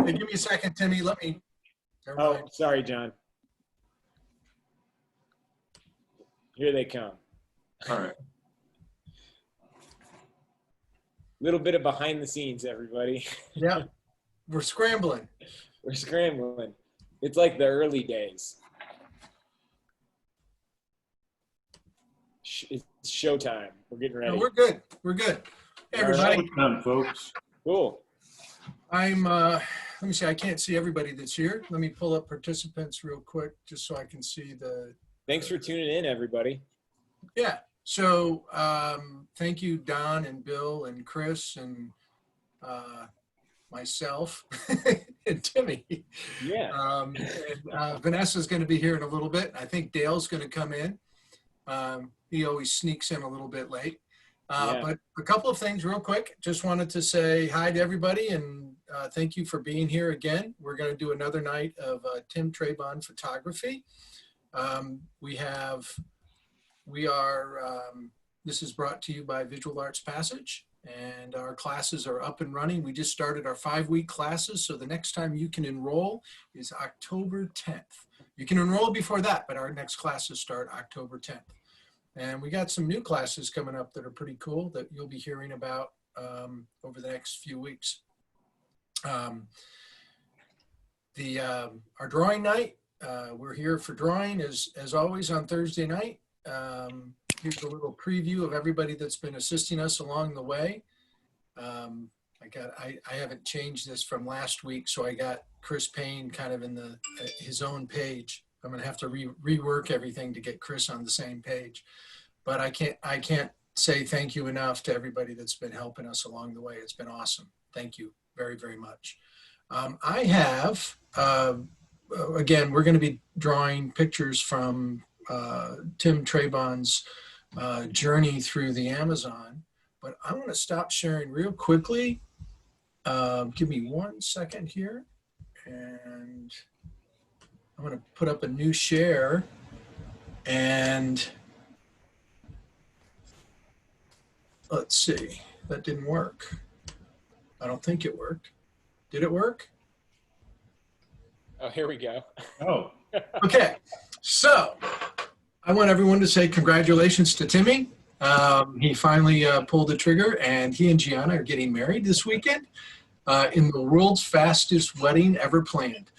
Hey, give me a second, Timmy. Let me. Oh, sorry, John. Here they come. All right. Little bit of behind the scenes, everybody. Yeah, we're scrambling. We're scrambling. It's like the early days. It's showtime. We're getting ready. No, we're good. We're good. Hey, everybody. Well done, folks. Cool. I'm, let me see. I can't see everybody that's here. Let me pull up participants real quick just so I can see the. Thanks for tuning in, everybody. Yeah. So thank you, Don and Bill and Chris and myself and Timmy. Yeah. Vanessa's going to be here in a little bit. I think Dale's going to come in. He always sneaks in a little bit late. Yeah. But a couple of things real quick. Just wanted to say hi to everybody and thank you for being here again. We're going to do another night of Tim Trabon photography. This is brought to you by Visual Arts Passage, and our classes are up and running. We just started our 5-week classes, so the next time you can enroll is October 10th. You can enroll before that, but our next classes start October 10th. And we got some new classes coming up that are pretty cool that you'll be hearing about over the next few weeks. Our drawing night, we're here for drawing as always on Thursday night. Here's a little preview of everybody that's been assisting us along the way. I haven't changed this from last week, so I got Chris Payne kind of in his own page. I'm going to have to rework everything to get Chris on the same page, but I can't say thank you enough to everybody that's been helping us along the way. It's been awesome. Thank you very, very much. I have, again, we're going to be drawing pictures from Tim Trabon's journey through the Amazon, but I want to stop sharing real quickly. Give me 1 second here, and I'm going to put up a new share, and let's see, that didn't work. I don't think it worked. Did it work? Oh, here we go. Oh. Okay, so I want everyone to say congratulations to Timmy. He finally pulled the trigger, and he and Gianna are getting married this weekend in the world's fastest wedding ever planned.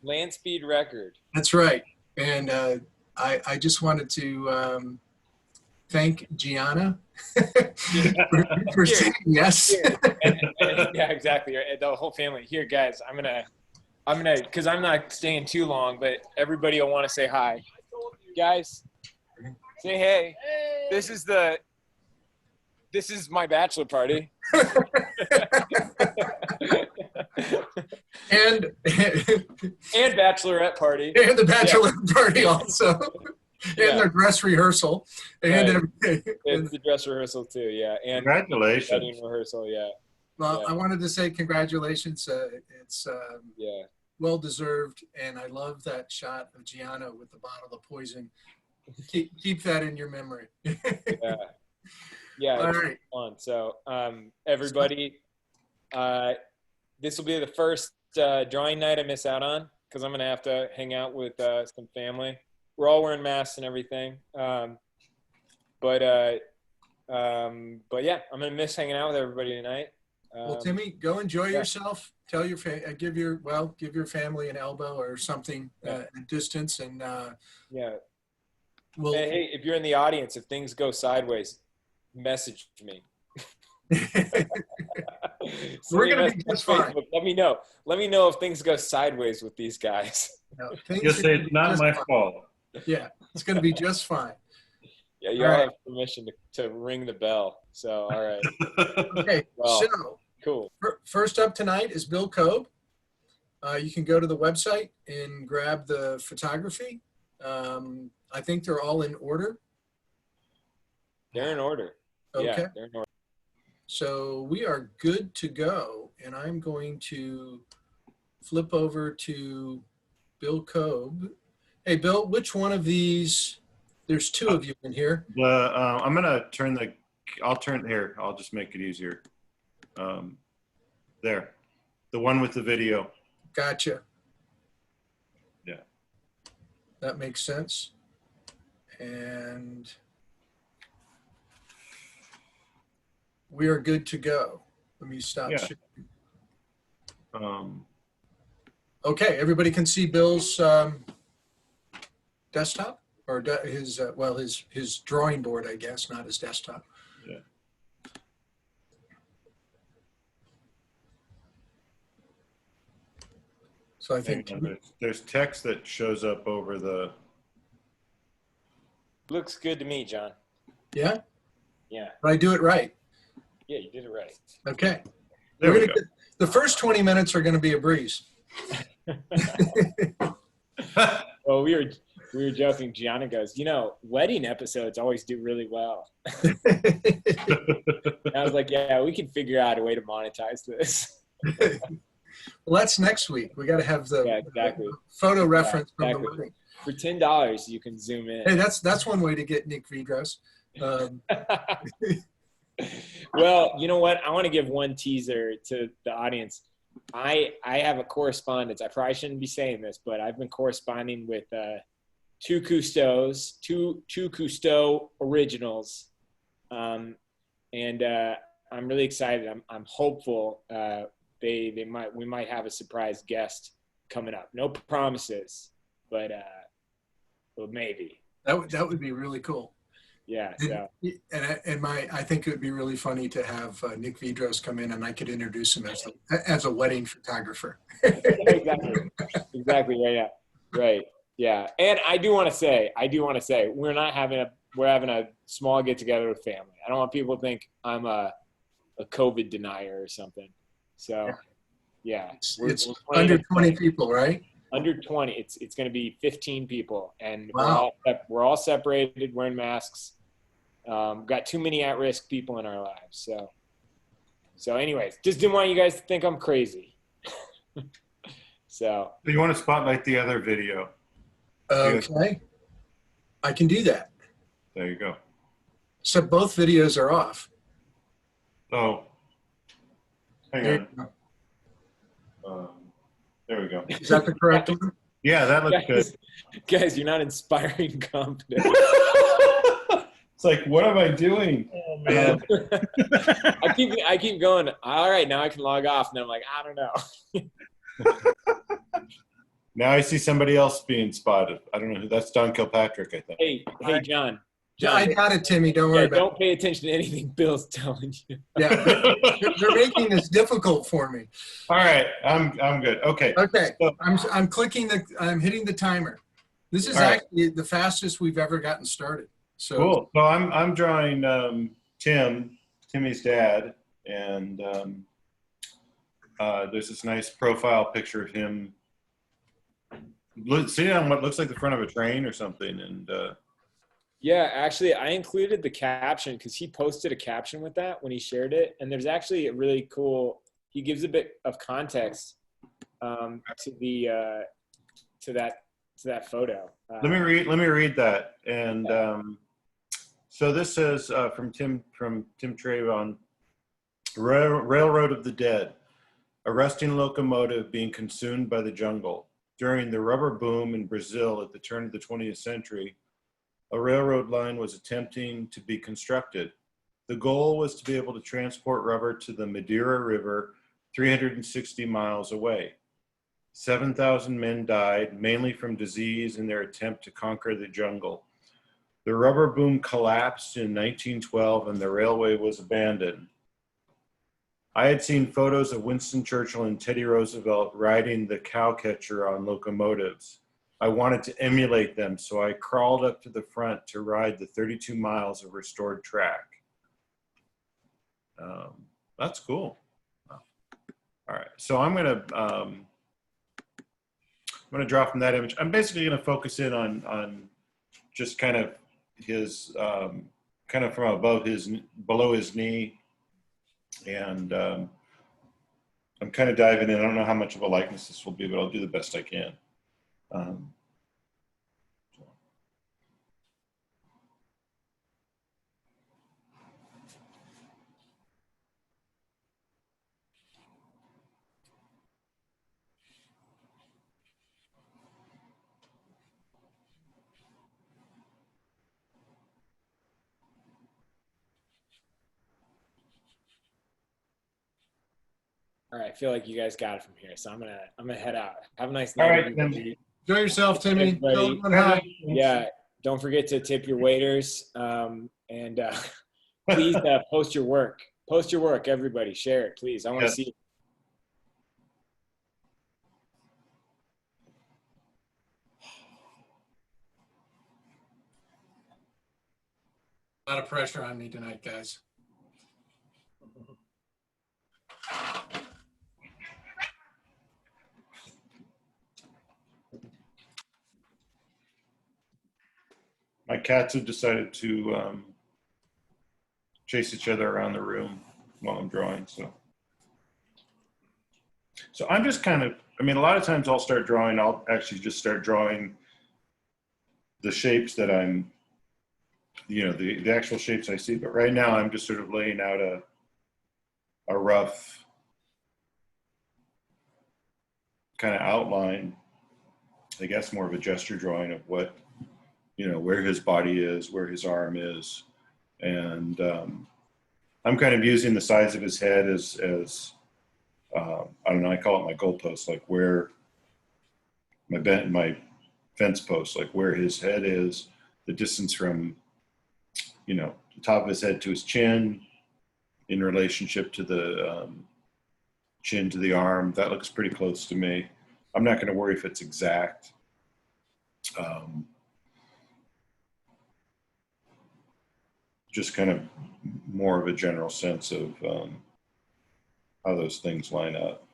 Land speed record. That's right. And I just wanted to thank Gianna for saying yes. Yeah, exactly. The whole family. Here, guys, I'm gonna, because I'm not staying too long, but everybody will want to say hi. Guys, say hey. This is my bachelor party. and bachelorette party. And the bachelorette party also. And their dress rehearsal. And everything. It's the dress rehearsal too, yeah. And congratulations. wedding rehearsal, yeah. Well, I wanted to say congratulations. It's well deserved, and I love that shot of Gianna with the bottle of poison. Keep that in your memory. Yeah. All It's right. fun. So everybody, this will be the first drawing night I miss out on because I'm gonna have to hang out with some family. We're all wearing masks and everything, but yeah, I'm gonna miss hanging out with everybody tonight. Well, Timmy, go enjoy yourself. Tell your give your family an elbow or something at distance, and Well, hey, if you're in the audience, if things go sideways, message me. We're gonna be just fine. Let me know. Let me know if things go sideways with these guys. No, Just say it's not my fault. Yeah, it's gonna be just fine. Yeah, you all have permission to ring the bell. So, all right. Okay, well, so cool. First up tonight is Bill Cobb. You can go to the website and grab the photography. I think they're all in order. They're in order. Okay. Yeah, they're in order. So we are good to go, and I'm going to flip over to Bill Cobb. Hey, Bill, which one of these? There's two of you in here. I'm gonna I'll turn here. I'll just make it easier. There. the one with the video. Gotcha. Yeah. That makes sense. And we are good to go. Let me stop Yeah. sharing. Um, Okay, everybody can see Bill's desktop or his well, his drawing board, I guess, not his desktop. yeah. So I think Hang on, there's text that shows up over the. Looks good to me, John. yeah, Yeah. but I do it right. Yeah, you did it right. Okay. There we go. The first 20 minutes are going to be a breeze. Well, we were joking. Gianna goes, wedding episodes always do really well. And I was like, yeah, we can figure out a way to monetize this. Well, that's next week. We got to have the exactly. photo reference Yeah, from the wedding. For $10, you can zoom in. Hey, that's one way to get Nick Vidros. Well, you know what? I want to give one teaser to the audience. I have a correspondence. I probably shouldn't be saying this, but I've been corresponding with two Cousteau originals, and I'm really excited. I'm hopeful we might have a surprise guest coming up. No promises, but maybe. That would be really cool. Yeah. So. And I think it would be really funny to have Nick Vidros come in and I could introduce him as a wedding photographer. Exactly. Yeah. Right. Yeah. And I do want to say, we're having a small get together with family. I don't want people to think I'm a COVID denier or something. So yeah. It's under 20 people, right? Under 20. It's going to be 15 people, and wow. we're all separated, wearing masks. Got too many at-risk people in our lives. So anyways, just didn't want you guys to think I'm crazy. So you want to spotlight the other video? Okay. I can do that. There you go. So both videos are off. Oh, hang on. There we go. Is that the correct one? Yeah, that looks good. Guys, you're not inspiring confidence. It's like, what am I doing? Oh man. I keep going, all right, now I can log off. And I'm like, I don't know. Now I see somebody else being spotted. I don't know who that's. Don Kilpatrick, I think. Hey, John. I got it, Timmy. Don't worry about it. Don't pay attention to anything Bill's telling you. Yeah, they're making this difficult for me. All right, I'm good. Okay. Okay, so, I'm clicking I'm hitting the timer. This is actually the fastest we've ever gotten started. So cool. So I'm drawing Timmy's dad, and there's this nice profile picture of him sitting on what looks like the front of a train or something, and. Yeah, actually, I included the caption because he posted a caption with that when he shared it, and there's actually a really cool. He gives a bit of context to that photo. Let me read that, and so this says from Tim Trabon, Railroad of the Dead, a rusting locomotive being consumed by the jungle during the rubber boom in Brazil at the turn of the 20th century. A railroad line was attempting to be constructed. The goal was to be able to transport rubber to the Madeira River 360 miles away. 7,000 men died, mainly from disease in their attempt to conquer the jungle. The rubber boom collapsed in 1912 and the railway was abandoned. I had seen photos of Winston Churchill and Teddy Roosevelt riding the cowcatcher on locomotives. I wanted to emulate them, so I crawled up to the front to ride the 32 miles of restored track. That's cool. All right, so I'm gonna draw from that image. I'm basically gonna focus in on just kind of his kind of from below his knee, and I'm kind of diving in. I don't know how much of a likeness this will be, but I'll do the best I can. All right, I feel like you guys got it from here, so I'm gonna head out. Have a nice All night, right, Tim. everybody. Enjoy yourself, Timmy. Tell Everybody. everyone hi. Yeah, don't forget to tip your waiters, and please post your work. Post your work, everybody. Share it, please. I want to Yes. see it. A lot of pressure on me tonight, guys. My cats have decided to chase each other around the room while I'm drawing. So I'm just kind of, I mean, a lot of times I'll start drawing, I'll actually just start drawing the shapes that I'm, you know, the actual shapes I see. But right now I'm just sort of laying out a rough kind of outline, I guess more of a gesture drawing of what, you know, where his body is, where his arm is. And I'm kind of using the size of his head as I don't know, I call it my goalpost, like where my fence post, like where his head is, the distance from, you know, the top of his head to his chin in relationship to the chin to the arm. That looks pretty close to me. I'm not going to worry if it's exact. Just kind of more of a general sense of how those things line up.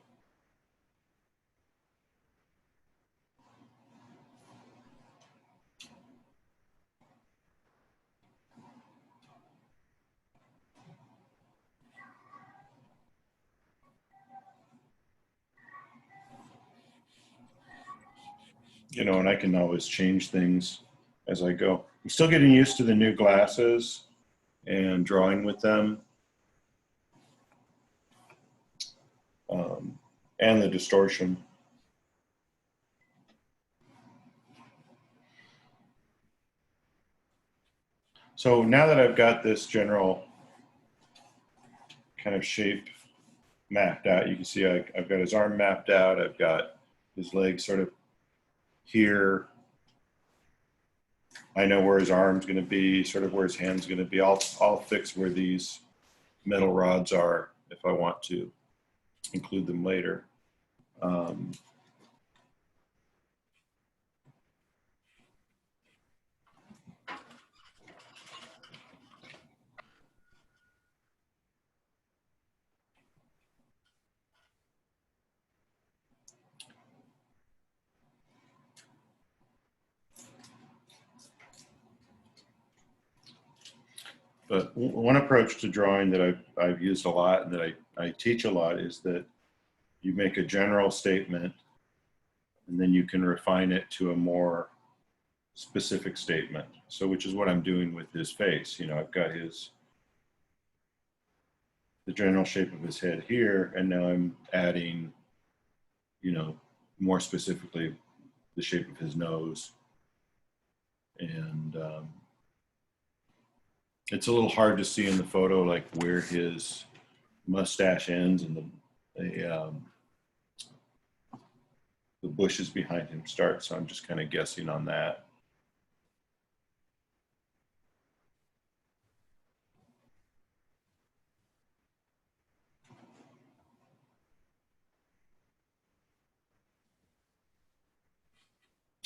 You know, and I can always change things as I go. I'm still getting used to the new glasses and drawing with them, and the distortion. So now that I've got this general kind of shape mapped out, you can see I've got his arm mapped out. I've got his legs sort of here. I know where his arm's going to be, sort of where his hand's going to be. I'll fix where these metal rods are if I want to include them later. But one approach to drawing that I've used a lot and that I teach a lot is that you make a general statement and then you can refine it to a more specific statement. So which is what I'm doing with his face. You know, I've got the general shape of his head here, and now I'm adding, you know, more specifically the shape of his nose. And it's a little hard to see in the photo, like where his mustache ends and the bushes behind him start. So I'm just kind of guessing on that.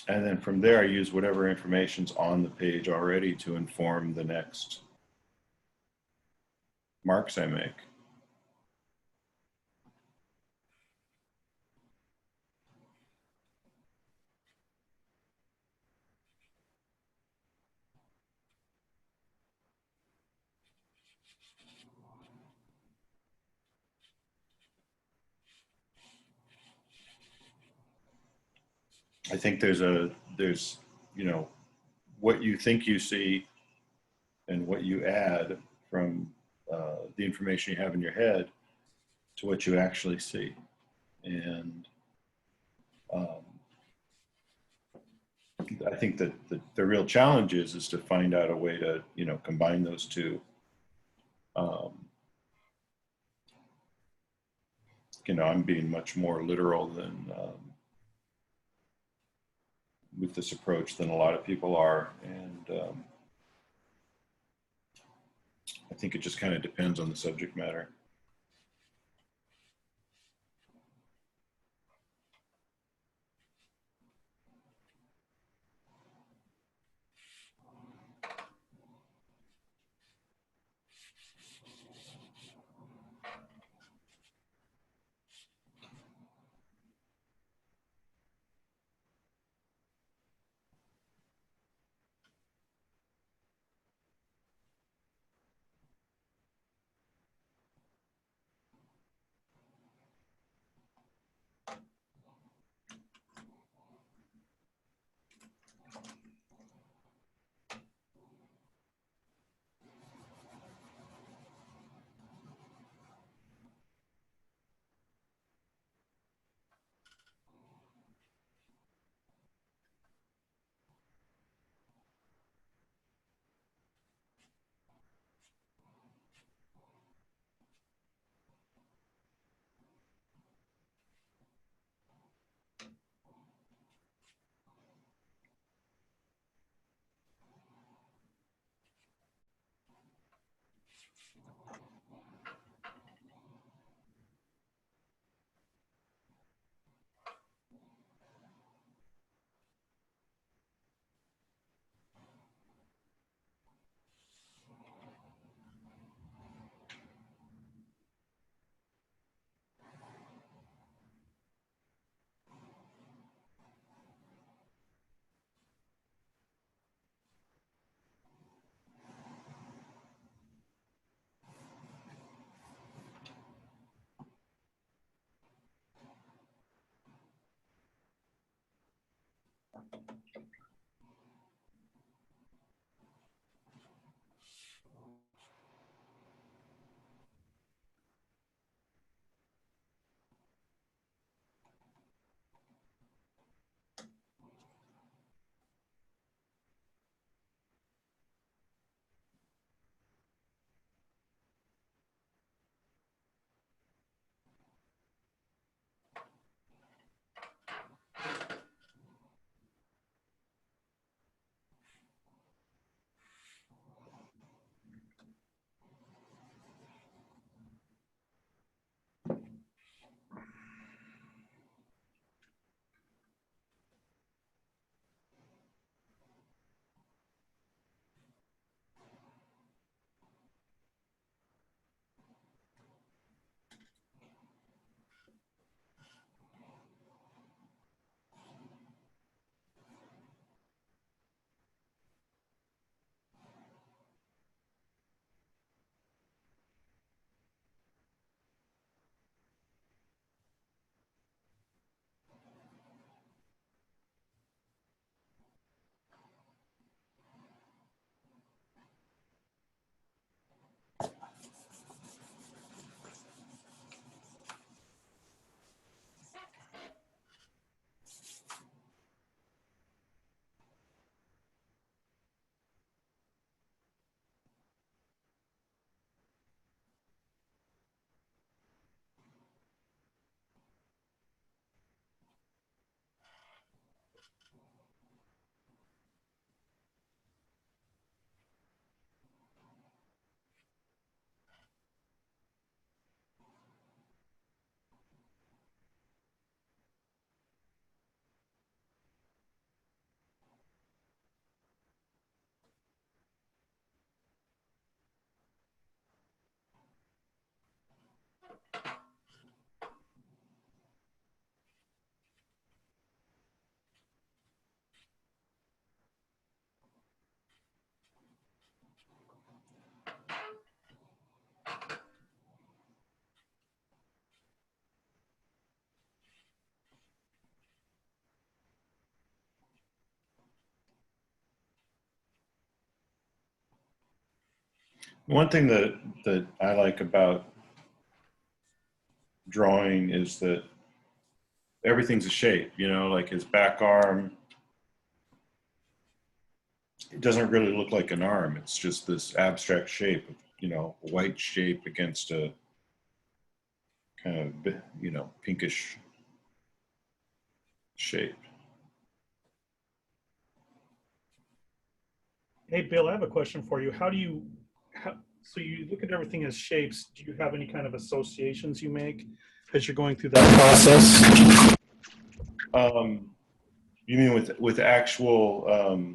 And then from there, I use whatever information's on the page already to inform the next marks I make. I think there's, you know, what you think you see and what you add from the information you have in your head to what you actually see. And I think that the real challenge is to find out a way to, you know, combine those two. you know, I'm being much more literal than with this approach than a lot of people are. And I think it just kind of depends on the subject matter. One thing that I like about drawing is that everything's a shape, you know, like his back arm, it doesn't really look like an arm. It's just this abstract shape, you know, a white shape against a kind of, you know, pinkish shape. Hey, Bill, I have a question for you. So you look at everything as shapes. Do you have any kind of associations you make as you're going through that process? You mean with actual,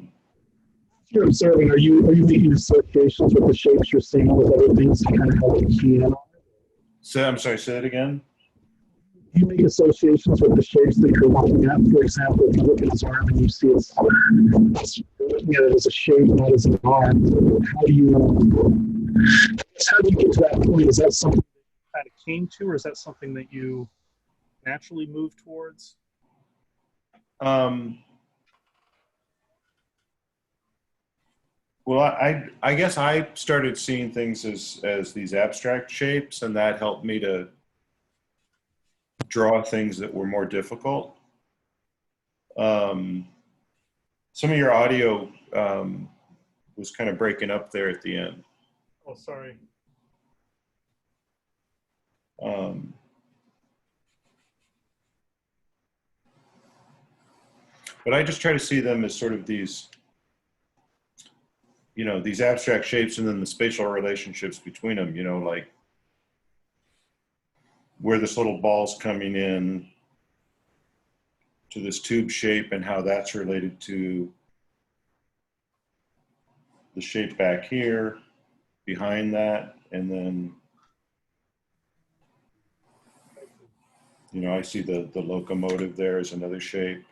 You're observing, are you making associations with the shapes you're seeing with other things to kind of help you key in on it? I'm sorry, say that again? Do you make associations with the shapes that you're looking at? For example, if you look at his arm and you see you're looking at it as a shape, not as an arm, how do you get to that point? Is that something that you kind of came to, or is that something that you naturally move towards? Well, I guess I started seeing things as these abstract shapes, and that helped me to draw things that were more difficult. Some of your audio was kind of breaking up there at the end. Oh, sorry. But I just try to see them as sort of these, you know, these abstract shapes, and then the spatial relationships between them, you know, like where this little ball's coming in to this tube shape and how that's related to the shape back here behind that. And then, you know, I see the locomotive there as another shape.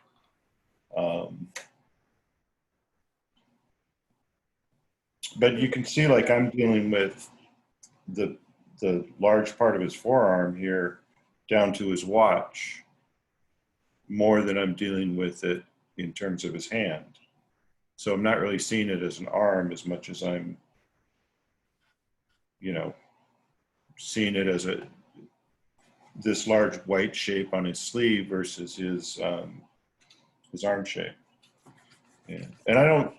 But you can see, like, I'm dealing with the large part of his forearm here down to his watch more than I'm dealing with it in terms of his hand. So I'm not really seeing it as an arm as much as I'm, you know, seeing it as this large white shape on his sleeve versus his arm shape. Yeah. And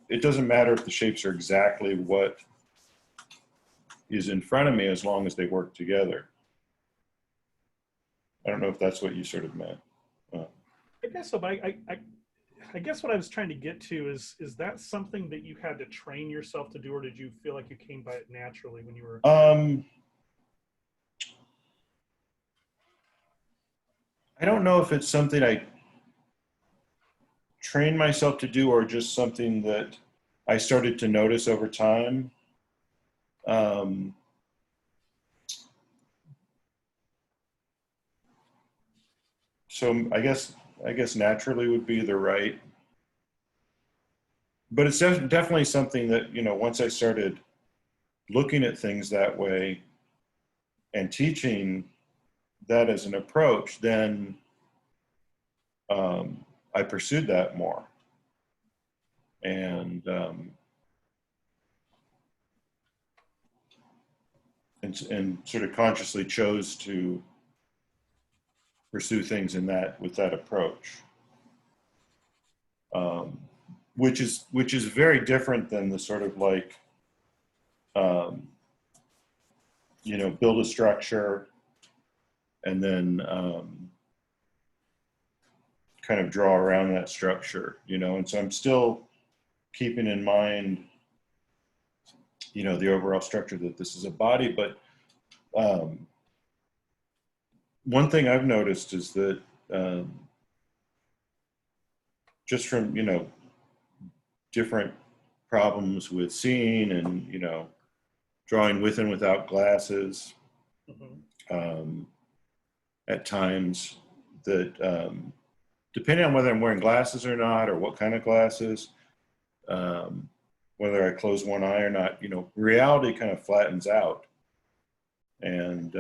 it doesn't matter if the shapes are exactly what is in front of me as long as they work together. I don't know if that's what you sort of meant. I guess so, but I guess what I was trying to get to is that something that you had to train yourself to do, or did you feel like you came by it naturally when you were? I don't know if it's something I trained myself to do or just something that I started to notice over time. So I guess naturally would be the right, but it's definitely something that, you know, once I started looking at things that way and teaching that as an approach, then I pursued that more. And sort of consciously chose to pursue things with that approach, which is very different than the sort of like, you know, build a structure and then kind of draw around that structure, you know. And so I'm still keeping in mind, you know, the overall structure that this is a body. But one thing I've noticed is that just from, you know, different problems with seeing and, you know, drawing with and without glasses, at times that depending on whether I'm wearing glasses or not, or what kind of glasses, whether I close one eye or not, you know, reality kind of flattens out. And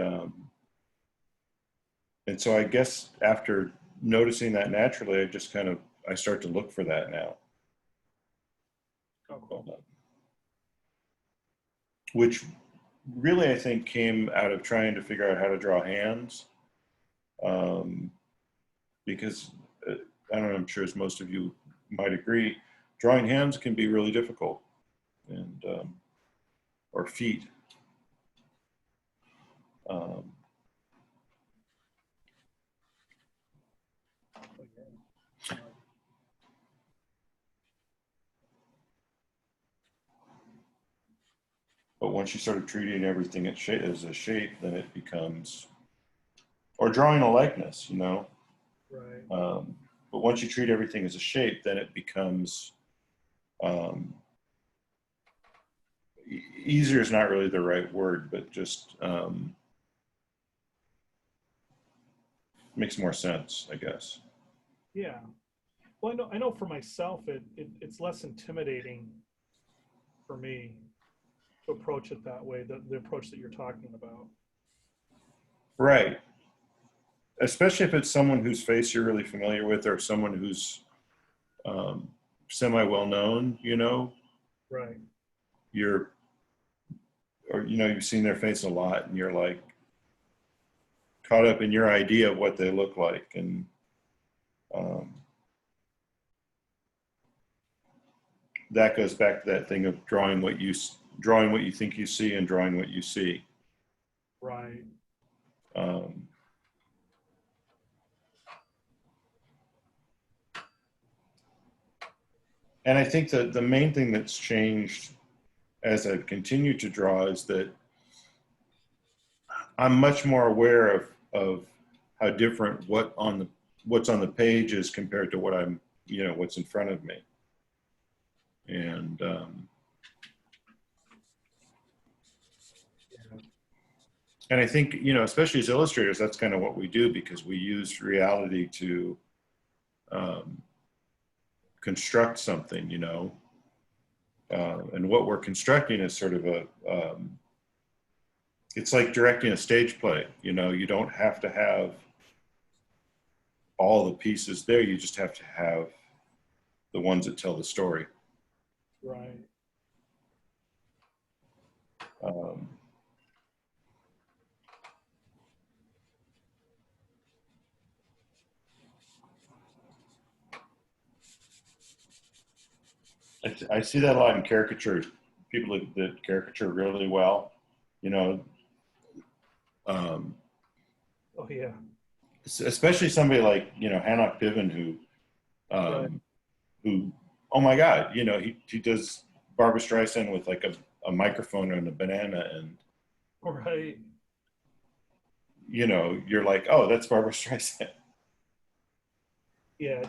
so I guess after noticing that naturally, I start to look for that now. Oh, cool. Which really, I think, came out of trying to figure out how to draw hands. Because I don't know, I'm sure as most of you might agree, drawing hands can be really difficult, and or feet. But once you start treating everything as a shape, then it becomes, or drawing a likeness, you know. Right. But once you treat everything as a shape, then it becomes, easier is not really the right word, but just makes more sense, I guess. Yeah. Well, I know for myself, it's less intimidating for me to approach it that way, the approach that you're talking about. Right. Especially if it's someone whose face you're really familiar with, or someone who's semi well known, you know, Right. or you know, you've seen their face a lot, and you're like caught up in your idea of what they look like, and that goes back to that thing of drawing what you think you see and drawing what you see. Right. And I think that the main thing that's changed as I've continued to draw is that I'm much more aware of how different what's on the page is compared to what's in front of me. And I think, you know, especially as illustrators, that's kind of what we do, because we use reality to construct something, you know. And what we're constructing is sort of it's like directing a stage play. You know, you don't have to have all the pieces there. You just have to have the ones that tell the story. Right. I see that a lot in caricatures. People that caricature really well, you know. Oh yeah. Especially somebody like, you know, Hanok Piven, Right. who, oh my God, you know, he does Barbra Streisand with like a microphone and a banana, and Right. you know, you're like, oh, that's Barbra Streisand. Yeah.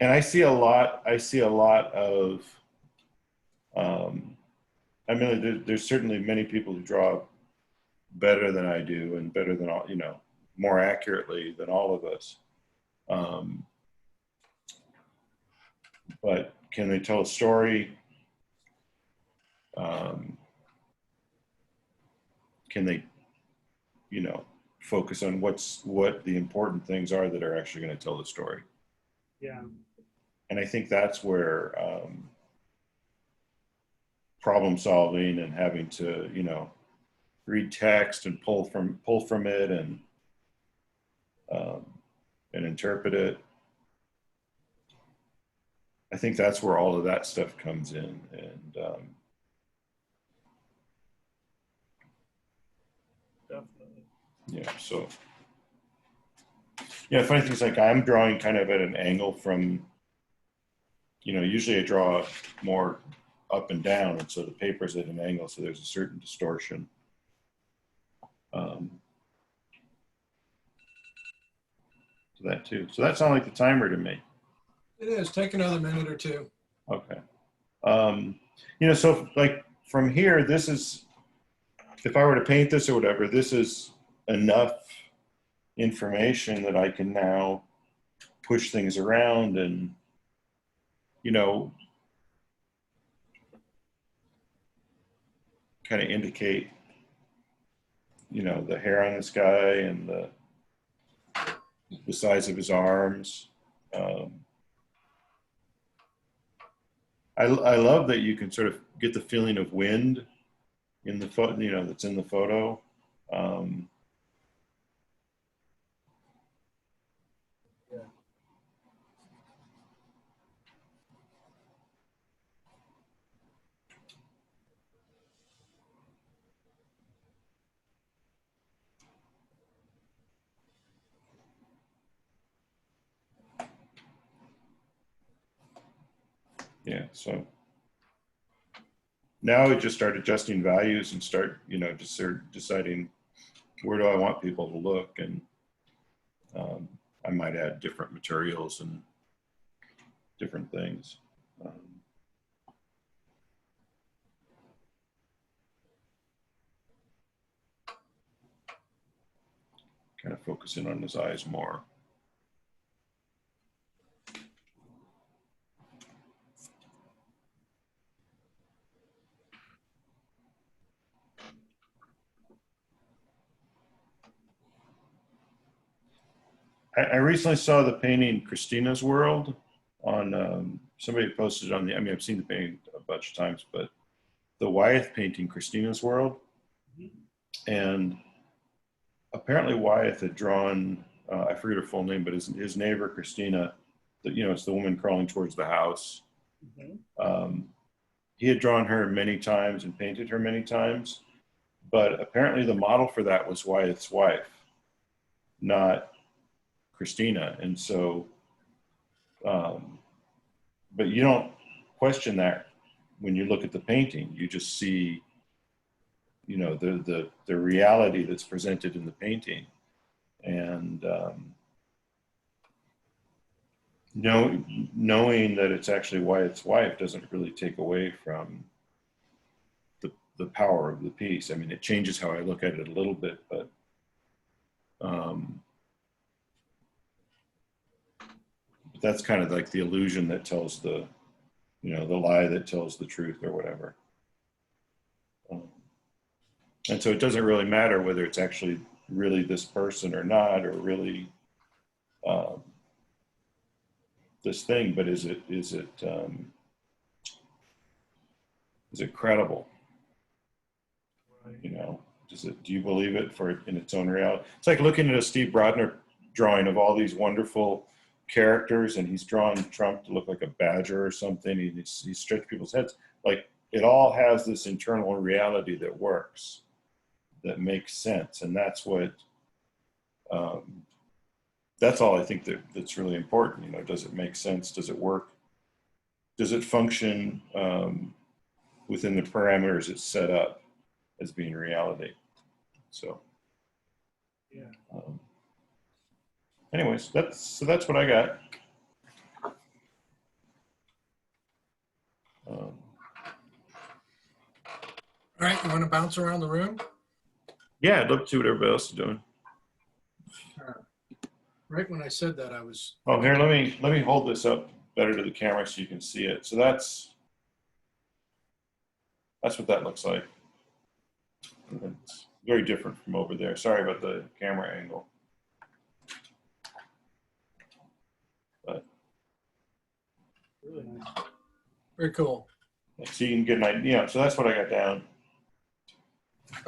And I see a lot of, I mean, there's certainly many people who draw better than I do, and better than all, you know, more accurately than all of us. But can they tell a story? Can they, you know, focus on what the important things are that are actually going to tell the story? Yeah. And I think that's where problem solving and having to, you know, read text and pull from it and interpret it. I think that's where all of that stuff comes in. And Definitely. yeah, so yeah, funny things, like I'm drawing kind of at an angle from, you know, usually I draw more up and down, and so the paper's at an angle, so there's a certain distortion. To that too. So that sounds like the timer to me. It is. Take another minute or two. Okay. You know, so like from here, this is, if I were to paint this or whatever, this is enough information that I can now push things around and, you know, kind of indicate, you know, the hair on this guy and the size of his arms. I love that you can sort of get the feeling of wind in the photo, you know, that's in the photo. Yeah. yeah, so now we just start adjusting values and start, just start deciding where do I want people to look, and I might add different materials and different things. Kind of focusing on his eyes more. I recently saw the painting Christina's World on, somebody posted on I mean, I've seen the painting a bunch of times, but the Wyeth painting Christina's World. And apparently Wyeth had drawn, I forget her full name, but his neighbor Christina, it's the woman crawling towards the house. He had drawn her many times and painted her many times, but apparently the model for that was Wyeth's wife, not Christina. And so, but you don't question that when you look at the painting. You just see, the reality that's presented in the painting. And knowing that it's actually Wyeth's wife doesn't really take away from the power of the piece. I mean, it changes how I look at it a little bit, but that's kind of like the illusion that tells the lie that tells the truth or whatever. And so it doesn't really matter whether it's actually really this person or not, or really this thing, but is it credible? Right. Do you believe it in its own reality? It's like looking at a Steve Brodner drawing of all these wonderful characters, and he's drawn Trump to look like a badger or something. He's stretched people's heads. Like, it all has this internal reality that works, that makes sense, and that's what. That's all I think that's really important. Does it make sense? Does it work? Does it function within the parameters it's set up as being reality? So, Yeah. Anyways, that's what I got. All right, you want to bounce around the room? Yeah, I'd love to see what everybody else is doing. Right when I said that, I was. Oh, here, let me hold this up better to the camera so you can see it. So that's what that looks like. It's very different from over there. Sorry about the camera angle. But Really nice. Very cool. so you can get an idea. So that's what I got down.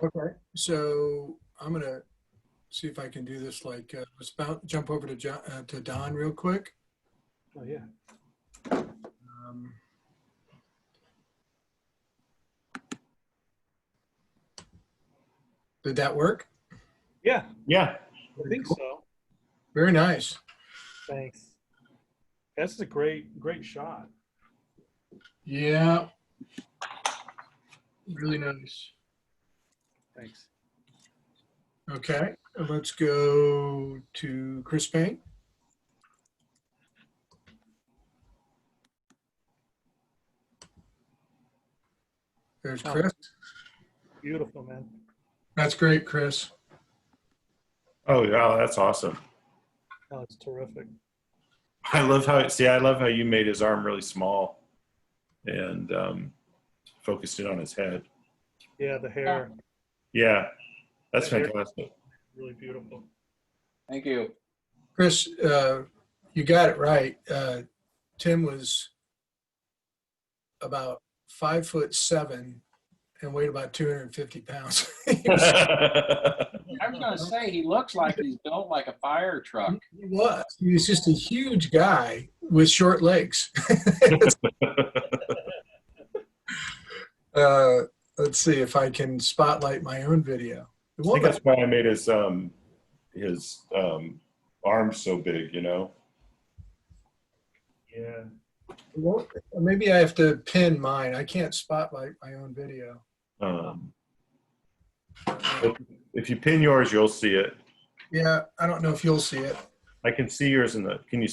Okay, so I'm gonna see if I can do this. Like, let's jump over to Don real quick. Oh yeah. Did that work? Yeah, Yeah. I think so. Very nice. Thanks. That's a great shot. Yeah. Really nice. Thanks. Okay, let's go to Chris Payne. There's Chris. Beautiful, man. That's great, Chris. Oh, yeah, that's awesome. Oh, it's terrific. I love how you made his arm really small and focused it on his head. Yeah, the hair. Yeah, that's The hair. fantastic. Really beautiful. Thank you. Chris, you got it right. Tim was about 5'7" and weighed about 250 pounds. I was going to say, he looks like he's built like a fire truck. He was. He was just a huge guy with short legs. Let's see if I can spotlight my own video. I think that's why I made his arms so big, Yeah. Well, maybe I have to pin mine. I can't spotlight my own video. Um, if you pin yours, you'll see it. Yeah, I don't know if you'll see it. I can see yours in the. Can you?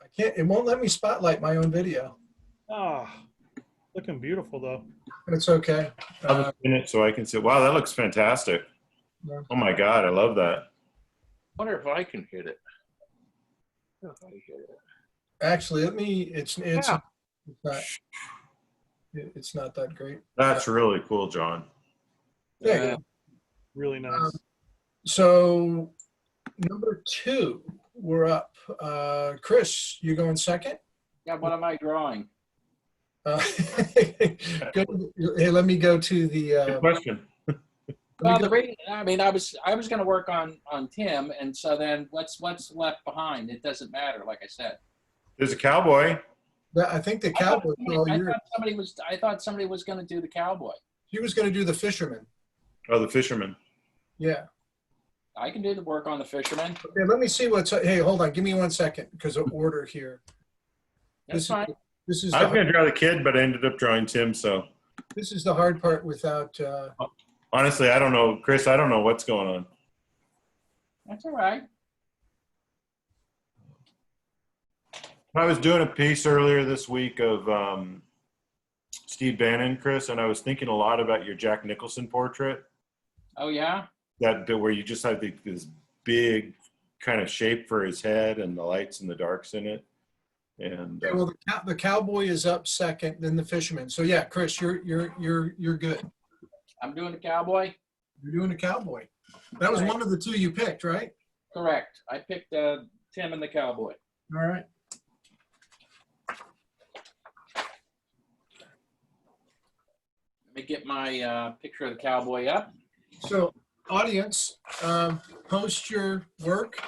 I can't. It won't let me spotlight my own video. Ah, looking beautiful though. It's okay. I'll just pin it so I can see. Wow, that looks fantastic. Yeah. Oh my God, I love that. Wonder if I can hit it. If I hit it. Actually, let me. It's Yeah. not. It's not that great. That's really cool, John. There you go. Really nice. So number 2, we're up. Chris, you going second? Yeah, what am I drawing? Hey, let me go to the. Good question. Well, I was going to work on Tim, and so then what's left behind? It doesn't matter, like I said. There's a cowboy. I think the cowboy. I thought somebody was going to do the cowboy. He was going to do the fisherman. Oh, the fisherman. Yeah. I can do the work on the fisherman. Okay, let me see what's. Hey, hold on. Give me 1 second because of order here. That's fine. This is I was going to draw the kid, but I ended up drawing Tim. So this is the hard part without. honestly, I don't know, Chris. I don't know what's going on. That's all right. I was doing a piece earlier this week of Steve Bannon, Chris, and I was thinking a lot about your Jack Nicholson portrait. Oh, yeah? That bit where you just have this big kind of shape for his head and the lights and the darks in it. And Okay, well, the cowboy is up second, then the fisherman. So yeah, Chris, you're good. I'm doing the cowboy? You're doing the cowboy. That was one of the 2 you picked, right? Correct. I picked Tim and the cowboy. All right. Let me get my picture of the cowboy up. So audience, post your work,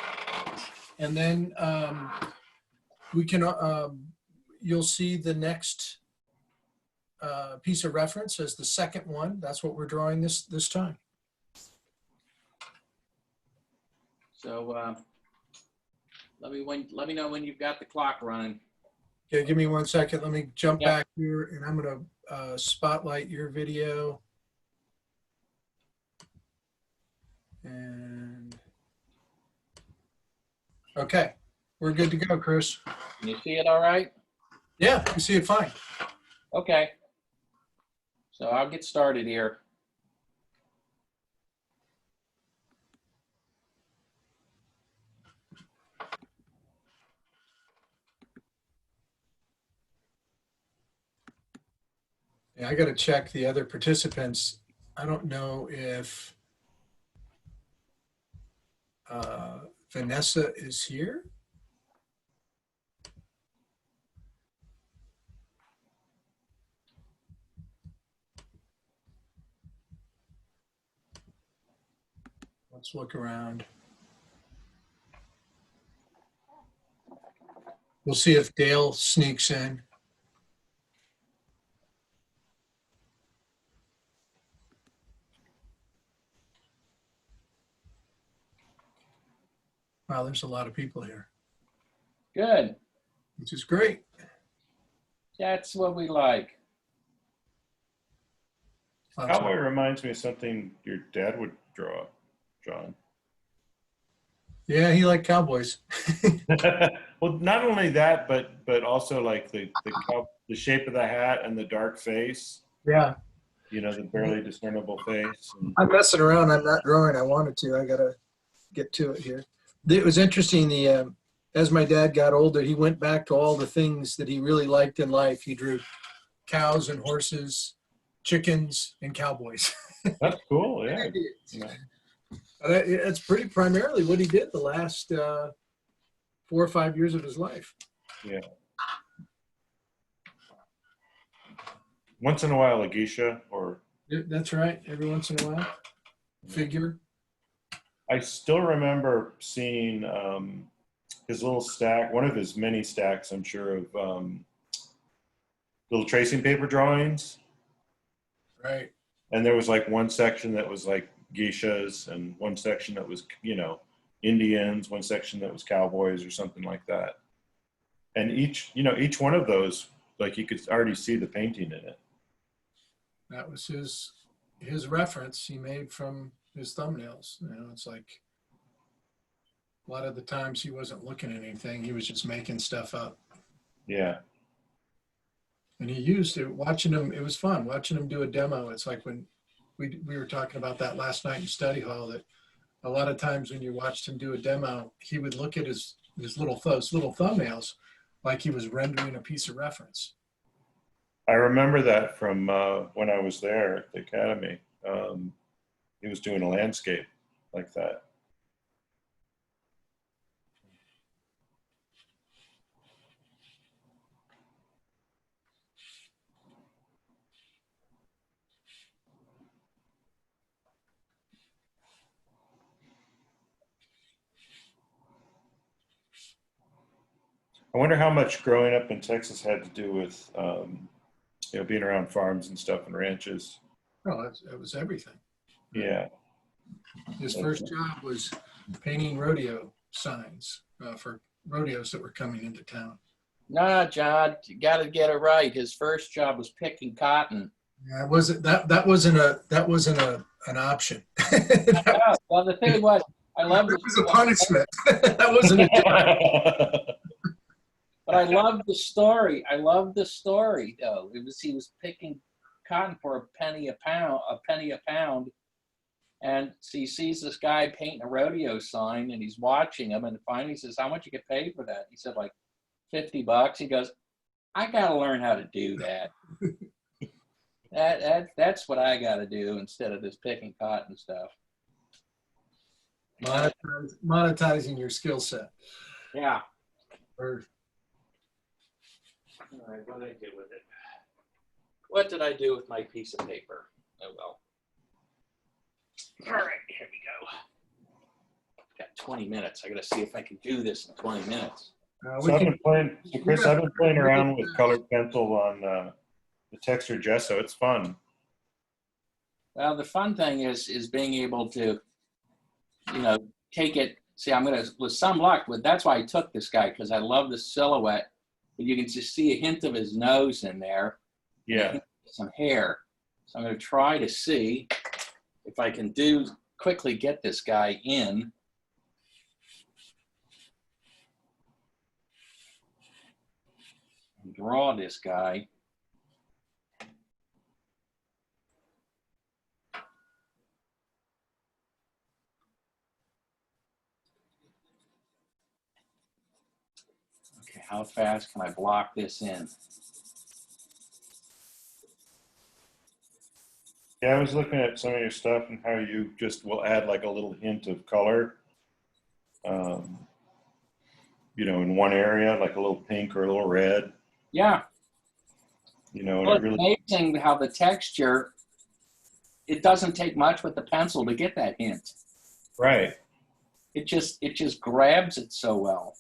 and then we can. You'll see the next piece of reference as the second one. That's what we're drawing this time. So let me know when you've got the clock running. Okay, give me 1 second. Let me jump Yeah. back here, and I'm going to spotlight your video. And okay, we're good to go, Chris. Can you see it all right? Yeah, you see it fine. Okay. So I'll get started here. Yeah, I got to check the other participants. I don't know if Vanessa is here. Let's look around. We'll see if Dale sneaks in. Wow, there's a lot of people here, Good. which is great. That's what we like. cowboy reminds me of something your dad would draw, John. Yeah, he liked cowboys. Well, not only that, but also like the shape of the hat and the dark face. Yeah. You know, the barely discernible face. And I'm messing around. I'm not drawing. I wanted to. I got to get to it here. It was interesting. As my dad got older, he went back to all the things that he really liked in life. He drew cows and horses, chickens, and cowboys. that's cool. Yeah. Yeah. It's pretty primarily what he did the last 4 or 5 years of his life. Yeah. Once in a while, a geisha or. That's right. Every once in a while, figure. I still remember seeing his little stack, one of his many stacks, I'm sure, of little tracing paper drawings. Right. And there was like one section that was like geishas and one section that was, you know, Indians, one section that was cowboys or something like that. And each one of those, like you could already see the painting in it. That was his reference he made from his thumbnails. You know, it's like a lot of the times he wasn't looking at anything. He was just making stuff up. Yeah. And he used it, watching him. It was fun watching him do a demo. It's like when we were talking about that last night in study hall, that a lot of times when you watched him do a demo, he would look at his little thumbnails like he was rendering a piece of reference. I remember that from when I was there at the academy. He was doing a landscape like that. I wonder how much growing up in Texas had to do with being around farms and stuff and ranches. Oh, it was everything. Yeah. His first job was painting rodeo signs for rodeos that were coming into town. Nah, John, you got to get it right. His first job was picking cotton. Yeah, that wasn't an option. Yeah, well, the thing was, I love It was a punishment. That wasn't a job. But I love the story. I love the story, though. He was picking cotton for a penny a pound. And so he sees this guy painting a rodeo sign, and he's watching him, and finally he says, "How much you get paid for that?" He said, "Like $50." He goes, "I got to learn how to do that. That's what I got to do instead of this picking cotton stuff." Monetizing your skill set. Yeah. Or All right, what did I do with it? What did I do with my piece of paper? Oh, well. All right, here we go. Got 20 minutes. I got to see if I can do this in 20 minutes. So I've been playing around with colored pencil on the texture gesso. It's fun. Well, the fun thing is being able to, take it. See, with some luck, that's why I took this guy, because I love the silhouette, but you can just see a hint of his nose in there. Yeah. Some hair. So I'm going to try to see if I can quickly get this guy in. Draw this guy. Okay, how fast can I block this in? Yeah, I was looking at some of your stuff and how you just will add like a little hint of color, in one area, like a little pink or a little red. Yeah. And Well, it really, it's amazing how the texture, it doesn't take much with the pencil to get that hint. right. It just grabs it so well.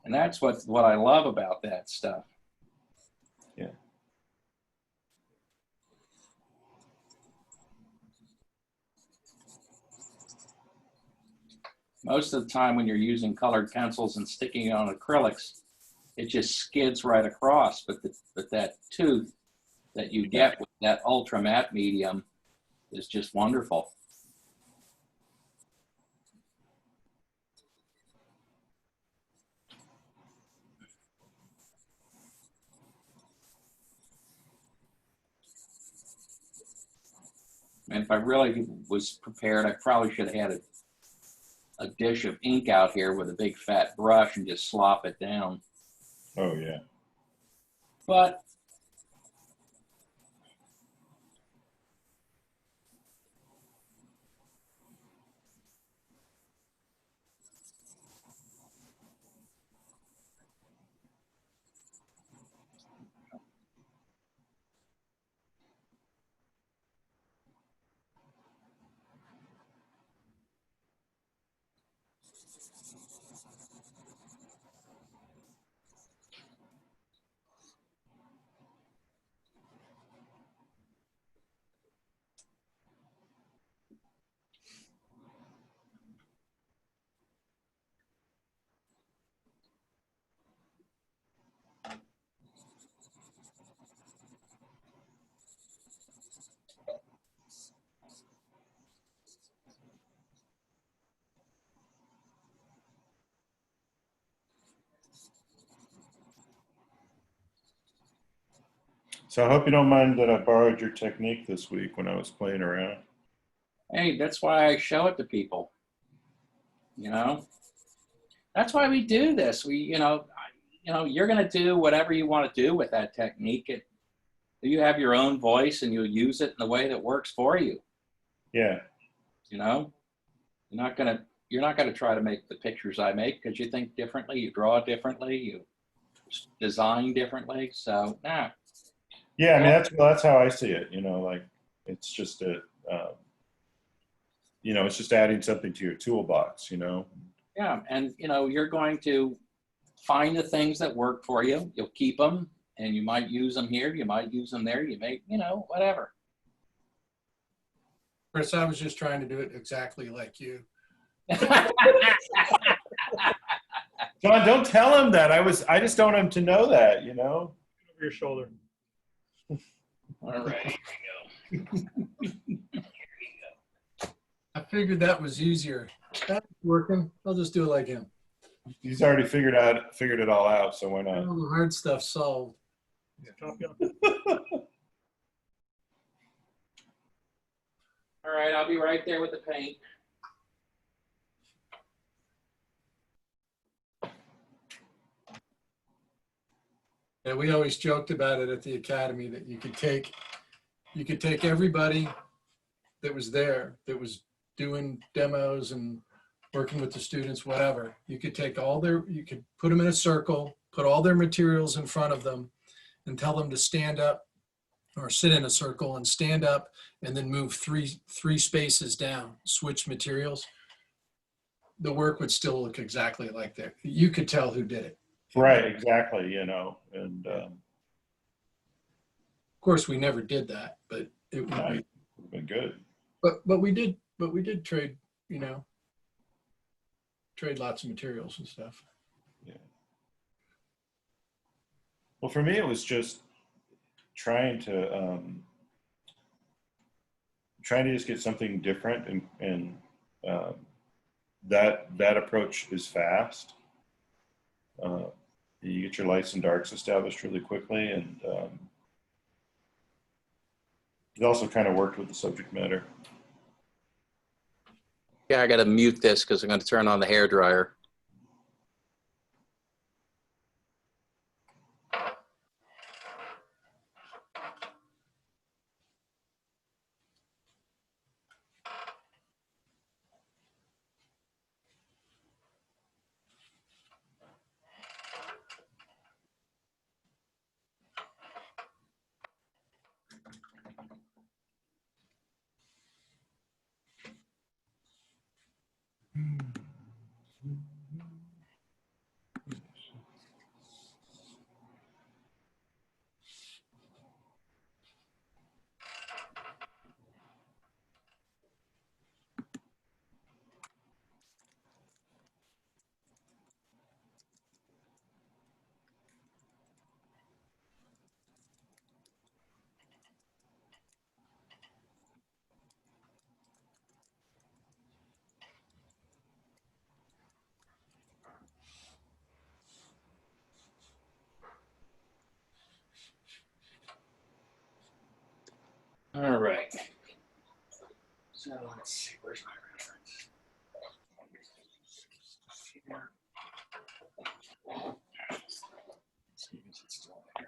And that's what I love about that stuff. Yeah. Most of the time when you're using colored pencils and sticking it on acrylics, it just skids right across. But that tooth that you get with that ultra matte medium is just wonderful. And if I really was prepared, I probably should have had a dish of ink out here with a big fat brush and just slop it down. Oh, yeah. But So I hope you don't mind that I borrowed your technique this week when I was playing around. Hey, that's why I show it to people. You know, that's why we do this. You're going to do whatever you want to do with that technique. You have your own voice, and you'll use it in the way that works for you. Yeah. You know, you're not gonna try to make the pictures I make because you think differently, you draw differently, you design differently. So nah. Yeah, I mean that's how I see it. Like it's just it's just adding something to your toolbox. Yeah, and you're going to find the things that work for you. You'll keep them, and you might use them here, you might use them there. You may, whatever. Chris, I was just trying to do it exactly like you. John, don't tell him that. I just don't want him to know that. Over your shoulder. All right. I figured that was easier. That's working. I'll just do it like him. He's already figured it all out. So why not? All the hard stuff solved. Copy on. All right, I'll be right there with the paint. Yeah, we always joked about it at the academy that you could take everybody that was there, that was doing demos and working with the students, whatever. You could you could put them in a circle, put all their materials in front of them, and tell them to stand up or sit in a circle and stand up, and then move three spaces down, switch materials. The work would still look exactly like that. You could tell who did it. Right, exactly. And Of course, we never did that, but it would no, be. it would have been good. But we did trade, trade lots of materials and stuff. Yeah. Well, for me, it was just trying to just get something different, and that approach is fast. You get your lights and darks established really quickly, and it also kind of worked with the subject matter. Yeah, I got to mute this because I'm going to turn on the hair dryer. All right. So let's see, where's my reference? Here. Let's see if it's still there.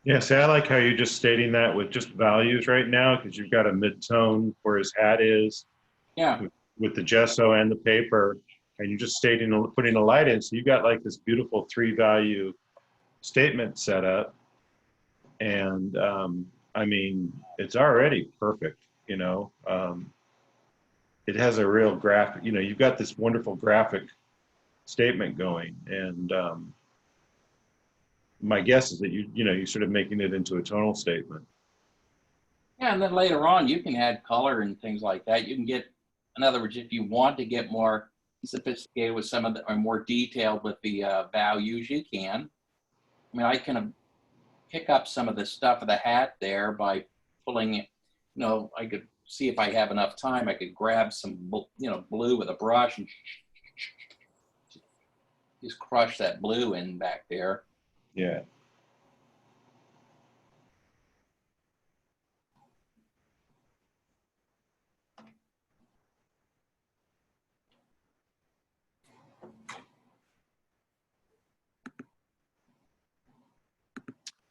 Yeah, see, I like how you're just stating that with just values right now, because you've got a mid-tone where his hat is Yeah. with the gesso and the paper, and you're just stating, putting a light in. So you got like this beautiful 3-value statement set up. And I mean, it's already perfect, you know. It has a real graphic, you know, you've got this wonderful graphic statement going. And my guess is that you're sort of making it into a tonal statement. Yeah, and then later on, you can add color and things like that. You can get, in other words, if you want to get more sophisticated with some of the, or more detailed with the values, you can. I mean, I can pick up some of the stuff of the hat there by pulling it. You know, I could see if I have enough time, I could grab some, blue with a brush and just crush that blue in back there. Yeah.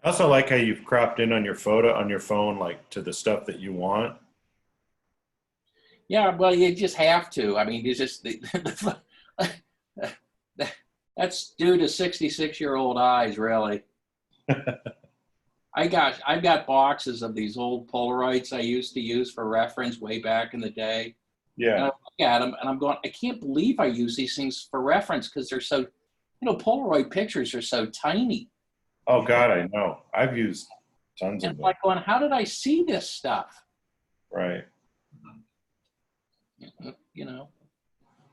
I also like how you've cropped in on your photo on your phone, like to the stuff that you want. Yeah, well, you just have to. I mean, it's just that's due to 66-year-old eyes, really. I've got boxes of these old Polaroids I used to use for reference way back in the day. And I Yeah. look at them and I'm going, I can't believe I use these things for reference because they're so, Polaroid pictures are so tiny. Oh God, I know. I've used tons And of I'm them. like going, how did I see this stuff? Right.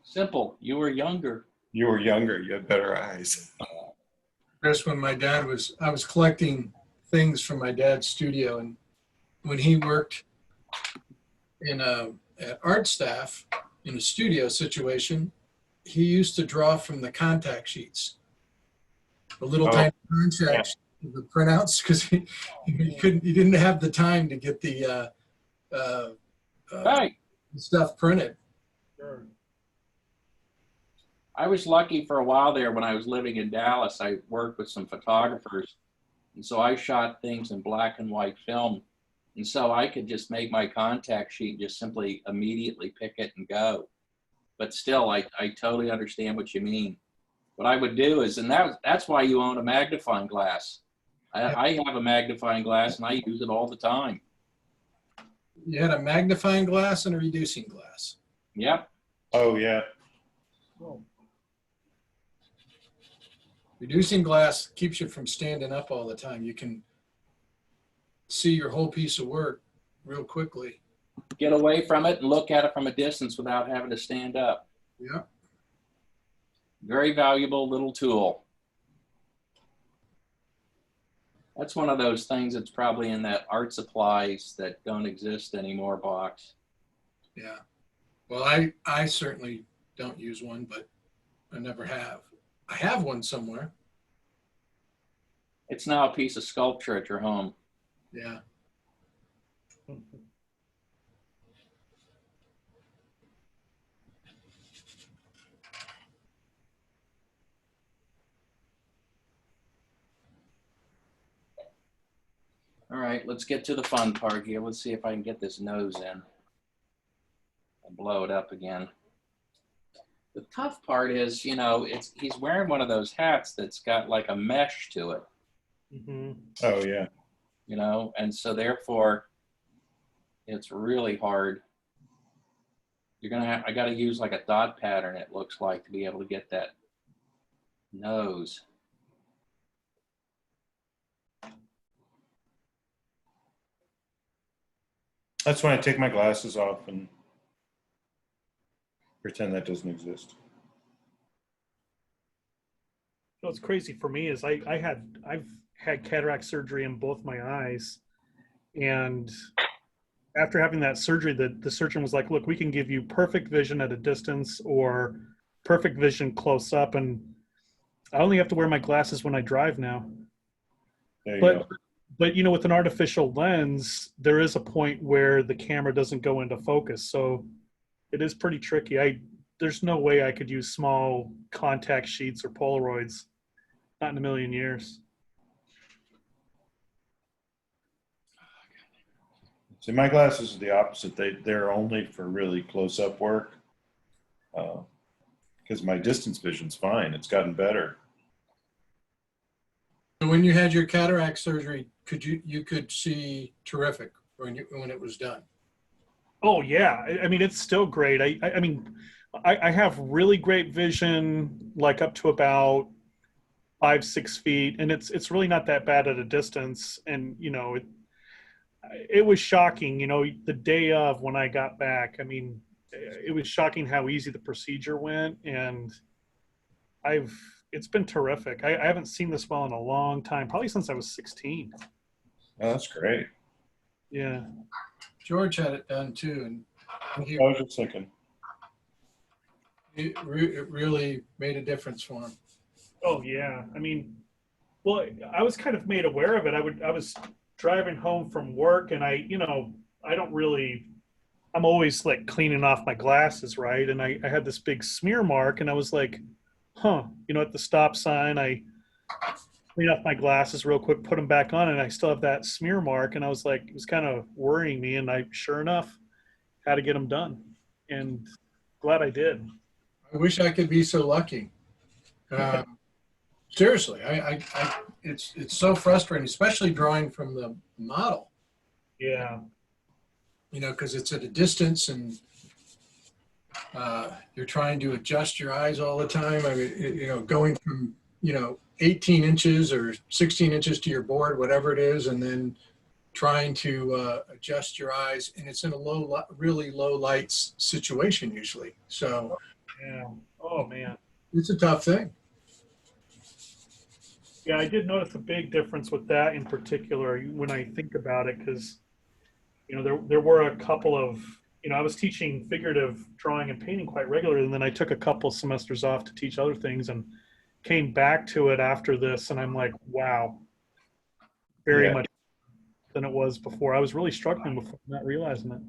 Simple. You were younger. You were younger. You had better eyes. Chris, when I was collecting things from my dad's studio, and when he worked at art staff in a studio situation, he used to draw from the contact sheets, the little Oh, tiny contact yeah. sheets, the printouts, because he didn't have the time to get the Right. stuff printed. Sure. I was lucky for a while there when I was living in Dallas. I worked with some photographers. And so I shot things in black and white film. And so I could just make my contact sheet, just simply immediately pick it and go. But still, I totally understand what you mean. What I would do is, and that's why you own a magnifying glass. I have a magnifying glass and I use it all the time. You had a magnifying glass and a reducing glass. Yep. Oh yeah. Well, Reducing glass keeps you from standing up all the time. You can see your whole piece of work real quickly. Get away from it and look at it from a distance without having to stand up. Yeah. Very valuable little tool. That's one of those things that's probably in that art supplies that don't exist anymore box. Yeah. Well, I certainly don't use one, but I never have. I have one somewhere. It's now a piece of sculpture at your home. Yeah. All right, let's get to the fun part here. Let's see if I can get this nose in and blow it up again. The tough part is, he's wearing one of those hats that's got like a mesh to it, mhm. Oh yeah. and so therefore it's really hard. I got to use like a dot pattern, it looks like, to be able to get that nose. That's when I take my glasses off and pretend that doesn't exist. What's crazy for me is I've had cataract surgery in both my eyes, and after having that surgery, the surgeon was like, "Look, we can give you perfect vision at a distance or perfect vision close up," and I only have to wear my glasses when I drive now. There you But go. but with an artificial lens, there is a point where the camera doesn't go into focus, so it is pretty tricky. There's no way I could use small contact sheets or Polaroids. Not in a million years. See, my glasses are the opposite. They're only for really close-up work. Because my distance vision's fine. It's gotten better. So when you had your cataract surgery, you could see terrific when it was done? Oh yeah, I mean it's still great. I mean, I have really great vision, like up to about 5-6 feet, and it's really not that bad at a distance. And you know, it was shocking. You know, the day of when I got back, I mean, it was shocking how easy the procedure went, and it's been terrific. I haven't seen this well in a long time, probably since I was 16. Oh, that's great. Yeah. George had it done too, and I was just thinking. it really made a difference for him. Oh yeah. I mean, well, I was kind of made aware of it. I was driving home from work, and I'm always like cleaning off my glasses, right? And I had this big smear mark, and I was like, huh, at the stop sign, I clean off my glasses real quick, put them back on, and I still have that smear mark. And I was like, it was kind of worrying me, and I, sure enough, had to get them done, and glad I did. I wish I could be so lucky. Seriously, it's so frustrating, especially drawing from the model. Yeah. Because it's at a distance, and you're trying to adjust your eyes all the time. I mean, going from 18 inches or 16 inches to your board, whatever it is, and then trying to adjust your eyes, and it's in a really low lights situation usually. So Yeah. Oh man. it's a tough thing. Yeah, I did notice a big difference with that in particular when I think about it, because there were a couple of I was teaching figurative drawing and painting quite regularly, and then I took a couple semesters off to teach other things, and came back to it after this, and I'm like, wow, very much than it was before. I was really struggling before, not realizing it.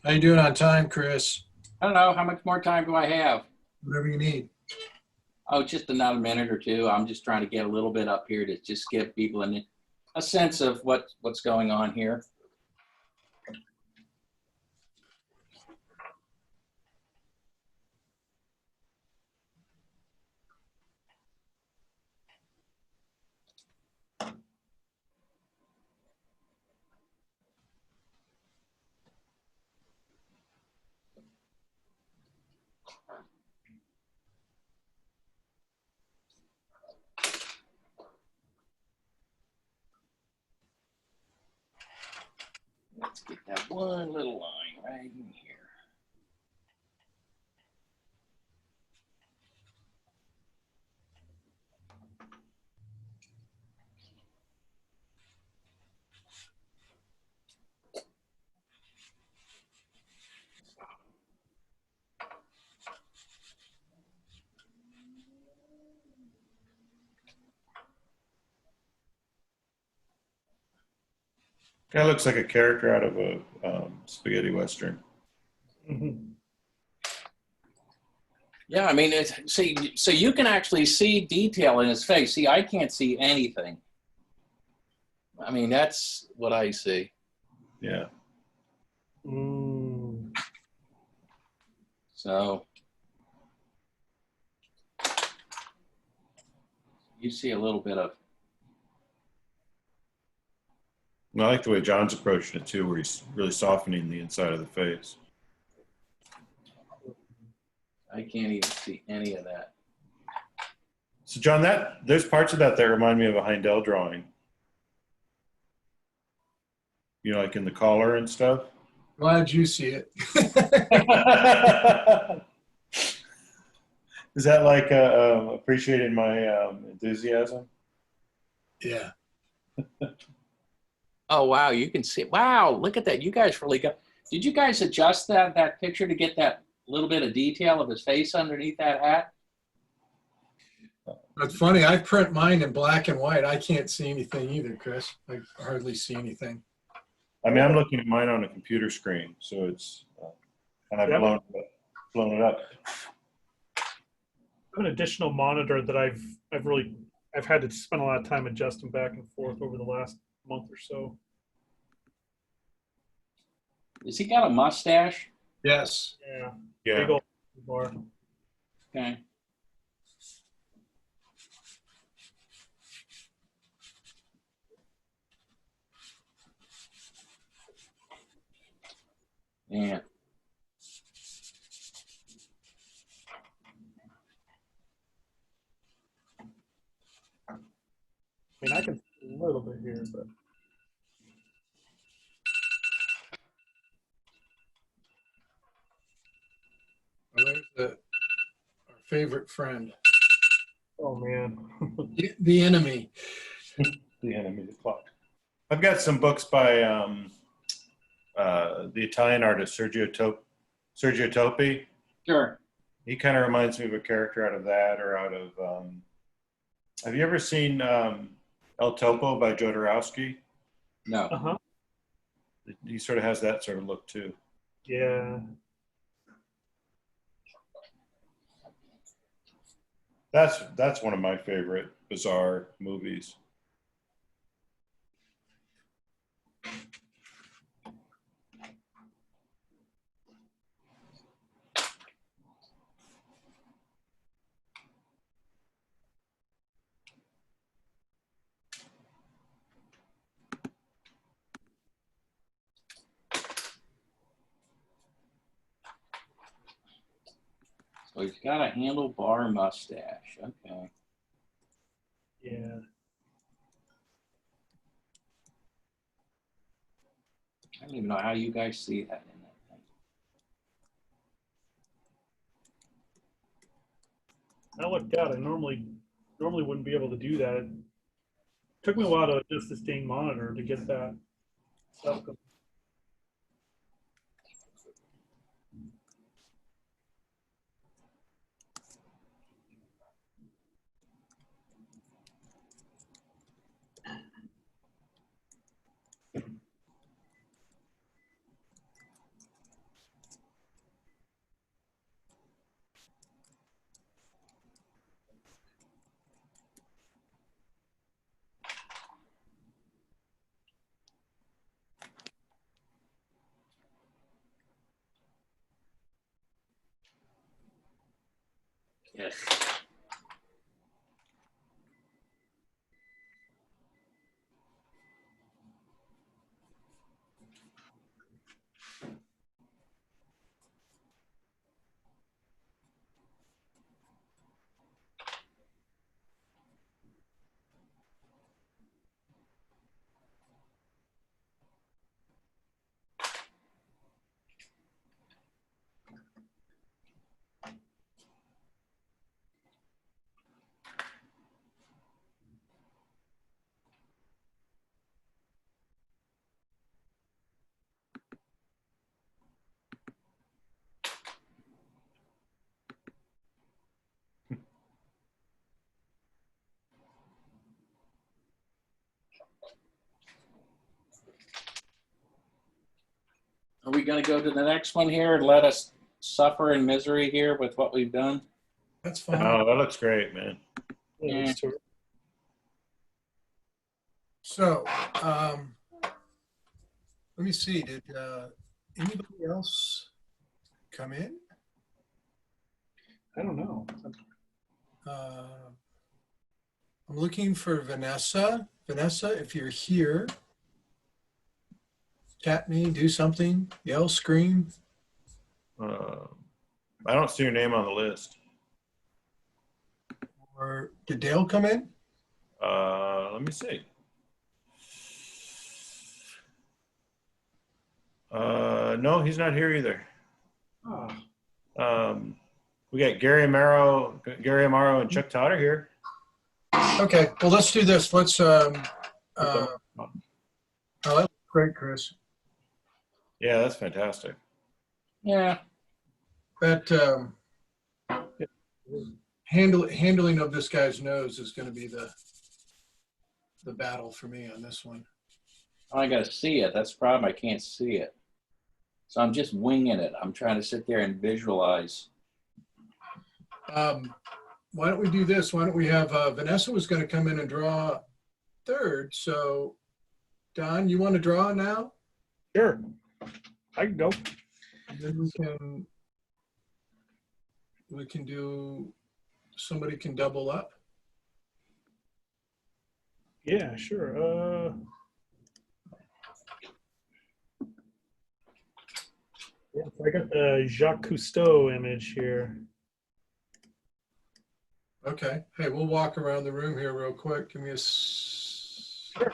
How you doing on time, Chris? I don't know, how much more time do I have? Whatever you need. Oh, just another minute or two. I'm just trying to get a little bit up here to just give people a sense of what's going on here. Let's get that one little line right in here. Guy looks like a character out of a spaghetti western. Mm-hmm. Yeah, I mean, see, so you can actually see detail in his face. See, I can't see anything. I mean, that's what I see. Yeah. Mm. So you see a little bit of. And I like the way John's approaching it too, where he's really softening the inside of the face. I can't even see any of that. So John, there's parts of that remind me of a Heindel drawing. Like in the collar and stuff. Glad you see it. Is that like appreciating my enthusiasm? Yeah. Oh, wow, you can see. Wow, look at that. You guys really got. Did you guys adjust that picture to get that little bit of detail of his face underneath that hat? That's funny. I print mine in black and white. I can't see anything either, Chris. I hardly see anything. I mean, I'm looking at mine on a computer screen, so it's, and I've Yeah. blown it up. I have an additional monitor that I've had to spend a lot of time adjusting back and forth over the last month or so. Has he got a mustache? Yes. Yeah. Yeah. Big old bar. Okay. Yeah. I mean, I can see a little bit here, but Oh, there's our favorite friend, oh man. the enemy. The enemy, the clock. I've got some books by the Italian artist Sergio Topi. Sure. He kind of reminds me of a character out of that, or out of. Have you ever seen El Topo by Jodorowsky? No. Uh-huh. He sort of has that sort of look too. Yeah. That's one of my favorite bizarre movies. So he's got a handlebar mustache. Okay. Yeah. I don't even know how you guys see that in that thing. I looked out. I normally wouldn't be able to do that. It took me a while to adjust this dang monitor to get that stuff going. Yes. Are we going to go to the next one here and let us suffer in misery here with what we've done? That's fine. Oh, that looks great, man. Yeah, Yeah. so- So, let me see. Did anybody else come in? I don't know. I'm looking for Vanessa. Vanessa, if you're here, chat me, do something, yell, scream. I don't see your name on the list. Or did Dale come in? Let me see. No, he's not here either. Ah, We got Gary Amaro, and Chuck Todd are here. Okay, well, let's do this. Let's, oh, that's great, Chris. Yeah, that's fantastic. Yeah. That, handling of this guy's nose is going to be the battle for me on this one. I got to see it. That's the problem. I can't see it. So I'm just winging it. I'm trying to sit there and visualize. Why don't we do this? Why don't we have Vanessa was going to come in and draw third. So Don, you want to draw now? Sure. I can go. And then we can do, somebody can double up. Yeah, sure. Yeah, so I got the Jacques Cousteau image here. Okay. Hey, we'll walk around the room here real quick. Give me a. Sure.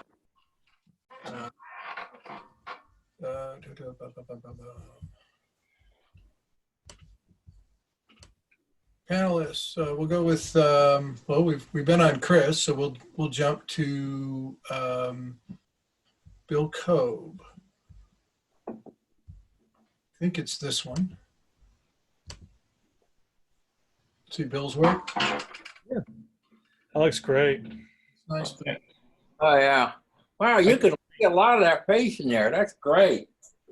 Panelists. We'll go with. Well, we've been on Chris, so we'll jump to Bill Cobb. I think it's this one. See Bill's work. Yeah, that looks great. Nice. Bill. Oh, yeah. Wow, you could see a lot of that face in there. That's great.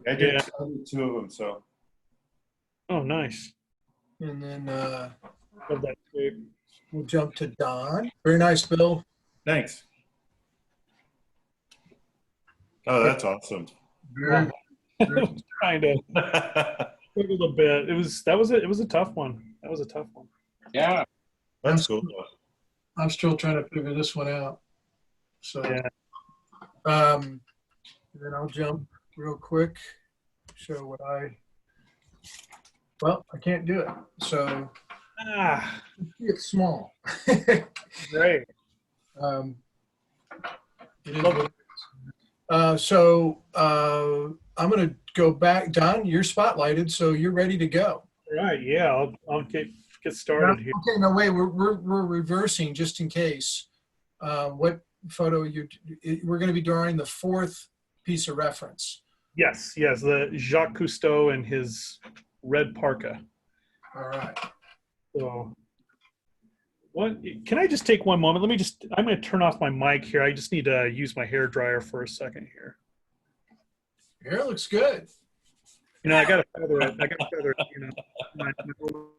I did Yeah. two of them, so. Oh, nice. And then Love that shape. we'll jump to Don. Very nice, Bill. Thanks. Oh, that's awesome. Very, Kind of struggled a bit. It was a tough one. That was a tough one. Yeah. That's cool. I'm still trying to figure this one out. So, Yeah. then I'll jump real quick. Show what well, I can't do it. So Ah, it's small. great. It is what it is. So I'm going to go back. Don, you're spotlighted, so you're ready to go. All right. Yeah, I'll get started here. Okay, no, wait, we're reversing just in case. What photo we're going to be drawing the fourth piece of reference. Yes, the Jacques Cousteau and his red parka. All right. So, can I just take one moment? I'm going to turn off my mic here. I just need to use my hair dryer for a second here. Your hair looks good. You know, I got to feather it. You know.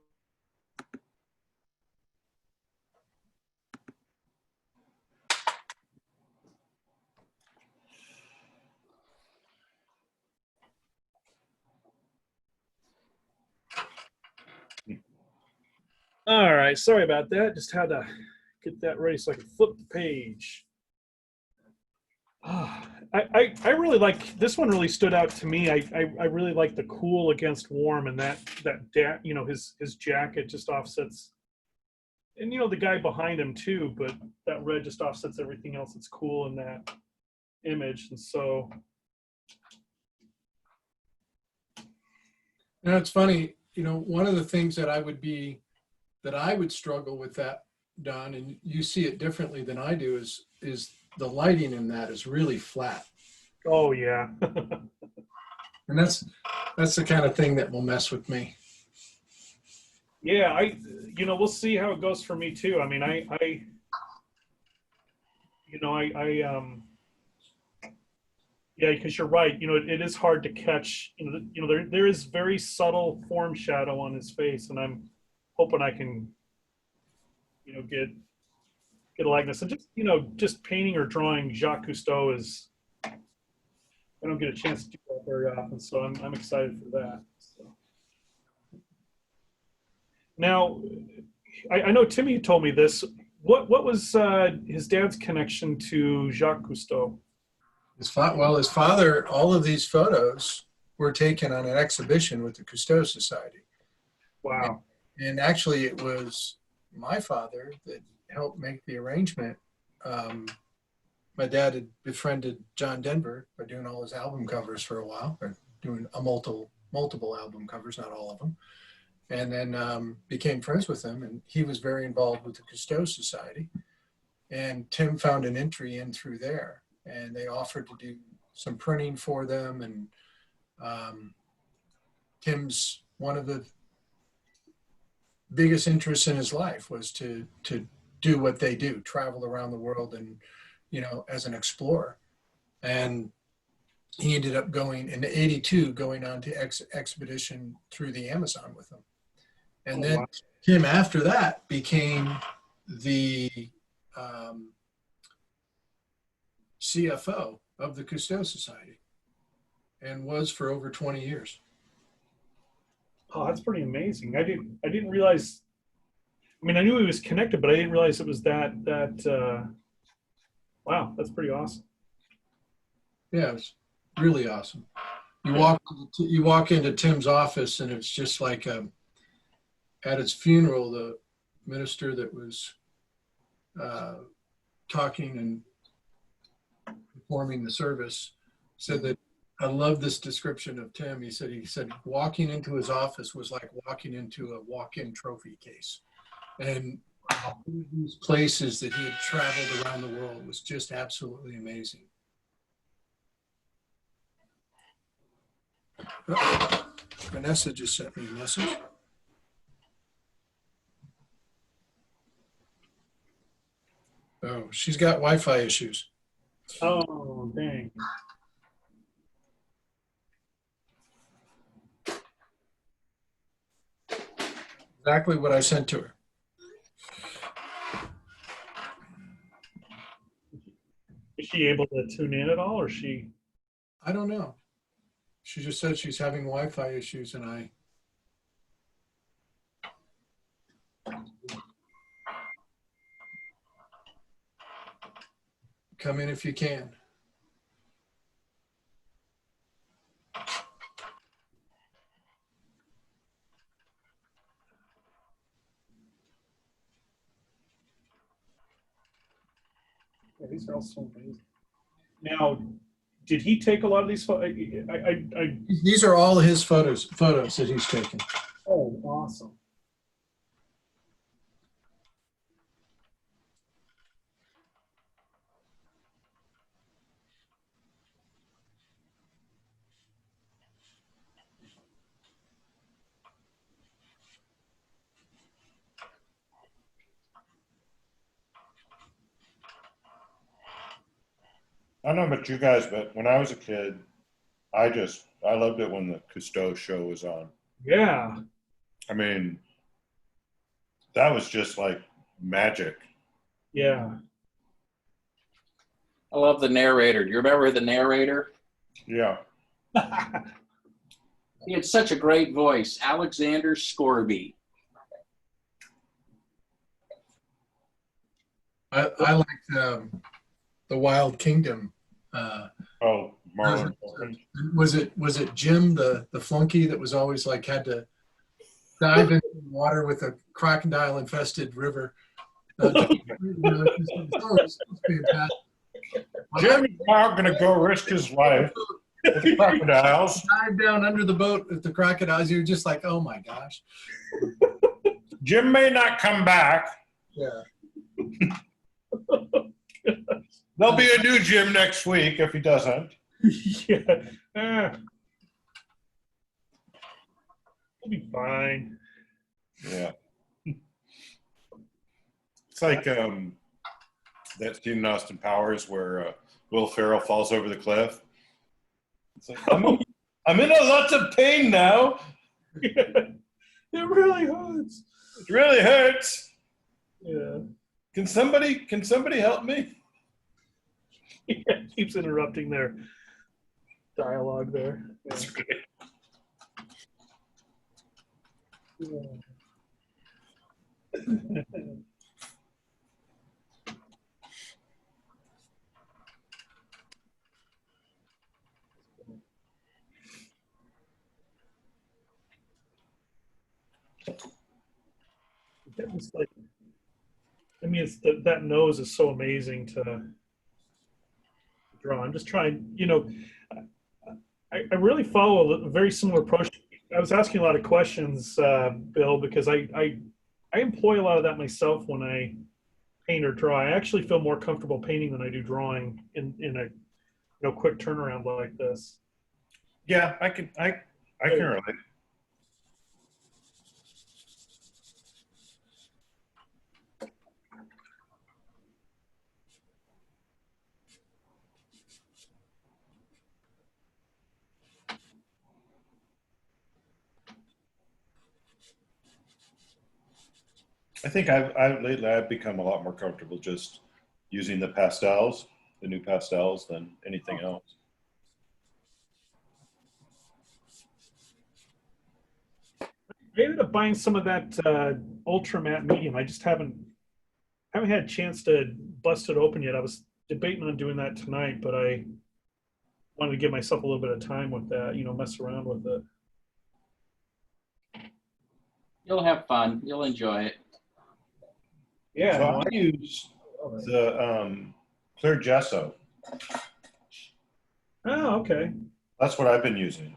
All right, sorry about that. Just had to get that ready so I could flip the page. I really like this one. Really stood out to me. I really like the cool against warm, and that you know, his jacket just offsets, and you know the guy behind him too. But that red just offsets everything else that's cool in that image, and so. You know, it's funny. You know, one of the things that I would struggle with that, Don, and you see it differently than I do, is the lighting in that is really flat. Oh yeah. And that's the kind of thing that will mess with me. Yeah, you know, we'll see how it goes for me too. I mean, yeah, because you're right. You know, it is hard to catch. You know, there is very subtle form shadow on his face, and I'm hoping I can, you know, get a likeness. And just, you know, just painting or drawing Jacques Cousteau is, I don't get a chance to do that very often, so I'm excited for that. So. Now, I know Timmy told me this. What was his dad's connection to Jacques Cousteau? His father, all of these photos were taken on an exhibition with the Cousteau Society. Wow. And actually, it was my father that helped make the arrangement. My dad had befriended John Denver by doing all his album covers for a while, or doing multiple album covers, not all of them. And then became friends with him, and he was very involved with the Cousteau Society. And Tim found an entry in through there, and they offered to do some printing for them. And Tim's one of the biggest interests in his life was to do what they do, travel around the world and, as an explorer. And he ended up going in '82, going on to expedition through the Amazon with them. And then Tim, after that, became the CFO of the Cousteau Society and was for over 20 years. Oh, that's pretty amazing. I didn't realize. I mean, I knew he was connected, but I didn't realize it was that. Wow, that's pretty awesome. Yeah, it was really awesome. You walk into Tim's office, and it's just like at his funeral, the minister that was talking and performing the service said that, I love this description of Tim. He said walking into his office was like walking into a walk-in trophy case. And these places that he had traveled around the world was just absolutely amazing. Oh, Vanessa just sent me a message. Oh, she's got Wi-Fi issues. Oh, dang. Exactly what I sent to her. Is she able to tune in at all, or she? I don't know. She just said she's having Wi-Fi issues, and I. Come in if you can. Yeah, these are all so amazing. Now, did he take a lot of these photos? These are all his photos that he's taken. Oh, awesome. I don't know about you guys, but when I was a kid, I loved it when the Cousteau show was on. Yeah. I mean, that was just like magic. Yeah. I love the narrator. Do you remember the narrator? Yeah. He had such a great voice, Alexander Scorby. I liked the Wild Kingdom. Oh, Marlon. Was it Jim the flunky that was always like had to dive into the water with a crocodile infested river? Jim's now going to go risk his life with the crocodiles. Dive down under the boat with the crocodiles. You're just like, oh my gosh. Jim may not come back. Yeah. There'll be a new Jim next week if he doesn't. Yeah. He'll be fine. Yeah. It's like that scene in Austin Powers where Will Ferrell falls over the cliff. It's like, I'm in a lot of pain now. Yeah. It really hurts. It really hurts. Yeah. Can somebody help me? Yeah, keeps interrupting their dialogue there. That's great. Yeah. It's like, I mean, it's that nose is so amazing to draw. I'm just trying, I really follow a very similar approach. I was asking a lot of questions, Bill, because I employ a lot of that myself when I paint or draw. I actually feel more comfortable painting than I do drawing in a quick turnaround like this. Yeah, I can relate. I think lately I've become a lot more comfortable just using the pastels, the new pastels, than anything else. I ended up buying some of that ultra matte medium. I just haven't had a chance to bust it open yet. I was debating on doing that tonight, but I wanted to give myself a little bit of time with that, mess around with it. You'll have fun. You'll enjoy it. Yeah. So no, I use the clear gesso. Oh, okay. That's what I've been using.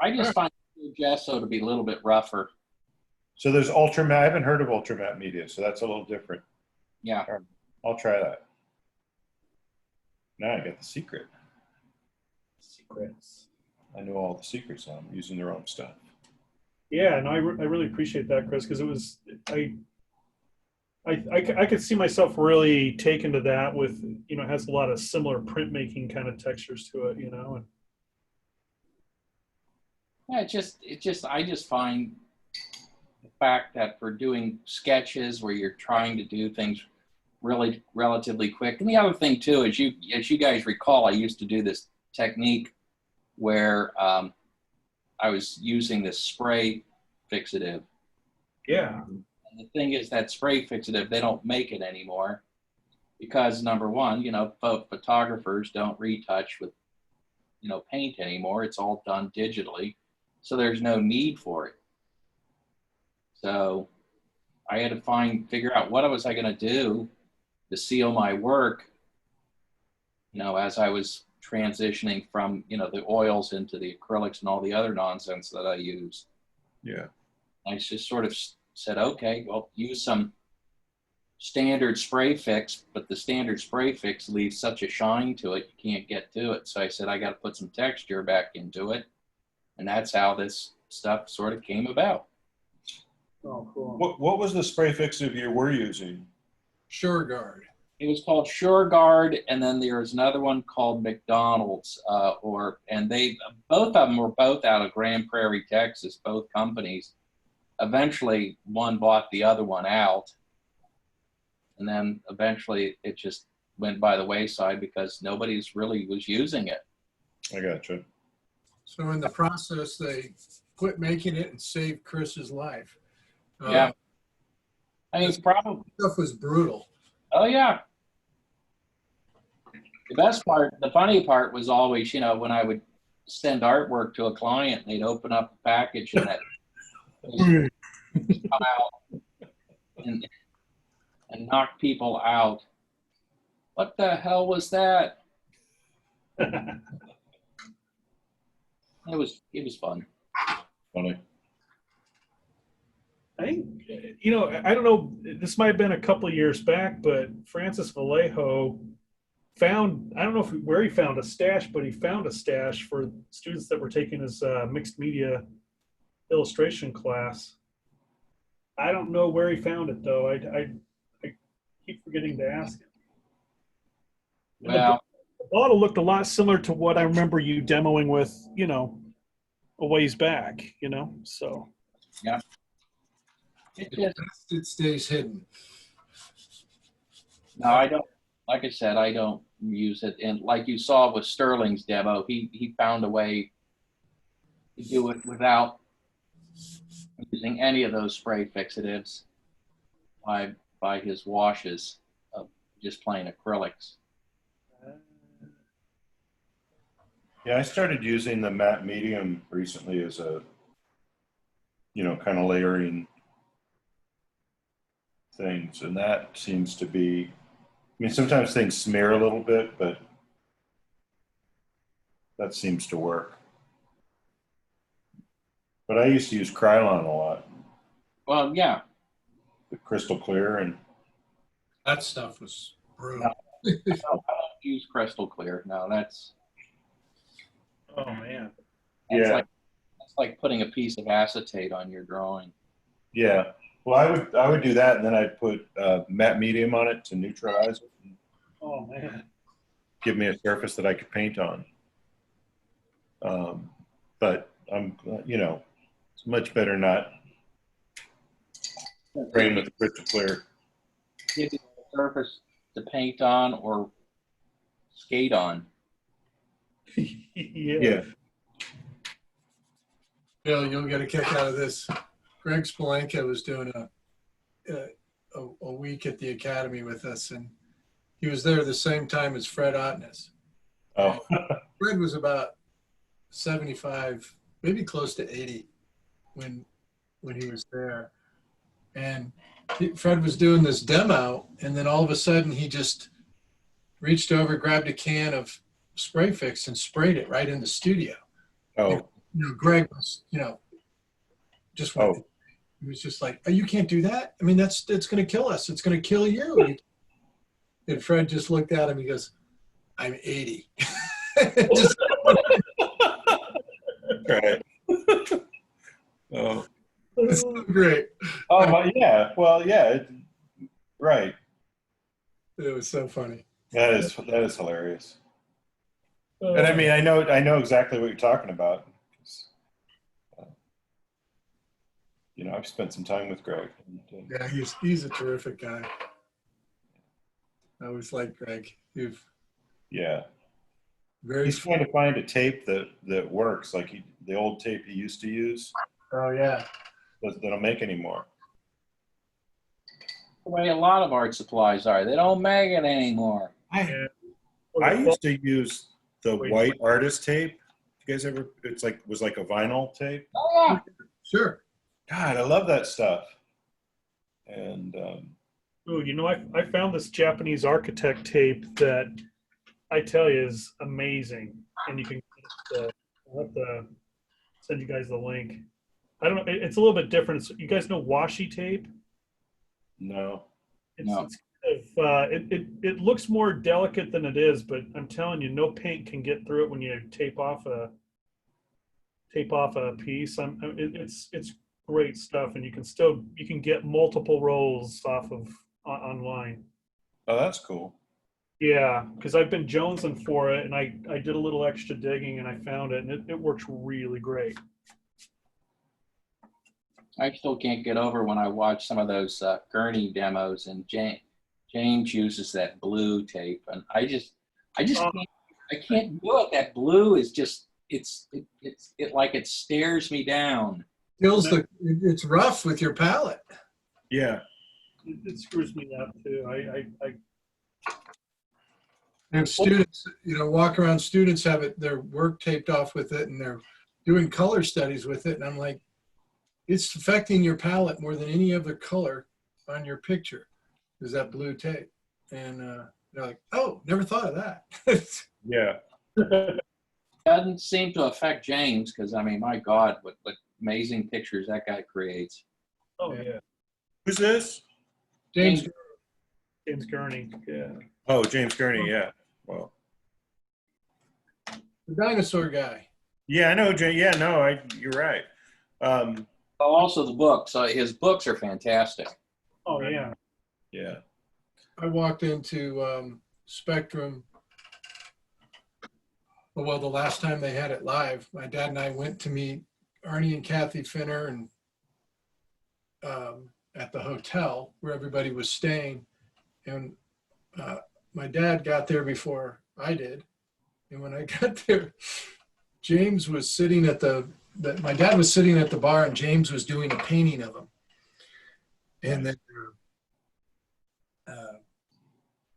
I just find gesso to be a little bit rougher. So there's ultra matte. I haven't heard of ultra matte media, so that's a little different. Yeah. I'll try that. Now I got the secret. Secrets. I know all the secrets. I'm using the wrong stuff. Yeah, no, I really appreciate that, Chris, because it was I could see myself really taken to that with it has a lot of similar printmaking kind of textures to it, and Yeah, I just find the fact that for doing sketches where you're trying to do things really relatively quick. And the other thing too, as you guys recall, I used to do this technique where I was using this spray fixative. yeah, And the thing is that spray fixative, they don't make it anymore because number one, photographers don't retouch with, paint anymore. It's all done digitally. So there's no need for it. So I had to figure out what was I going to do to seal my work, as I was transitioning from, the oils into the acrylics and all the other nonsense that I use. Yeah. I just sort of said, okay, well, use some standard spray fix, but the standard spray fix leaves such a shine to it, you can't get to it. So I said, I got to put some texture back into it. And that's how this stuff sort of came about. oh, cool. What was the spray fixative you were using? Sure Guard. It was called SureGuard, and then there was another one called McDonald's, and both of them were both out of Grand Prairie, Texas, both companies. Eventually, one bought the other one out, and then eventually it just went by the wayside because nobody's really was using it. I gotcha. So in the process, they quit making it and saved Chris's life. Yeah. I mean, it's probably, Stuff was brutal. oh yeah. The funny part was always, when I would send artwork to a client, they'd open up the package and that come out and knock people out. What the hell was that? It was fun. Funny. I think, I don't know, this might have been a couple of years back, but Francis Vallejo found, I don't know where he found a stash, but he found a stash for students that were taking his mixed media illustration class. I don't know where he found it though. I keep forgetting to ask him. And Well, the bottle looked a lot similar to what I remember you demoing with, a ways back, so. yeah. It stays hidden. No, I don't. Like I said, I don't use it. And like you saw with Sterling's demo, he found a way to do it without using any of those spray fixatives by his washes of just plain acrylics. Yeah, I started using the matte medium recently as a, kind of layering things. And that seems to be, sometimes things smear a little bit, but that seems to work. But I used to use Krylon a lot. Well, yeah. The crystal clear and That stuff was brutal. I don't use crystal clear. No, that's Oh man. yeah. It's like putting a piece of acetate on your drawing. Yeah. Well, I would do that, and then I'd put matte medium on it to neutralize it. And Oh man. give me a surface that I could paint on. But it's much better not Spraying with the crystal clear. Give you a surface to paint on or skate on. Yeah. Bill, you'll get a kick out of this. Greg Spolenka was doing a week at the academy with us, and he was there the same time as Fred Otness. Oh. Fred was about 75, maybe close to 80 when he was there. And Fred was doing this demo, and then all of a sudden he just reached over, grabbed a can of spray fix and sprayed it right in the studio. Oh. Greg was, just went. Oh. He was just like, "Oh, you can't do that. I mean, it's going to kill us. It's going to kill you." And Fred just looked at him. He goes, "I'm 80." Just, Right. Oh. it's so great. Oh yeah. Well, yeah. Right. It was so funny. That is hilarious. And I mean, I know exactly what you're talking about. I've spent some time with Greg. Yeah, he's a terrific guy. I always like Greg. Yeah. Very. He's trying to find a tape that works, like the old tape he used to use. Oh yeah. They don't make anymore. The way a lot of art supplies are. They don't make it anymore. I used to use the white artist tape. You guys ever? Was like a vinyl tape. Oh yeah. Sure. God, I love that stuff. And I found this Japanese architect tape that I tell you is amazing, and you can. I'll have to send you guys the link. I don't know. It's a little bit different. You guys know washi tape? no. No. It's it looks more delicate than it is, but I'm telling you, no paint can get through it when you tape off a piece. It's great stuff, and you can get multiple rolls off of online. Oh, that's cool. Yeah, because I've been jonesing for it, and I did a little extra digging, and I found it, and it works really great. I still can't get over when I watch some of those Gurney demos, and James uses that blue tape, and I can't do it. That blue is just it stares me down. It's rough with your palette. Yeah. It screws me up too. I And students, walk around. Students have their work taped off with it, and they're doing color studies with it. And I'm like, it's affecting your palette more than any other color on your picture. Is that blue tape? And they're like, "Oh, never thought of that." Yeah. Doesn't seem to affect James because I mean, my God, what amazing pictures that guy creates. Oh yeah, Who's this? James. James Gurney. Yeah. Oh, James Gurney. Yeah. Well. The dinosaur guy. Yeah, I know. Yeah, no, you're right. Also, the books. His books are fantastic. Oh yeah. Yeah. I walked into Spectrum. Well, the last time they had it live, my dad and I went to meet Arnie and Kathy Finner and at the hotel where everybody was staying. And my dad got there before I did. And when I got there, James was sitting my dad was sitting at the bar, and James was doing a painting of him. And then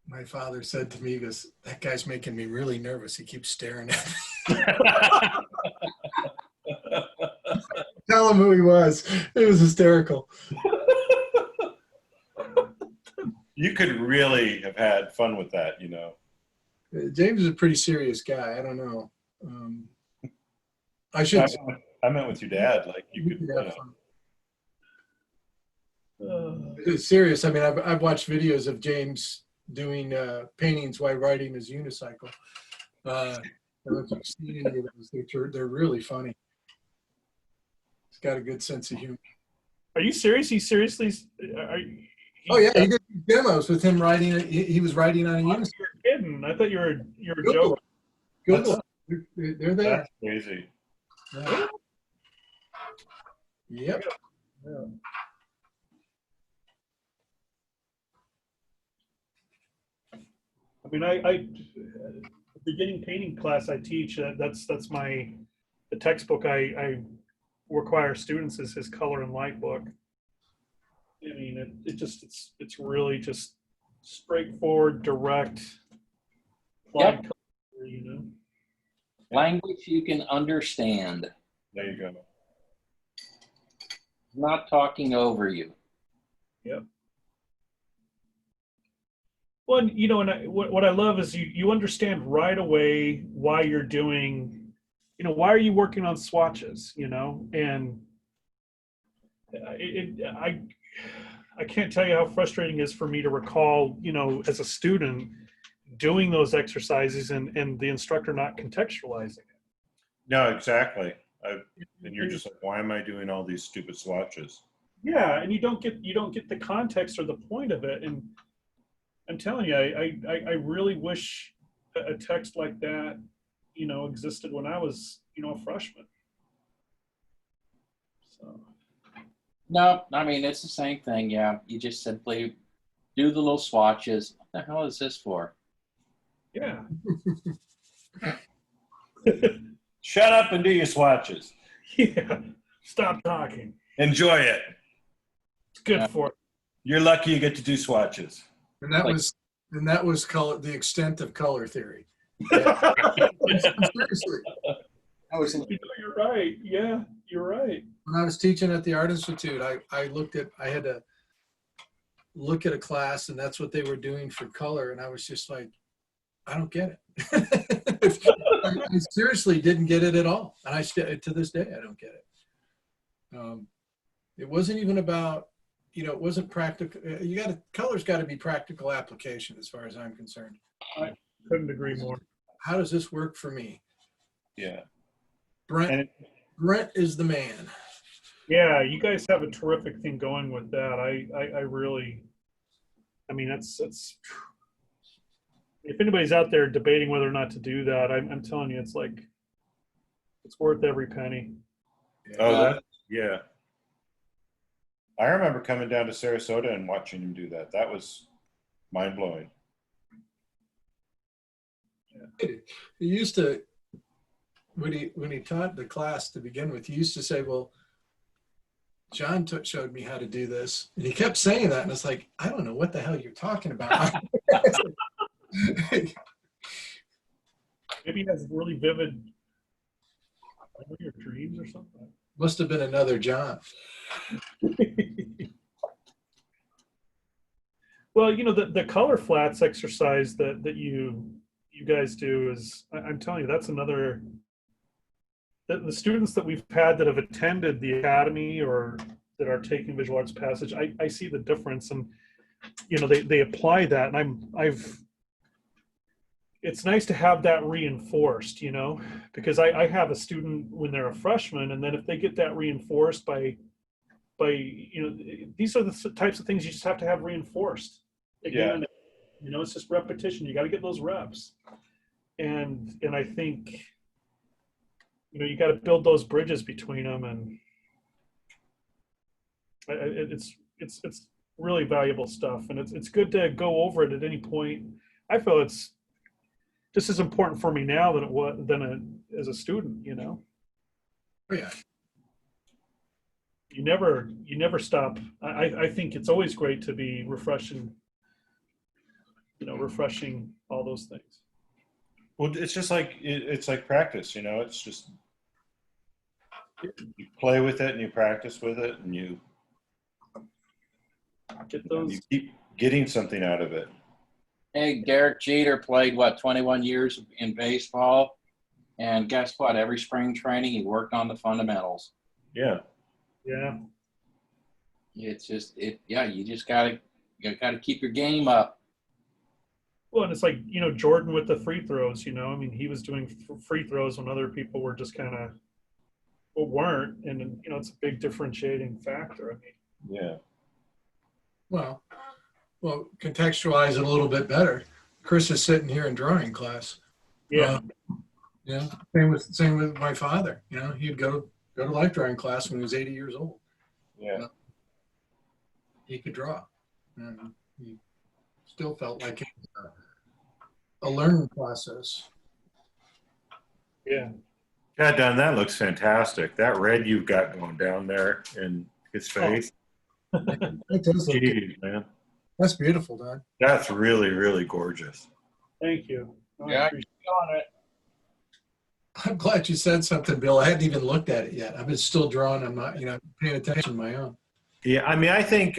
my father said to me, he goes, "That guy's making me really nervous. He keeps staring at me." Tell him who he was. It was hysterical. You could really have had fun with that, James is a pretty serious guy. I don't know. I should. I meant with your dad. Like you could. Have fun. It's serious. I mean, I've watched videos of James doing paintings while riding his unicycle. I don't know if you've seen any of those. They're really funny. He's got a good sense of humor. Are you serious? Oh yeah, he did demos with him riding. He was riding on a unicycle. You're kidding. I thought you were joking. Google. They're there. That's crazy. Yeah. Yep. Yeah. mean, I beginning painting class I teach. That's the textbook I require students is his color and light book. I mean, it's really just straightforward, direct, applied color, you know. Language you can understand. There you go. Not talking over you. Yep. Well, and, you know, and what I love is you understand right away why you're doing, you know, why are you working on swatches, you know, and I can't tell you how frustrating it is for me to recall, you know, as a student doing those exercises and the instructor not contextualizing it. No, exactly. And you're just like, why am I doing all these stupid swatches? Yeah, and you don't get the context or the point of it. And I'm telling you, I really wish a text like that, you know, existed when I was, you know, a freshman. So. No, I mean, it's the same thing. Yeah, you just simply do the little swatches. What the hell is this for? Yeah. Shut up and do your swatches. Yeah. Stop talking. Enjoy it. It's good Yeah. for it. You're lucky you get to do swatches. And that was color, the extent of color theory. Seriously. I was You're right. Yeah, you're right. When I was teaching at the Art Institute, I had to look at a class, and that's what they were doing for color, and I was just like, I don't get it. I seriously didn't get it at all, and to this day I don't get it. It wasn't even about, you know, it wasn't practical. Color's got to be practical application as far as I'm concerned. I couldn't agree more. How does this work for me? Yeah. Brent is the man. Yeah, you guys have a terrific thing going with that. I really, I mean, that's if anybody's out there debating whether or not to do that, I'm telling you, it's like, it's worth every penny. Oh, yeah. I remember coming down to Sarasota and watching him do that. That was mind blowing. He used to, when he taught the class to begin with, he used to say, well, John showed me how to do this. And he kept saying that. And it's like, I don't know what the hell you're talking about. Maybe he has really vivid memory or dreams or something. Must have been another John. Well, you know, the color flats exercise that you guys do is, I'm telling you, that's another, the students that we've had that have attended the academy or that are taking visual arts passage, I see the difference, and you know, they apply that, and it's nice to have that reinforced, you know, because I have a student when they're a freshman, and then if they get that reinforced by you know, these are the types of things you just have to have reinforced again. Yeah. You know, it's just repetition. You got to get those reps, and I think, you know, you got to build those bridges between them, and it's really valuable stuff, and it's good to go over it at any point. I feel it's just as important for me now than it was as a student, you know. Oh, yeah. You never stop. I think it's always great to be refreshing, you know, refreshing all those things. Well, it's just like, it's like practice, you know, it's just, you play with it and you practice with it and you get those. You keep getting something out of it. Hey, Derek Jeter played, 21 years in baseball. And guess what? Every spring training, he worked on the fundamentals. Yeah. Yeah. It's just, you just gotta keep your game up. Well, and it's like, you know, Jordan with the free throws, you know, I mean, he was doing free throws when other people were just kind of, well, weren't. And, you know, it's a big differentiating factor. I mean, yeah. Well, contextualize it a little bit better. Chris is sitting here in drawing class. Yeah. Yeah. Same with my father. You know, he'd go to life drawing class when he was 80 years old. Yeah. He could draw, and he still felt like he was a learning process. Yeah. God, Don, that looks fantastic. That red you've got going down there in his face. It does look good. Jeez, man. That's beautiful, Don. That's really, really gorgeous. Thank you. I Yeah, appreciate on it. I'm glad you said something, Bill. I hadn't even loed at it yet. I've been still drawing. I'm not, paying attention to my own. Yeah, I mean, I think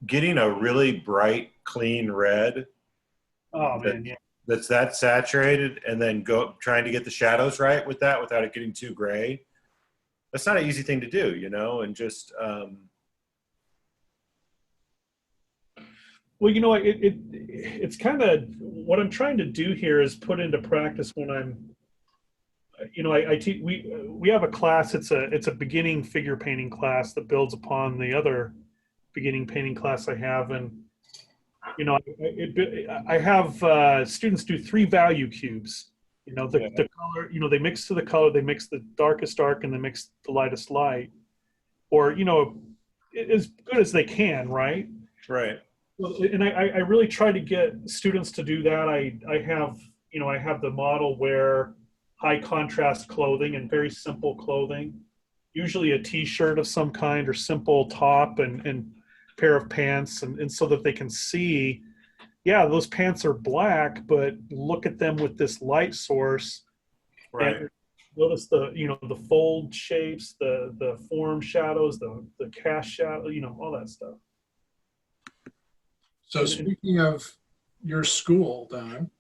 getting a really bright, clean red Oh man, yeah. that's that saturated and then trying to get the shadows right with that without it getting too gray. That's not an easy thing to do, and just Well, it's kind of what I'm trying to do here is put into practice when I'm, I teach. We have a class. It's a beginning figure painting class that builds upon the other beginning painting class I have, and I have students do 3 value cubes. The color. They mix to the color. They mix the darkest dark and they mix the lightest light, or as good as they can, right? right. And I really try to get students to do that. I have the model wear high contrast clothing and very simple clothing, usually a t-shirt of some kind or simple top and pair of pants, and so that they can see, yeah, those pants are black, but look at them with this light source. Right. And notice the fold shapes, the form shadows, the cast shadow, all that stuff. So speaking of your school, Don,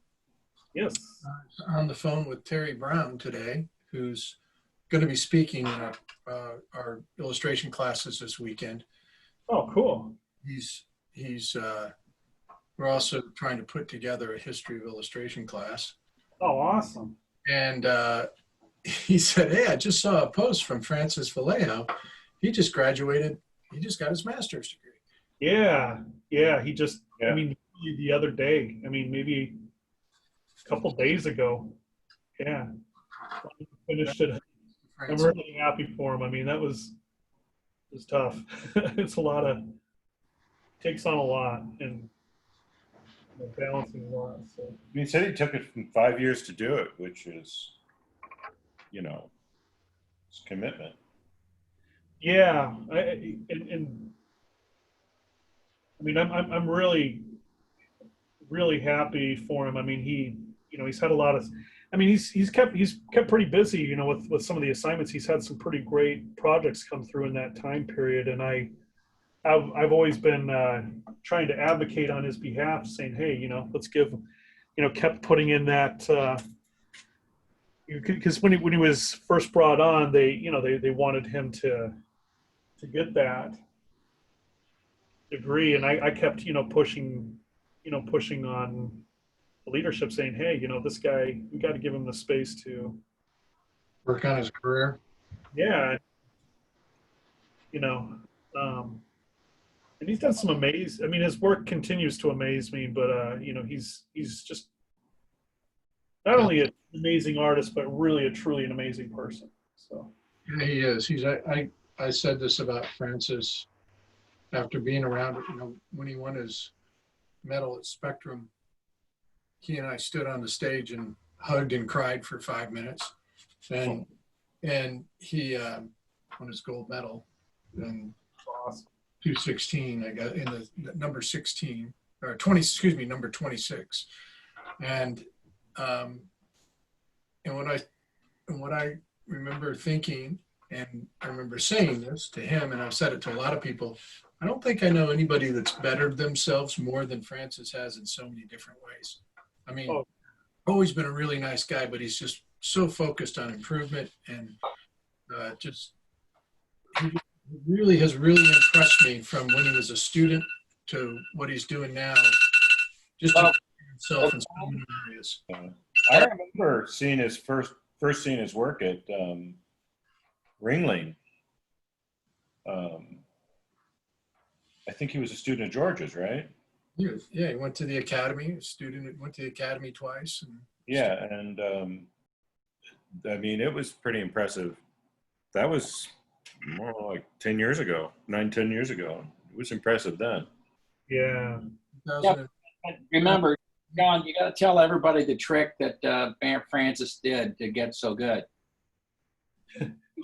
Yes. on the phone with Terry Brown today, who's going to be speaking in our illustration classes this weekend. Oh, cool. We're also trying to put together a history of illustration class. Oh, awesome. And he said, "Hey, I just saw a post from Francis Vallejo. He just graduated. He just got his master's degree." Yeah. He just, Yeah. I mean, the other day, maybe a couple days ago. Yeah. Finished it. I'm really happy for him. That was tough. It's takes on a lot and balancing a lot. So He said he took it from 5 years to do it, which is, it's commitment. yeah, I'm really, really happy for him. He's had a lot of, he's kept pretty busy, with some of the assignments. He's had some pretty great projects come through in that time period, and I've always been trying to advocate on his behalf, saying, hey, let's give, kept putting in that, because when he was first brought on, they wanted him to get that degree, and I kept pushing on the leadership, saying, hey, this guy, we got to give him the space to work on his career. Yeah. And he's done some his work continues to amaze me, but he's just not only an amazing artist, but really truly an amazing person. So Yeah, he is. I said this about Francis after being around, when he won his medal at Spectrum. He and I stood on the stage and hugged and cried for 5 minutes, and he won his gold medal in 2016. I got in the number 16 or 20. Excuse me, number 26. And what I remember thinking, and I remember saying this to him, and I've said it to a lot of people, I don't think I know anybody that's bettered themselves more than Francis has in so many different ways. Always been a really nice guy, but he's just so focused on improvement, and he really has impressed me from when he was a student to what he's doing now. Just to himself in so many areas. I remember seeing his first seeing his work at Ringling. I think he was a student of George's, right? Yeah, he went to the academy. Went to the academy twice. Yeah, and it was pretty impressive. That was more like 10 years ago, 10 years ago. It was impressive then. yeah. Remember, John, you got to tell everybody the trick that Francis did to get so good.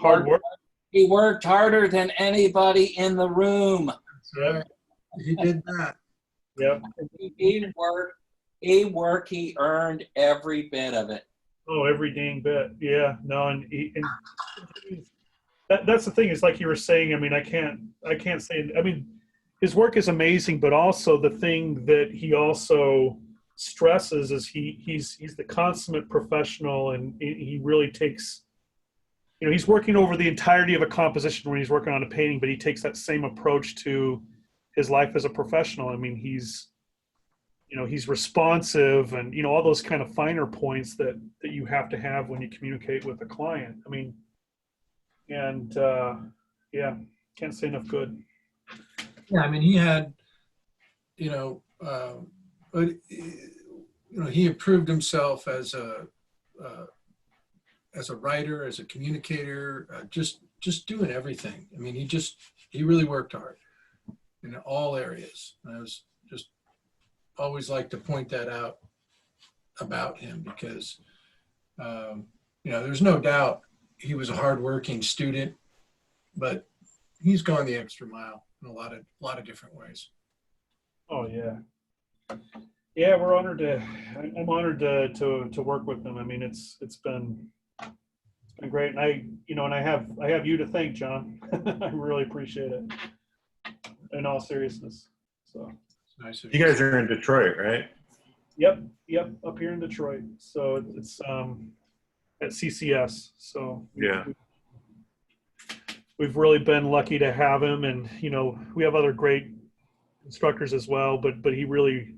Hard work. He worked harder than anybody in the room. That's right. He did that. Yep. He worked. He earned every bit of it. Oh, every dang bit. Yeah. No, and that's the thing. Is like you were saying. I mean, I can't say. I mean, his work is amazing, but also the thing that he also stresses is he's the consummate professional, and he really takes. You know, he's working over the entirety of a composition when he's working on a painting, but he takes that same approach to his life as a professional. I mean, he's responsive, and all those kind of finer points that you have to have when you communicate with a client. I mean, and yeah, can't say enough good. Yeah, I mean, he had, but he improved himself as a writer, as a communicator, just doing everything. I mean, he really worked hard in all areas. And I was just always like to point that out about him because, there's no doubt he was a hardworking student, but he's gone the extra mile in a lot of different ways. Oh yeah. Yeah, I'm honored to work with him. I mean, it's been great, and I have you to thank, John. I really appreciate it. In all seriousness, so It's nice of You guys are in Detroit, right? yep, up here in Detroit. So it's at CCS. So Yeah. we've really been lucky to have him, and we have other great instructors as well. But he really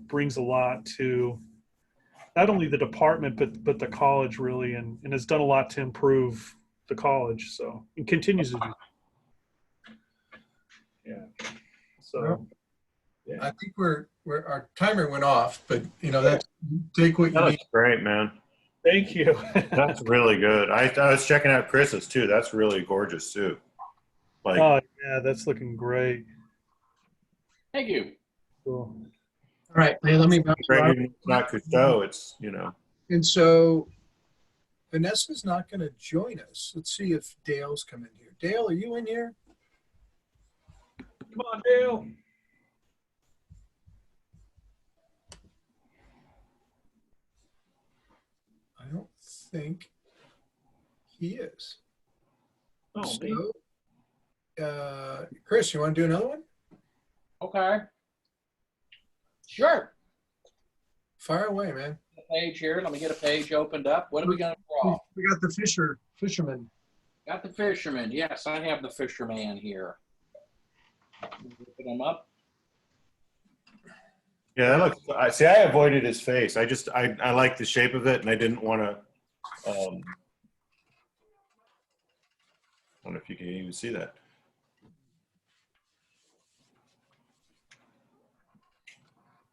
brings a lot to not only the department but the college really, and has done a lot to improve the college. So and continues to do. Yeah. So yeah. I think our timer went off, but that's take what you That need. looks great, man. Thank you. That's really good. I was checking out Chris's too. That's really gorgeous too. Like, Oh yeah, that's looking great. Thank you. Cool. All right, let me bounce great, around. it's not Cousteau. It's And so Vanessa's not going to join us. Let's see if Dale's come in here. Dale, are you in here? Come on, Dale. I don't think he is. Oh, So, Chris, you want to do another one? Okay. Sure. Fire away, man. Page here. Let me get a page opened up. What are we going to draw? We got the fisherman. Got the fisherman. Yes, I have the fisherman here. Open them up. yeah. That looks. I avoided his face. I like the shape of it, and I didn't want to. I don't know if you can even see that.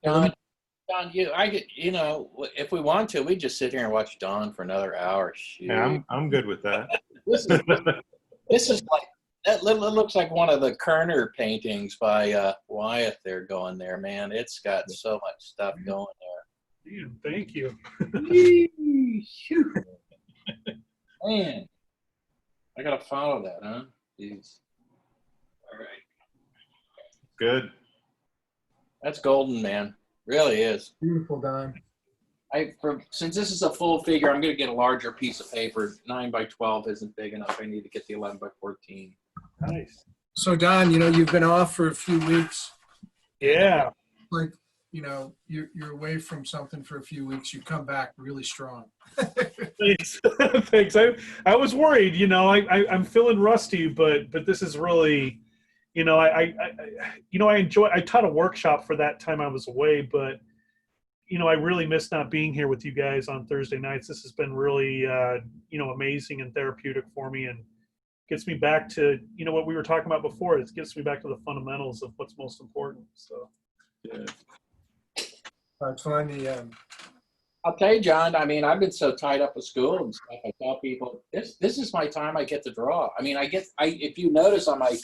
Don, if we want to, we just sit here and watch Don for another hour. Shoot. Yeah, I'm good with that. This is like that. Looks like one of the Kerner paintings by Wyeth. They're going there, man. It's got so much stuff going there. Man, thank you. Man, I gotta follow that, huh? Jeez. All right, Good. that's golden, man. Really is. Beautiful, Don. Since this is a full figure, I'm gonna get a larger piece of paper. 9 by 12 isn't big enough. I need to get the 11 by 14. Nice. So, Don, you've been off for a few weeks. Yeah. Like, you're away from something for a few weeks. You come back really strong. Thanks. Thanks. I was worried. I'm feeling rusty, but this is really. I enjoy. I taught a workshop for that time I was away, but I really miss not being here with you guys on Thursday nights. This has been really amazing and therapeutic for me, and gets me back to what we were talking about before. It gets me back to the fundamentals of what's most important. So yeah. It's funny. I'll tell you, John. I mean, I've been so tied up with school and stuff. I tell people this is my time. I get to draw. I mean, if you notice on my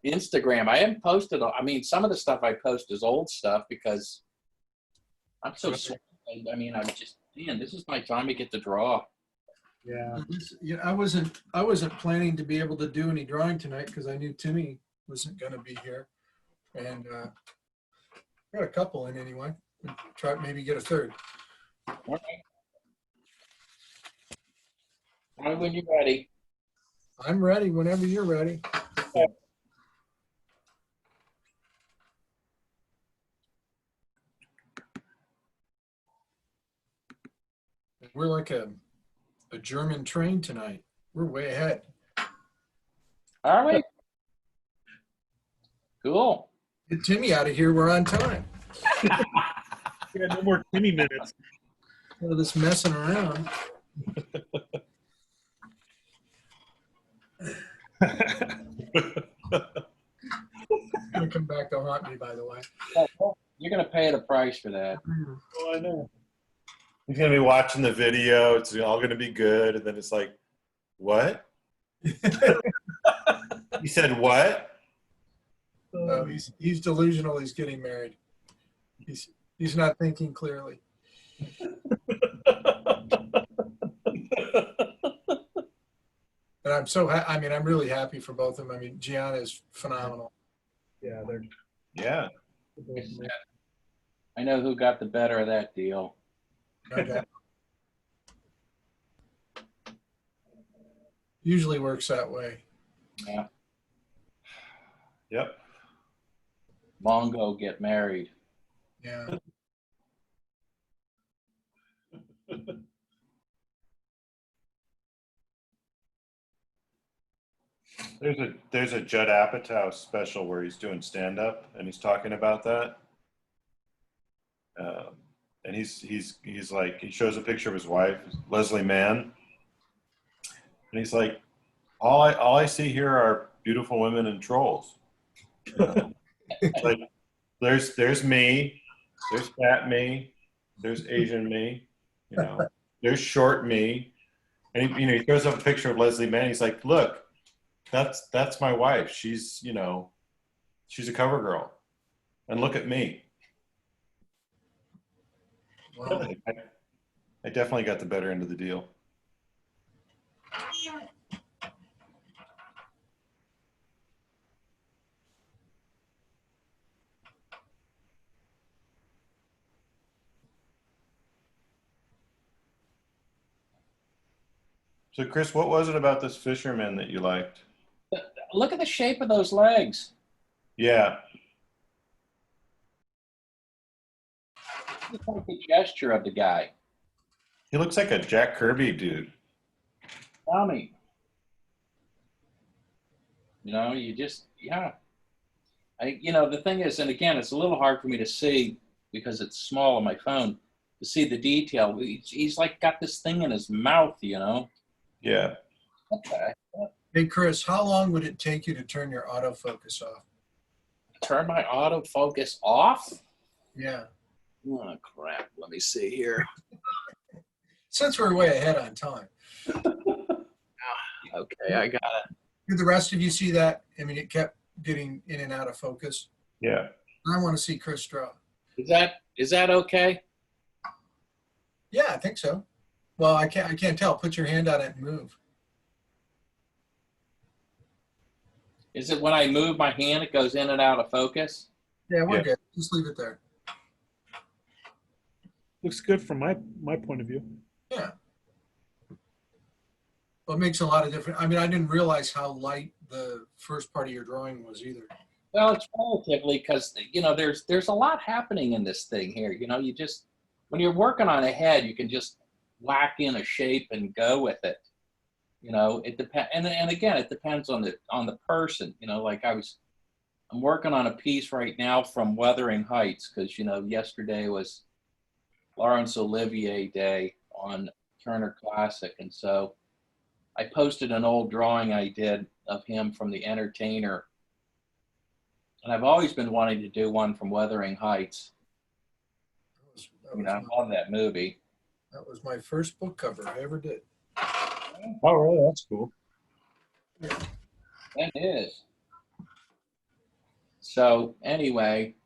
Instagram, I haven't posted. I mean, some of the stuff I post is old stuff because I'm so sorry. I mean, I'm just, man, this is my time to get to draw. Yeah. Yeah, I wasn't planning to be able to do any drawing tonight because I knew Timmy wasn't going to be here, and got a couple in anyway. Try maybe get a third. All right. Tell me when you're ready. I'm ready whenever you're ready. We're like a German train tonight. We're way ahead. Are we? Cool. Get Timmy out of here. We're on time. Yeah, no more Timmy minutes. All this messing around. Gonna come back to haunt me, by the way. You're going to pay the price for that. Oh, I know. He's gonna be watching the video. It's all gonna be good, and then it's like, what? He said what? Oh, he's delusional. He's getting married. He's not thinking clearly. And I'm so I mean, I'm really happy for both of them. I mean, Gianna is phenomenal. Yeah, they're. Yeah. I know who got the better of that deal. No doubt. Usually works that way. Yeah. Yep. Mongo get married. Yeah. There's a Judd Apatow special where he's doing stand up and he's talking about that. And he's like, he shows a picture of his wife, Leslie Mann, and he's like, all I see here are beautiful women and trolls. You know? Like there's me, there's fat me, there's Asian me, you know, there's short me, and he throws up a picture of Leslie Mann. He's like, look, that's my wife. She's she's a cover girl, and look at me. Wow. I definitely got the better end of the deal. So, Chris, what was it about this fisherman that you liked? Look at the shape of those legs. Yeah, Look at the gesture of the guy. he looks like a Jack Kirby dude. Tommy. You know, you just, yeah. The thing is, and again, it's a little hard for me to see because it's small on my phone to see the detail. He's like got this thing in his mouth, you know. Yeah. Okay. Hey, Chris, how long would it take you to turn your autofocus off? Turn my autofocus off? Yeah. Oh, crap. Let me see here. Since we're way ahead on time. Okay, I got it. Did the rest of you see that? I mean, it kept getting in and out of focus. Yeah. I want to see Chris draw. Is that okay? Yeah, I think so. Well, I can't tell. Put your hand on it and move. Is it when I move my hand, it goes in and out of focus? Yeah, we're Yeah. good. Just leave it there. Looks good from my point of view. Yeah. Well, it makes a lot of difference. I mean, I didn't realize how light the first part of your drawing was either. Well, it's relatively because, there's a lot happening in this thing here. You just, when you're working on a head, you can just whack in a shape and go with it. It depends. And again, it depends on the person, like I'm working on a piece right now from Wuthering Heights because, yesterday was Laurence Olivier Day on Turner Classic. And so I posted an old drawing I did of him from The Entertainer. And I've always been wanting to do one from Wuthering Heights. I love that movie. That was my first book cover I ever did. Oh, really? That's cool. That is. So anyway,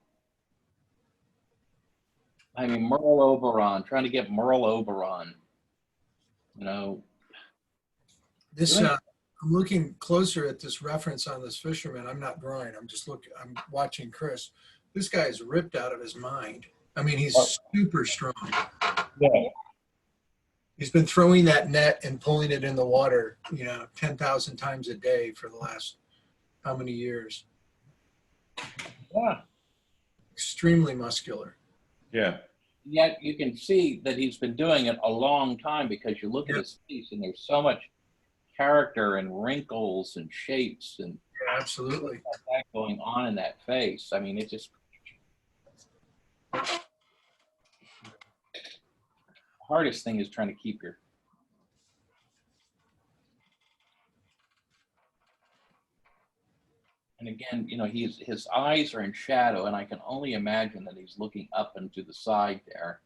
I mean, Merle Oberon, trying to get Merle Oberon. You know, This, Really? I'm looking closer at this reference on this fisherman. I'm not drawing. I'm watching Chris. This guy is ripped out of his mind. I mean, he's super strong. Yeah. He's been throwing that net and pulling it in the water, 10,000 times a day for the last how many years? yeah. Extremely muscular. Yeah. Yet you can see that he's been doing it a long time because you look at his face and there's so much character and wrinkles and shapes and Yeah, absolutely. that going on in that face. I mean, it just hardest thing is trying to keep your and again, his eyes are in shadow, and I can only imagine that he's looking up and to the side there.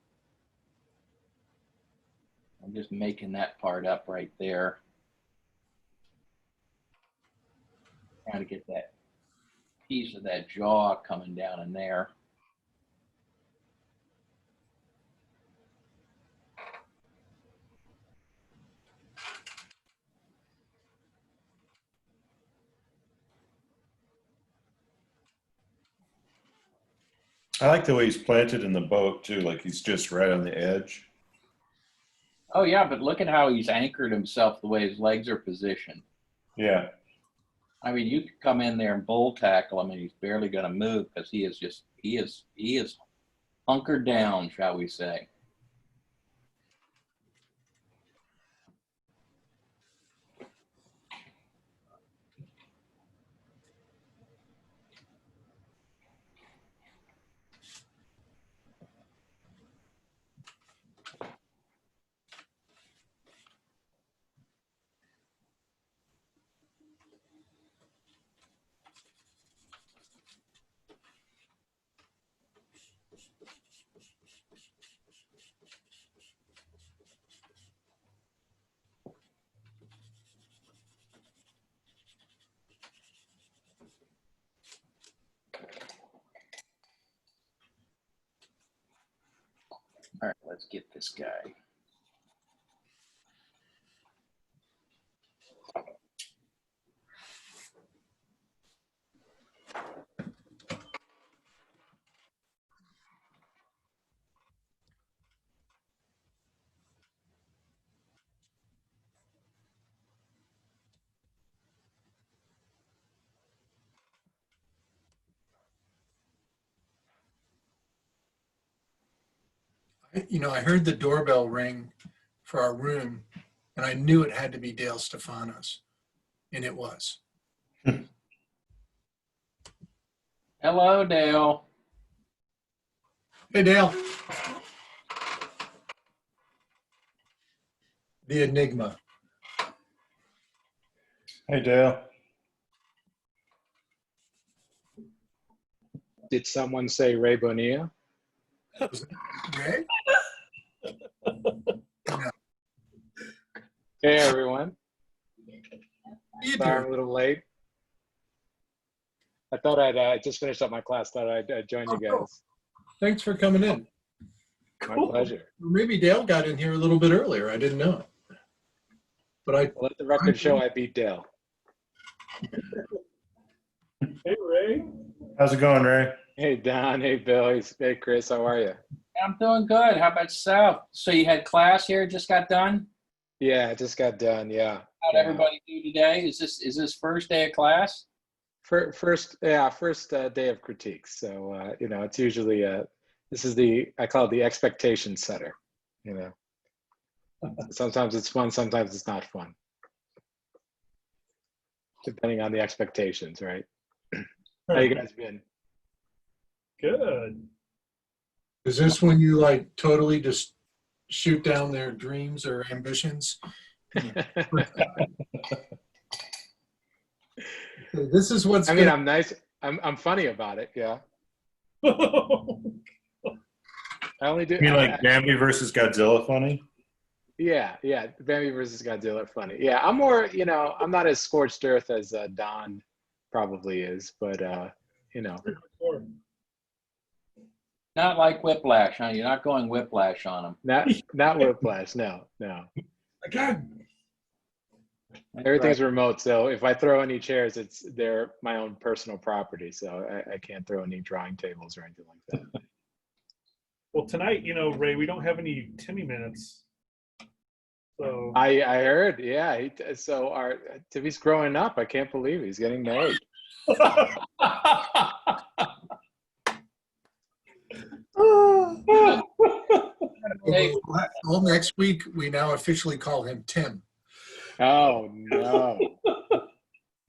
I'm just making that part up right there. Trying to get that piece of that jaw coming down in there. I like the way he's planted in the boat too, like he's just right on the edge. Oh yeah, but look at how he's anchored himself, the way his legs are positioned. Yeah. I mean, you could come in there and bull tackle him, and he's barely going to move because he is hunkered down, shall we say? All right, let's get this guy. I heard the doorbell ring for our room, and I knew it had to be Dale Stefanos, and it was. Hello, Dale. Hey, Dale. The Enigma. Hey, Dale. Did someone say Ray Bonilla? Ray? Hey, everyone. You Sorry, I'm a doing? little late. I thought I just finished up my class. Thought I'd join you Oh, guys. Thanks for coming in. My pleasure. Maybe Dale got in here a little bit earlier. I didn't know it. But Let the record show I beat Dale. Hey, Ray. How's it going, Ray? Hey, Don. Hey, Bill. Hey, Chris. How are you? I'm doing good. How about yourself? So you had class here, just got done? Yeah, I just got done. Yeah. How'd Yeah. everybody do today? Is this first day of class? First day of critiques. So it's usually this is I call it the expectation setter. Sometimes it's fun, sometimes it's not fun, depending on the expectations, right? How you guys been? Good. is this when you totally just shoot down their dreams or ambitions? This is what's I mean, gonna- I'm nice. I'm funny about it. Yeah. I only do. You mean like Bambi versus Godzilla funny? Yeah. Bambi versus Godzilla are funny. Yeah, I'm more. I'm not as scorched earth as Don probably is, but Not like whiplash, huh? You're not going whiplash on them. Not whiplash. No. Again. Everything's remote, so if I throw any chairs, they're my own personal property, so I can't throw any drawing tables or anything like that. Well, tonight, Ray, we don't have any Timmy minutes. So I heard, yeah. So Timmy's growing up. I can't believe he's getting married. Hey, Well, next week, we now officially call him Tim. Oh no!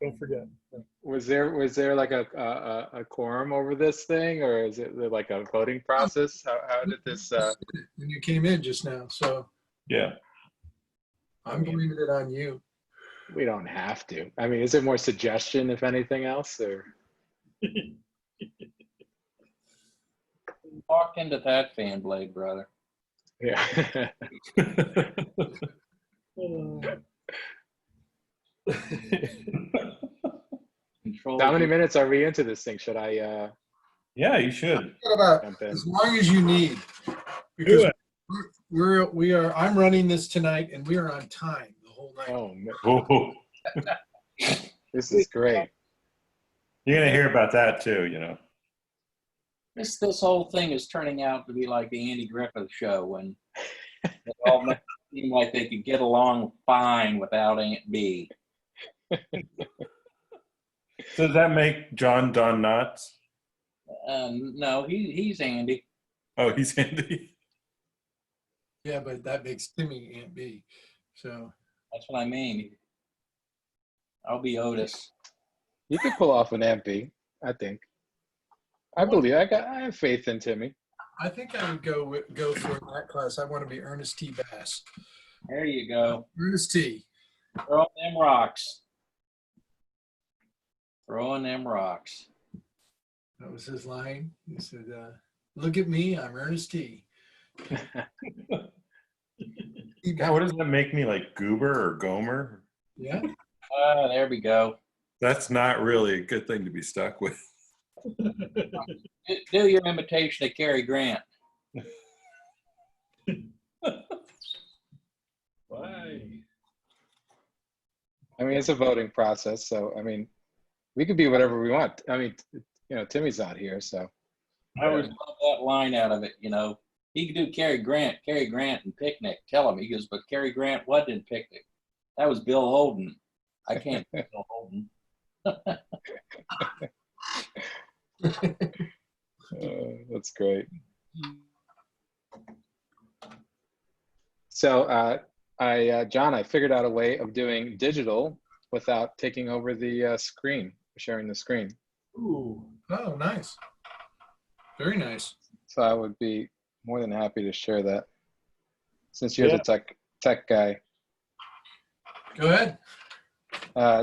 don't forget. Was there like a quorum over this thing, or is it like a voting process? How did this? When you came in just now, so Yeah. I'm blaming it on you. We don't have to. I mean, is it more suggestion, if anything else, or? walk into that fan blade, brother. Yeah. Control. How many minutes are we into this thing? Should I Yeah, you should. What about jump in? as long as you need? Because I'm running this tonight, and we are on time the whole night. Oh, man. Oh, This is great. you're gonna hear about that too. This whole thing is turning out to be like the Andy Griffith show when they all seem like they could get along fine without Aunt B. So does that make John Don nuts? No, he's Andy. Oh, he's Andy. Yeah, but that makes Timmy Aunt B. So That's what I mean. I'll be Otis. You could pull off an MP, I think. I believe. I have faith in Timmy. I think I would go for that class. I want to be Ernest T. Bass. There you go. Ernest T. Throwing them rocks. Throwing them rocks. That was his line. He said, "Look at me, I'm Ernest T." God, what does that make me, like Goober or Gomer? Yeah. There we go. That's not really a good thing to be stuck with. Do your imitation of Cary Grant. Why? I mean, it's a voting process, so I mean, we could be whatever we want. I mean, Timmy's not here, so. I always love that line out of it, He could do Cary Grant and Picnic. Tell him. He goes, but Cary Grant wasn't in Picnic. That was Bill Holden. I can't do Bill Holden. That's great. So, John, I figured out a way of doing digital without taking over the screen, sharing the screen. Ooh. Oh, nice. Very nice. So I would be more than happy to share that, since you're the tech guy. Go ahead.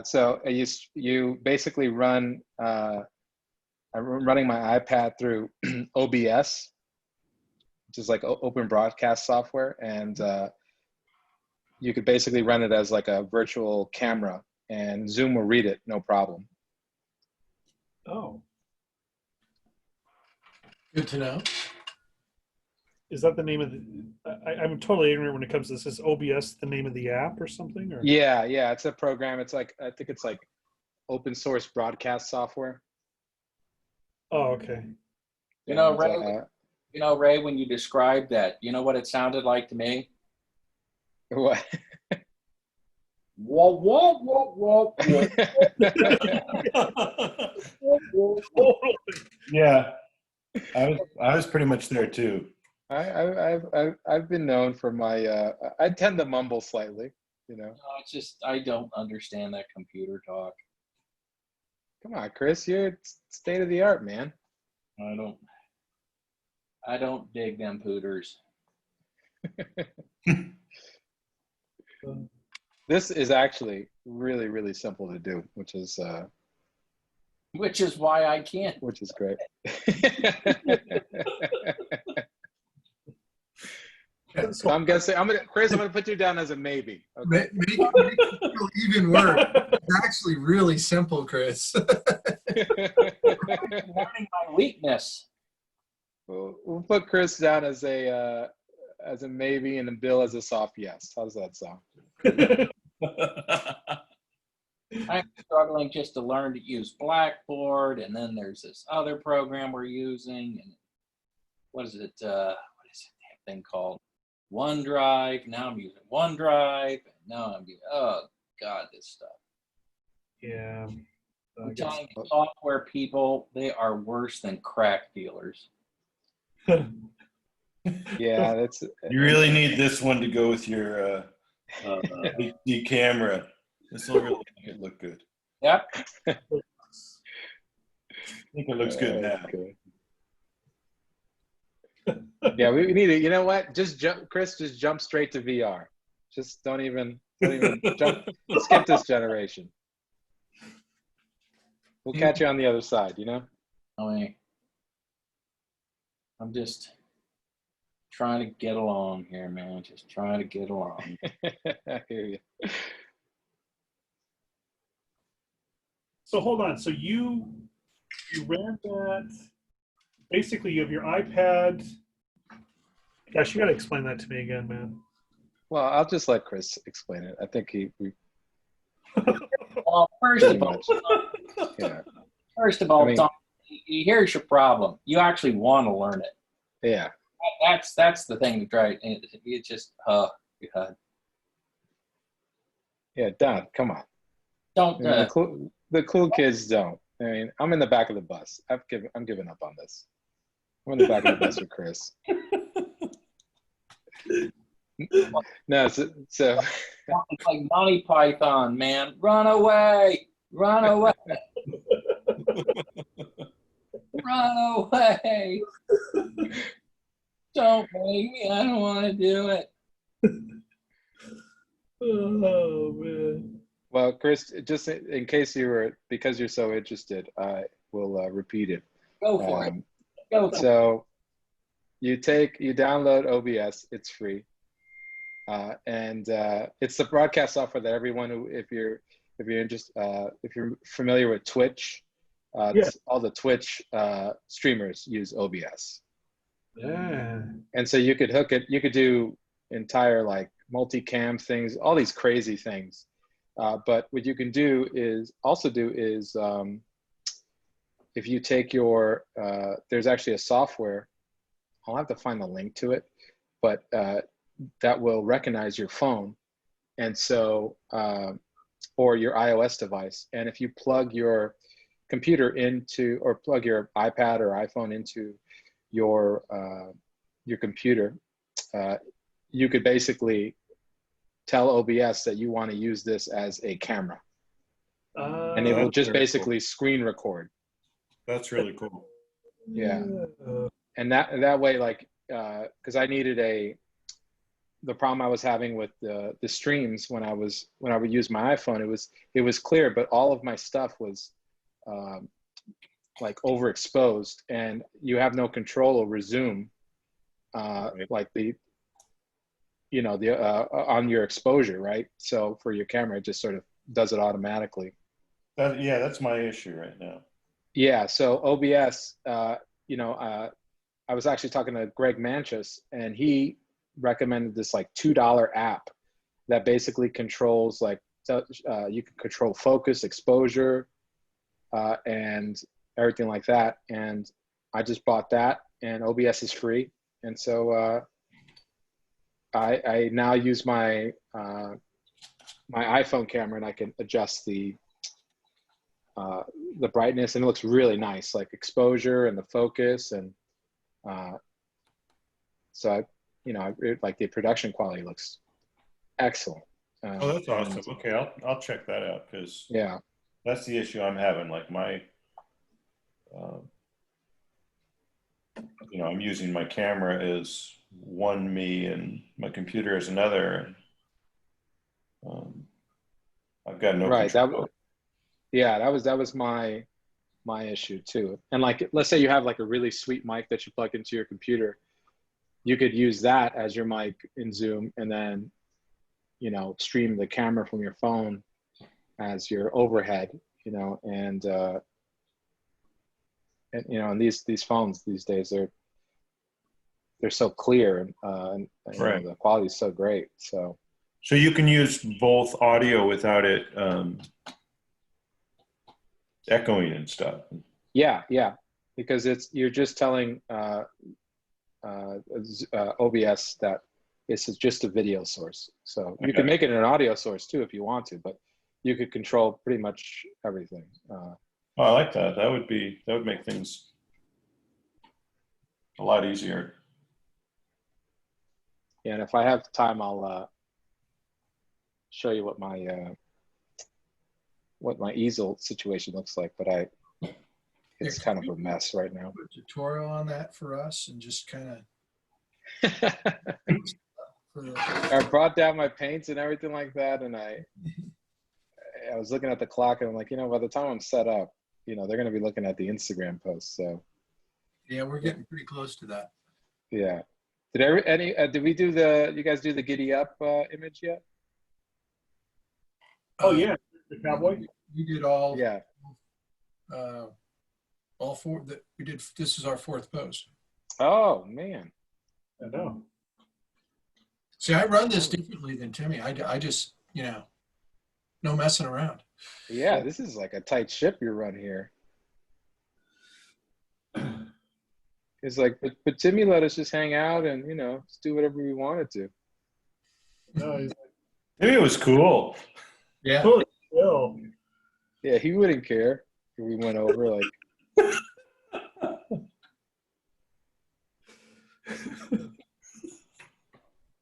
So you basically run. I'm running my iPad through OBS, which is like open broadcast software, and you could basically run it as like a virtual camera, and Zoom will read it, no problem. Oh, Good to know. is that the name of the? I'm totally ignorant when it comes to this. Is OBS the name of the app or something? Or? Yeah, it's a program. It's like, I think it's like open source broadcast software. Oh, okay. Ray, when you described that, you know what it sounded like to me? What? Whoa, whoa, whoa, whoa, whoa. Yeah, I was pretty much there too. I've been known for my I tend to mumble slightly, No, it's just I don't understand that computer talk. Come on, Chris, you're state of the art, man. I don't dig them pooters. This is actually really, really simple to do, which is why I can't. which is great. So I'm guessing Chris, I'm gonna put you down as a maybe. Okay. Make it feel even worse. It's actually really simple, Chris. Learning my weakness. Well, we'll put Chris down as a maybe and Bill as a soft yes. How does that sound? I'm struggling just to learn to use Blackboard, and then there's this other program we're using, and what is it? What is that thing called? OneDrive. Now I'm using OneDrive. And now I'm using, oh God, this stuff. Yeah. I'm telling you, software people, they are worse than crack dealers. Yeah, that's. You really need this one to go with your HD camera. This will really make it look good. Yep. I think it looks good now. Okay. Yeah, we need to. You know what? Just jump, Chris. Just jump straight to VR. Just don't even jump. Skip this generation. We'll catch you on the other side. You know. I mean, I'm just trying to get along here, man. Just trying to get along. I hear you. So hold on. So you ran that. Basically, you have your iPad. Gosh, you got to explain that to me again, man. Well, I'll just let Chris explain it. I think Well, first pretty of all, much. Yeah. I mean, Tom, here's your problem. You actually want to learn it. Yeah. That's the thing to try. It's just, God. Yeah, Don, come on. Don't. I mean, the cool kids don't. I mean, I'm in the back of the bus. I'm giving up on this. I'm in the back of the bus with Chris. No, so It's like Monty Python, man. Run away. Run away. Run away. Don't make me. I don't want to do it. Oh man. well, Chris, just in case because you're so interested, I will repeat it. Go for it. Go for it. So you download OBS. It's free, and it's the broadcast software that everyone who, if you're familiar with Twitch, Yeah. all the Twitch streamers use OBS. Yeah. And so you could hook it. You could do entire like multicam things, all these crazy things. But what you can do is if you take your there's actually a software. I'll have to find the link to it, but that will recognize your phone, and so or your iOS device. And if you plug your computer into, or plug your iPad or iPhone into your computer, you could basically tell OBS that you want to use this as a camera, and it will just basically screen record. That's really cool. Yeah. And that way, like, because I needed the problem I was having with the streams when I would use my iPhone, it was clear, but all of my stuff was like overexposed, and you have no control over Zoom, like on your exposure, right? So for your camera, it just sort of does it automatically. That's my issue right now. Yeah. So OBS, I was actually talking to Greg Manchus, and he recommended this like $2 app that basically controls you can control focus, exposure, and everything like that. And I just bought that, and OBS is free. And so I now use my iPhone camera, and I can adjust the brightness, and it looks really nice, like exposure and the focus, and so like the production quality looks excellent. Oh, that's awesome. Okay, I'll check that out, because yeah, that's the issue I'm having. Like my, I'm using my camera as one me and my computer as another. I've got no control. That was my issue too. And like, let's say you have like a really sweet mic that you plug into your computer, you could use that as your mic in Zoom, and then stream the camera from your phone as your overhead, and these phones these days, they're so clear, and you know, Right. the quality is so great. So So you can use both audio without it echoing and stuff. yeah, because you're just telling OBS that it's just a video source. So you can make it an audio source too if you want to, but you could control pretty much everything. Oh, I like that. That would make things a lot easier. Yeah, and if I have time, I'll show you what my easel situation looks like. But it's kind of a mess right now. Put a tutorial on that for us and just kind of. I brought down my paints and everything like that, and I was looking at the clock, and I'm like, you know, by the time I'm set up, you know, they're going to be looking at the Instagram post. So Yeah, we're getting pretty close to that. yeah. Did we do you guys do the giddy up image yet? Oh yeah, the cowboy. We did all. Yeah. All four. We did. This is our fourth post. Oh man. I know. See, I run this differently than Timmy. I just, you know, no messing around. Yeah, this is like a tight ship you run here. It's like, but Timmy let us just hang out and, you know, just do whatever we wanted to. No, he's Maybe it was cool. Yeah. totally chill. Yeah, he wouldn't care if we went over like.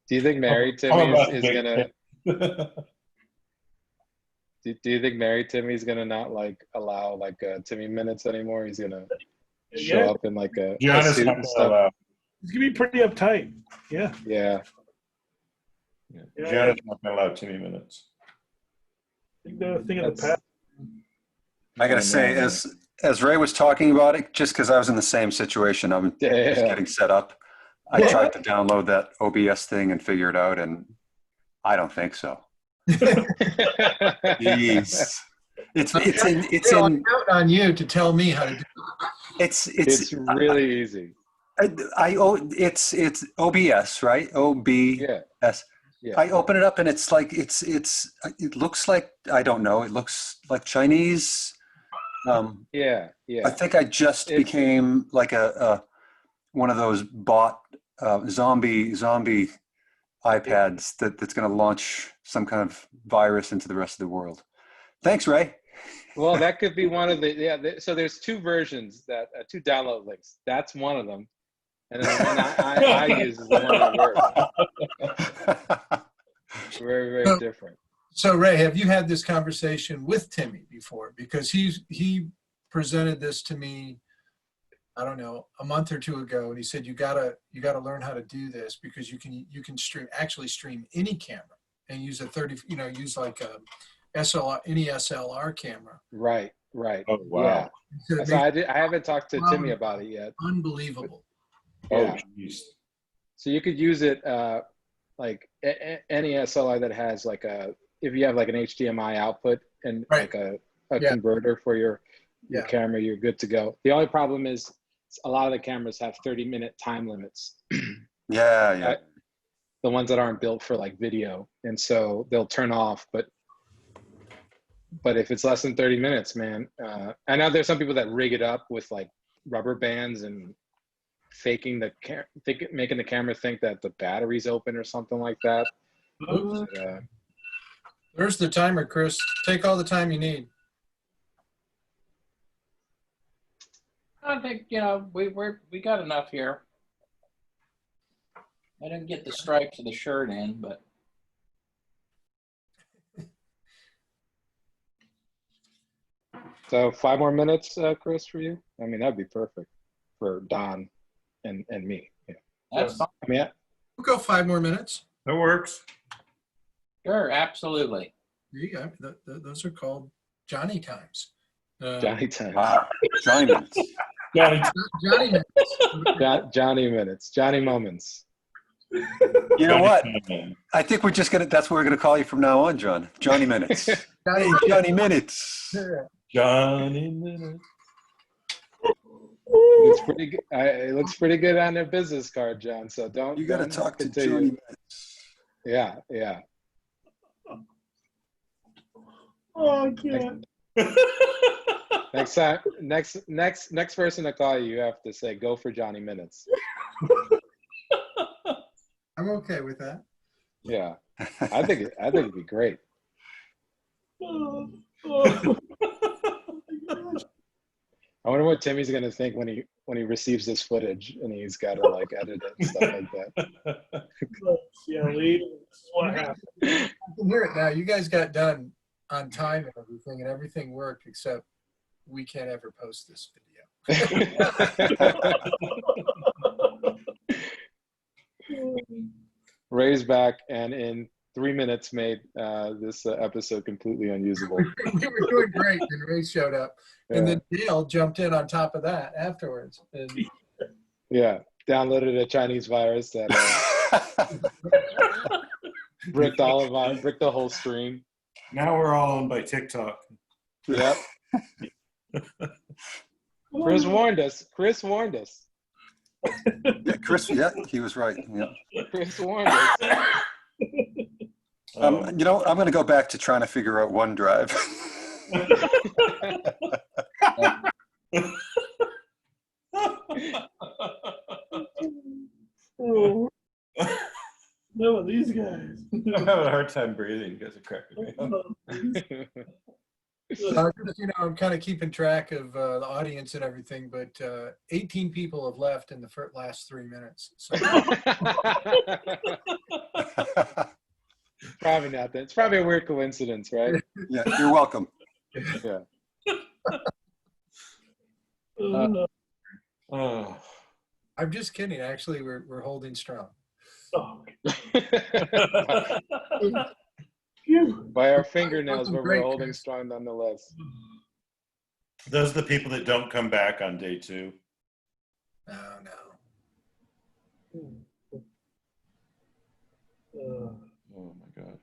Do you think Mary Timmy is gonna? Do you think Mary Timmy's gonna not like allow like Timmy minutes anymore? He's gonna show Yeah, up in like a Giannis suit not and gonna stuff. allow. he's gonna be pretty uptight. Yeah. Yeah. Yeah, Giannis not gonna allow Timmy minutes. I think the thing of the That's- past. I got to say, as Ray was talking about it, just because I was in the same situation, I'm just Yeah. getting set up. I tried to download that OBS thing and figure it out, and I don't think so. Jeez. It's I'm counting on you to tell me how to do it. It's really easy. it's OBS, right? OBS. Yeah. Yeah. I open it up and it's like it looks like, I don't know, it looks like Chinese. Yeah. I think I just became like a one of those bot zombie iPads that's going to launch some kind of virus into the rest of the world. Thanks, Ray. Well, that could be one of so there's two versions two download links. That's one of them. And then the one I use is the one that works. Very, very different. So Ray, have you had this conversation with Timmy before? Because he presented this to me, I don't know, a month or two ago, and he said you gotta learn how to do this because you can stream any camera and use use like a any SLR camera. Right. Oh wow! Yeah. So I haven't talked to Timmy about it yet. Unbelievable. Yeah. Oh jeez. So you could use it like any SLR that has like if you have like an HDMI output and like a converter for your camera, you're good to go. The only problem is a lot of the cameras have 30-minute time limits. Yeah. The ones that aren't built for like video, and so they'll turn off. But if it's less than 30 minutes, man, I know there's some people that rig it up with like rubber bands and faking making the camera think that the battery's open or something like that. There's the timer, Chris. Take all the time you need. I think we got enough here. I didn't get the stripes of the shirt in, but So 5 more minutes, Chris, for you? I mean, that'd be perfect for Don and me. Yeah. that's fine. I mean, We'll go 5 more minutes. That works. Sure, absolutely. There you go. Those are called Johnny times. Johnny time. Wow. Johnny minutes. Johnny minutes. Johnny minutes. Johnny moments. You know what? I think that's what we're gonna call you from now on, John. Johnny Minutes. Hey, Johnny Minutes. Johnny minutes. It looks pretty good. It looks pretty good on their business card, John. So don't. You got to don't talk to continue. Johnny Minutes. Yeah, yeah. Oh, I can't. Next time, next person to call you, you have to say, "Go for Johnny Minutes." I'm okay with that. Yeah, I think it'd be great. Oh, oh. I wonder what Timmy's gonna think when he receives this footage and he's got to like edit it and stuff like that. Yeah, Lee, this is what happened. I can hear it now. You guys got done on time and everything worked, except we can't ever post this video. Ray's back and in 3 minutes made this episode completely unusable. We were doing great, and Ray showed up, and then Dale jumped in on top of that afterwards. And Yeah, downloaded a Chinese virus that bricked the whole stream. Now we're all owned by TikTok. Yep. Chris warned us. Yeah, Chris, yeah, he was right. Yeah. Chris warned us. I'm going to go back to trying to figure out OneDrive. Oh. No, these guys. I'm having a hard time breathing. You guys are cracking me up. I'm kind of keeping track of the audience and everything, but 18 people have left in the last 3 minutes. So. Probably not that. It's probably a weird coincidence, right? Yeah, you're welcome. Yeah. Oh. I'm just kidding. Actually, we're holding strong. Oh. By our fingernails, but we're Great, holding Chris. strong nonetheless. Those are the people that don't come back on day 2. No. Oh my God.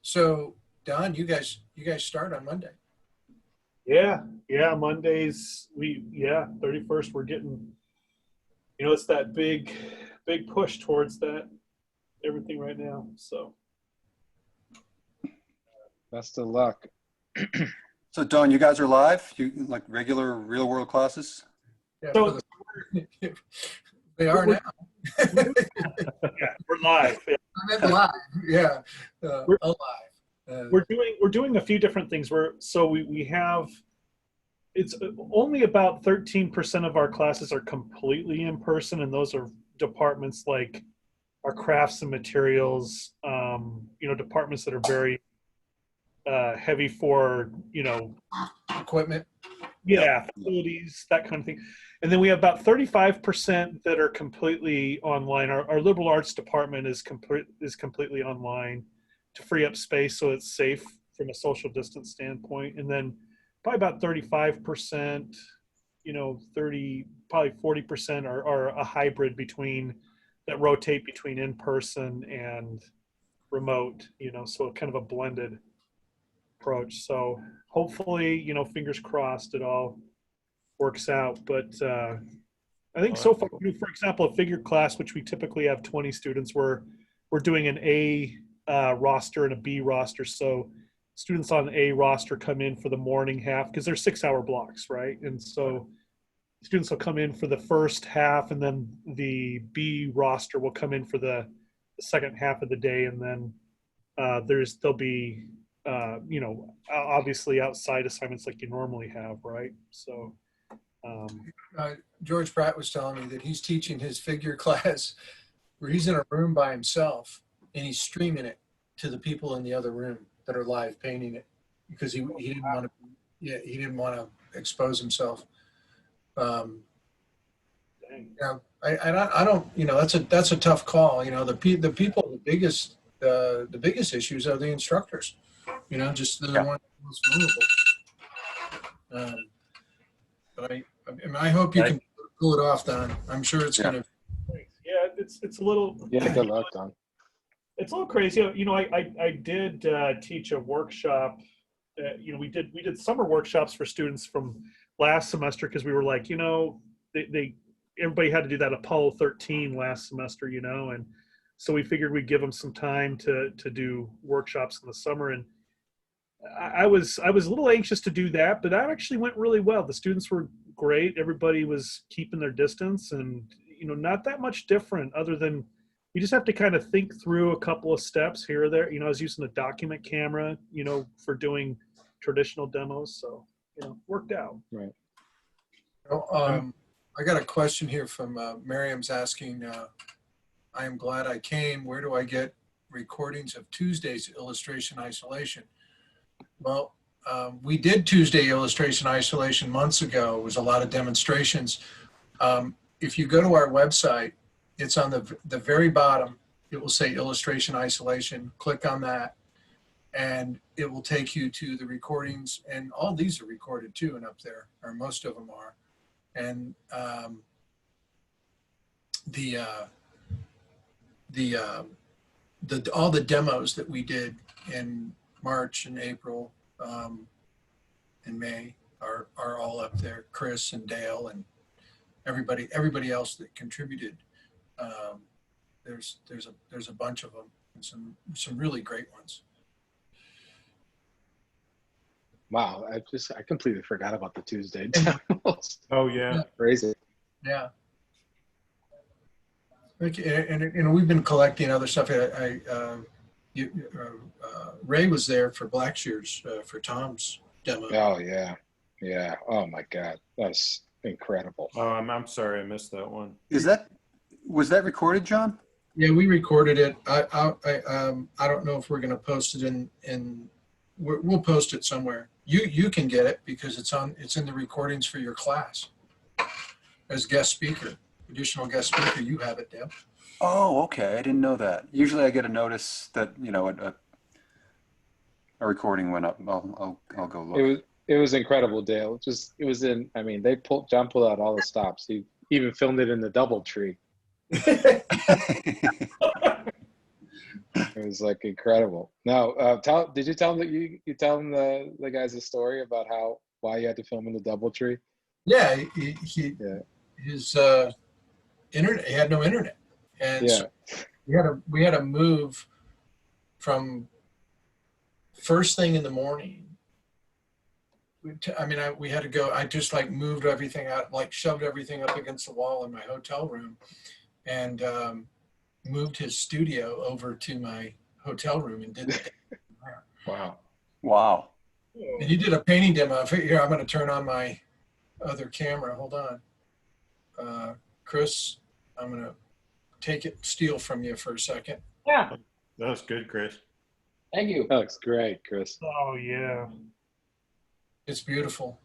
So, Don, you guys start on Monday. Yeah, Mondays, 31st, we're getting, it's that big push towards that, everything right now, so. Best of luck. So, Don, you guys are live? You like regular real world classes? Yeah, So- they are now. Yeah, we're live. Yeah. I meant live. Yeah, alive. We're doing a few different things. We have, it's only about 13% of our classes are completely in person, and those are departments like our crafts and materials, departments that are very heavy for, Equipment. yeah, facilities, that kind of thing. And then we have about 35% that are completely online. Our liberal arts department is completely online to free up space so it's safe from a social distance standpoint. And then probably about 35%, probably 40% are a hybrid that rotate between in-person and remote, so kind of a blended approach. So hopefully, fingers crossed, it all works out. But I think so far, for example, a figure class, which we typically have 20 students, we're doing an A roster and a B roster. So students on the A roster come in for the morning half because they're 6-hour blocks, right? And so students will come in for the first half, and then the B roster will come in for the second half of the day, and then there'll be obviously outside assignments like you normally have, right? So George Pratt was telling me that he's teaching his figure class where he's in a room by himself and he's streaming it to the people in the other room that are live painting it because he didn't want to expose himself. I don't, that's a tough call. The people, the biggest issues are the instructors, just the ones most vulnerable. But I hope you can pull it off, Don. I'm sure it's going to. Yeah, it's a little. Yeah, good luck, Don. It's a little crazy. I did teach a workshop. We did summer workshops for students from last semester because we were like, everybody had to do that Apollo 13 last semester, and so we figured we'd give them some time to do workshops in the summer. And I was a little anxious to do that, but that actually went really well. The students were great. Everybody was keeping their distance, and not that much different other than you just have to kind of think through a couple of steps here or there. I was using a document camera, for doing traditional demos, so worked out. Right. I got a question here from Miriam's asking, I am glad I came. Where do I get recordings of Tuesday's illustration isolation? Well, we did Tuesday illustration isolation months ago. It was a lot of demonstrations. If you go to our website, it's on the very bottom. It will say illustration isolation. Click on that, and it will take you to the recordings. And all these are recorded too, and up there, or most of them are. And all the demos that we did in March and April and May are all up there. Chris and Dale and everybody else that contributed. There's a bunch of them, and some really great ones. Wow, I completely forgot about the Tuesday demos. Oh yeah. Crazy. Yeah. And we've been collecting other stuff. Ray was there for Blackshear's for Tom's demo. Oh yeah, yeah. Oh my God, that's incredible. Oh, I'm sorry, I missed that one. Was that recorded, John? Yeah, we recorded it. I don't know if we're going to post it we'll post it somewhere. You can get it because it's in the recordings for your class as guest speaker, additional guest speaker. You have it, Deb. Oh, okay. I didn't know that. Usually I get a notice that, a recording went up. I'll go look. It was incredible, Dale. It was in. I mean, John pulled out all the stops. He even filmed it in the DoubleTree. It was like incredible. Now, did you tell him that you tell him the guys a story about why you had to film in the DoubleTree? Yeah, his internet. He had no internet, and so we had to move from first thing in the morning. We had to go. I just moved everything out, shoved everything up against the wall in my hotel room, and moved his studio over to my hotel room and did it. Wow. And he did a painting demo. Here, I'm going to turn on my other camera. Hold on. Chris, I'm going to steal from you for a second. Yeah. That was good, Chris. Thank you. That looks great, Chris. Oh yeah. It's beautiful.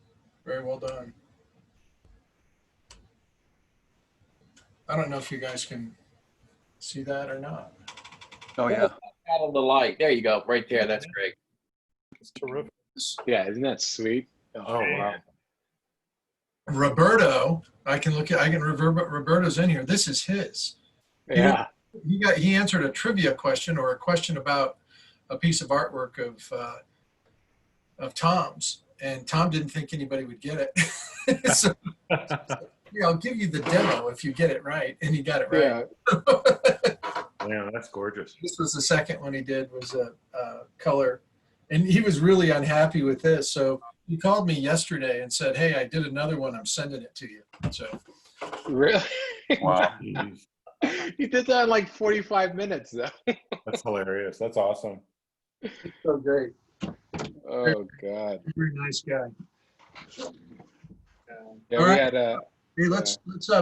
Very well done. I don't know if you guys can see that or not. Oh yeah. Out of the light. There you go. Right there. That's great. It's terrific. Yeah, isn't that sweet? Oh wow. Roberto, Roberto's in here. This is his. Yeah. He answered a trivia question or a question about a piece of artwork of Tom's, and Tom didn't think anybody would get it. So, I'll give you the demo if you get it right, and he got it right. Yeah. Yeah, that's gorgeous. This was the second one he did, was a color, and he was really unhappy with this. So he called me yesterday and said, "Hey, I did another one. I'm sending it to you." So Really? Wow. He did that in like 45 minutes though. That's hilarious. That's awesome. so great. Oh God. Very nice guy. Yeah, All we right. had Hey, let's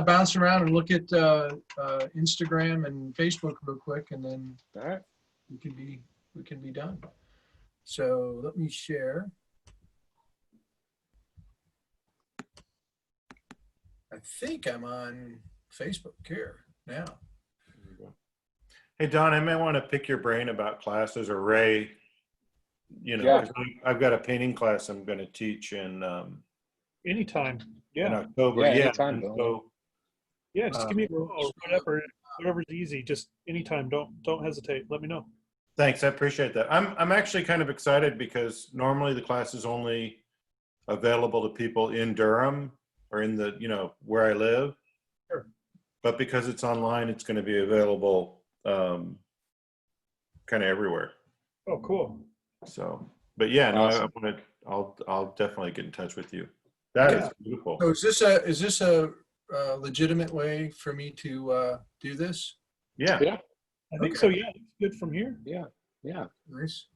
bounce around and look at Instagram and Facebook real quick, and then all right. we can be done. So let me share. I think I'm on Facebook here now. Hey, Don, I might want to pick your brain about classes, or Ray. Yeah. 'cause I've got a painting class I'm going to teach in Anytime. in Yeah. October. Yeah, Yeah. anytime, and Bill. so, Yeah. Just give me a call or whatever's easy. Just anytime. Don't hesitate. Let me know. thanks. I appreciate that. I'm actually kind of excited because normally the class is only available to people in Durham or in the, where I live. Sure. But because it's online, it's going to be available kind of everywhere. Oh, cool. So, but yeah, no, Awesome. I'll definitely get in touch with you. That is Yeah. beautiful. So is this a legitimate way for me to do this? Yeah. Yeah. I think Okay. so. Yeah, it's good from here. Yeah. Nice.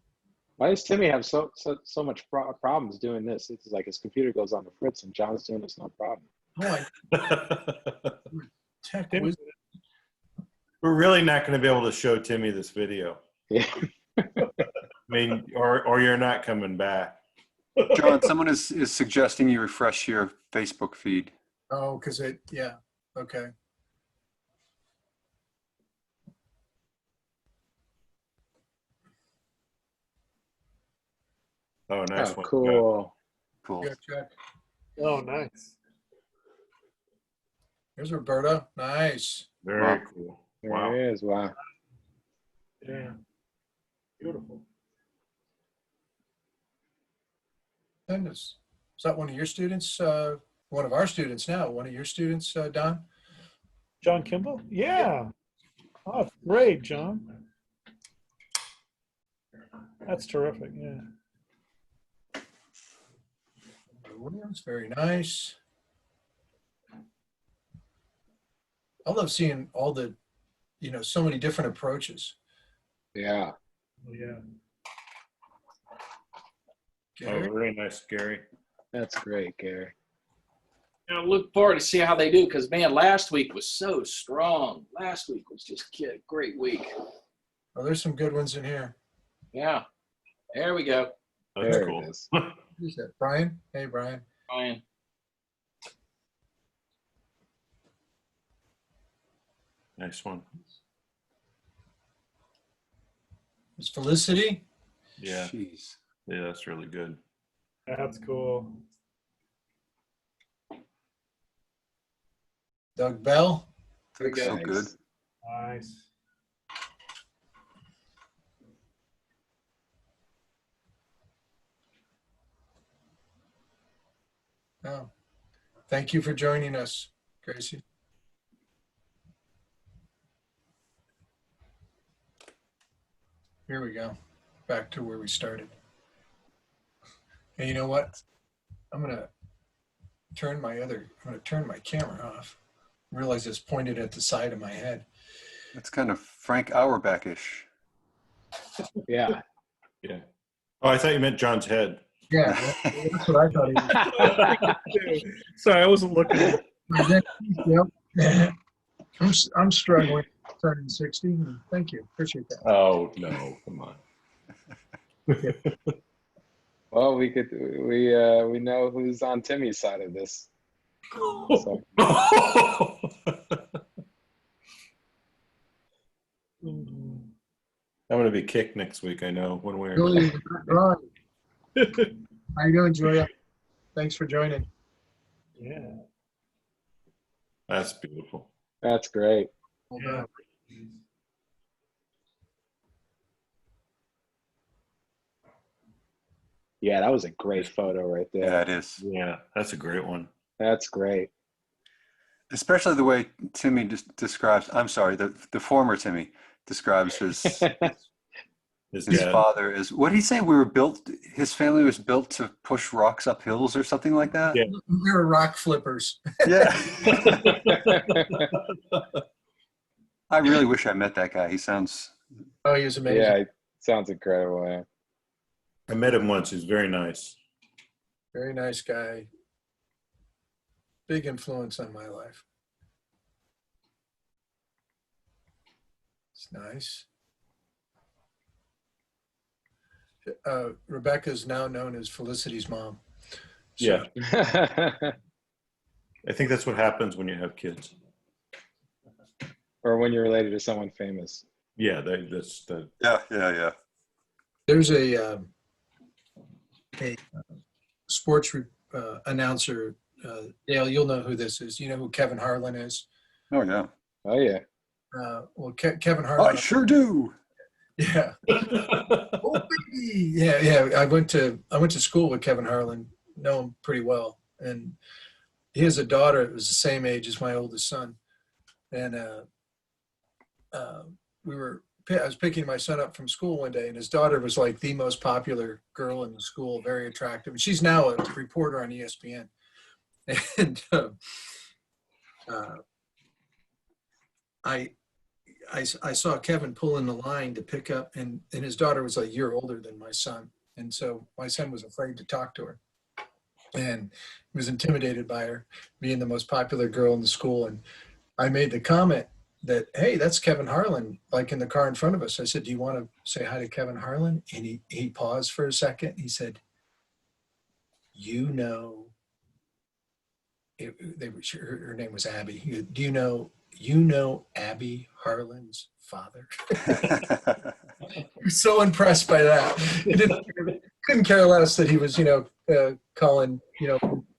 Why does Timmy have so much problems doing this? It's like his computer goes on the fritz and John's doing this, no problem. Oh, tech Tim- wizard. We're really not going to be able to show Timmy this video. Yeah. I mean, or you're not coming back. John, someone is suggesting you refresh your Facebook feed. Oh, because yeah. Okay. Oh, nice Oh, one. cool. Cool. Good check. Oh, nice. Here's Roberta. Nice. Very Wow. cool. There Wow. it is. Wow. Yeah. Beautiful. Goodness. Is that one of your students? One of our students now. One of your students, Don? John Kimball? Yeah. Oh, great, John. That's terrific. Yeah. Williams, very nice. I love seeing all the, so many different approaches. Yeah. Oh, yeah. Oh, Gary? very nice, Gary. That's great, Gary. And I look forward to see how they do because, man, last week was so strong. Last week was just a great week. Oh, there's some good ones in here. Yeah. There we go. That's There cool. it is. Who's that? Brian? Hey, Brian. Ryan. Nice one. It's Felicity. Yeah. Jeez. Yeah, that's really good. That's cool. Doug Bell. Looks so Nice. good. Nice. Oh, thank you for joining us, Gracie. Here we go. Back to where we started. And you know what? I'm gonna turn my camera off. Realize it's pointed at the side of my head. That's kind of Frank Auerbach-ish. Yeah. Yeah. Oh, I thought you meant John's head. Yeah, that's what I thought he was. Sorry, I wasn't looking at it. Yep. I'm struggling turning 60. Thank you. Appreciate that. Oh, no. Come on. Well, we know who's on Timmy's side of this. So, I'm going to be kicked next week, I know, one way or Julia, another. Ron, how you doing, Julia? Thanks for joining. Yeah. That's beautiful. that's great. Hold Yeah. on. Yeah, that was a great photo right there. Yeah, it is. Yeah, that's a great one. That's great. Especially the way Timmy describes, I'm sorry, the former Timmy describes his His his dad. father is, what did he say? His family was built to push rocks up hills or something like that? Yeah. We were rock flippers. Yeah. I really wish I met that guy. He sounds, Oh, he was amazing. Yeah, it sounds incredible. Yeah. I met him once. He's very nice. Very nice guy. Big influence on my life. It's nice. Rebecca is now known as Felicity's mom. So, Yeah. I think that's what happens when you have kids. Or when you're related to someone famous. Yeah, that's the. yeah. There's a sports announcer. Dale, you'll know who this is. You know who Kevin Harlan is? Oh, yeah. Oh yeah. Well, Kevin Harlan. I sure do. Yeah. Oh, baby. Yeah. I went to school with Kevin Harlan know him pretty well. And he has a daughter that was the same age as my oldest son. And I was picking my son up from school one day, and his daughter was like the most popular girl in the school, very attractive. And she's now a reporter on ESPN. And I saw Kevin pull in the line to pick up, and his daughter was a year older than my son. And so my son was afraid to talk to her. And he was intimidated by her being the most popular girl in the school. And I made the comment that, hey, that's Kevin Harlan, like in the car in front of us. I said, do you want to say hi to Kevin Harlan? And he paused for a second. He said, you know, her name was Abby. Do you know Abby Harlan's father? I was so impressed by that. He couldn't care less that he was, calling,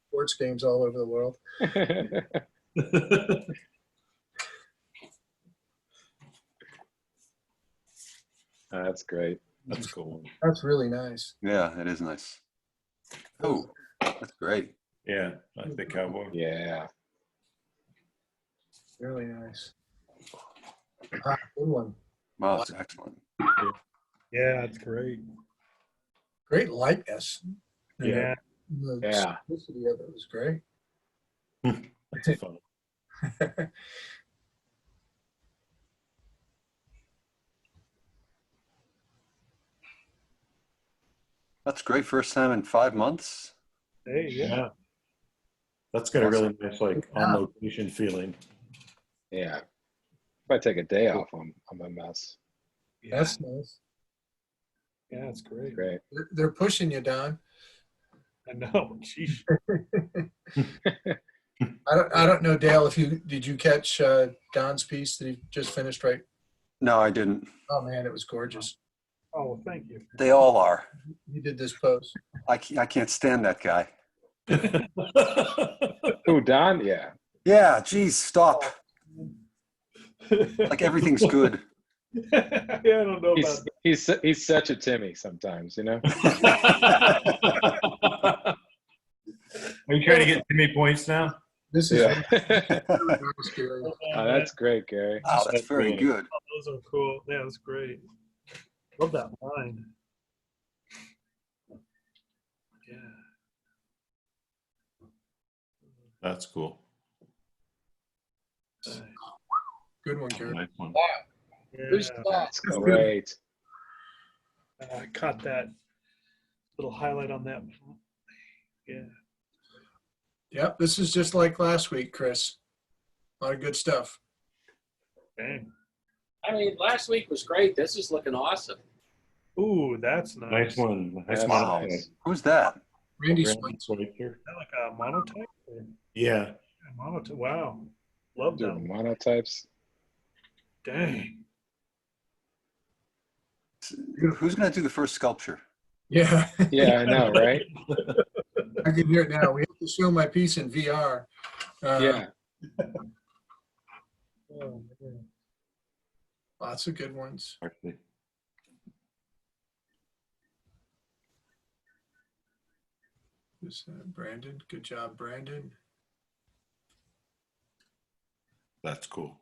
sports games all over the world. That's great. That's cool. That's really nice. Yeah, it is nice. Oh, that's great. Yeah, like the cowboy. Yeah. Really nice. Good one. Wow, that's excellent. Yeah, it's great. Great likeness. Yeah. The Yeah. simplicity of it was great. That's fun. That's great. First time in 5 months. Hey, yeah. Yeah. That's got a really nice, like, on location feeling. Yeah. If I take a day off, I'm a mess. That's nice. Yeah, it's great. Great. They're pushing you, Don. I know. Jeez. I don't know, Dale, did you catch Don's piece that he just finished, right? No, I didn't. Oh man, it was gorgeous. Oh, thank you. They all are. He did this post. I can't stand that guy. Who, Don? Yeah. Yeah, geez, stop. Like everything's good. Yeah, I don't know about that. He's such a Timmy sometimes, Are you trying to get Timmy points now? This is Yeah. scary. Oh, that's great, Gary. Wow, that's very good. Oh, those are cool. Yeah, that's great. Love that line. Yeah. That's cool. Good one, Gary. Nice one. Who's Yeah. that? That's great. I caught that little highlight on that. Yeah. Yep, this is just like last week, Chris. A lot of good stuff. Dang. I mean, last week was great. This is looking awesome. Ooh, that's nice. Nice one. Nice That's monotype. nice. Who's that? Randy Brandon Switzer. Switzer. Is that like a monotype? Yeah. Monotype. Wow. Love that. Doing monotypes. Dang. Who's going to do the first sculpture? Yeah, Yeah, I know, right? I can hear it now. We have to show my piece in VR. Yeah. Oh, man. Lots of good ones. Actually. Brandon, good job, Brandon. That's cool.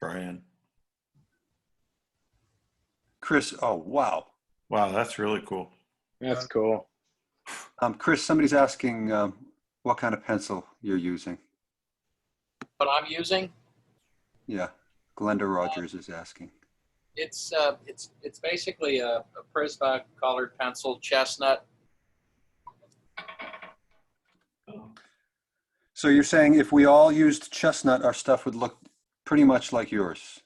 Brian. Chris, oh, wow. Wow, that's really cool. That's cool. Chris, somebody's asking what kind of pencil you're using. What I'm using, Yeah, Glenda Rogers is asking. it's basically a Prisma colored pencil, chestnut. So you're saying if we all used chestnut, our stuff would look pretty much like yours.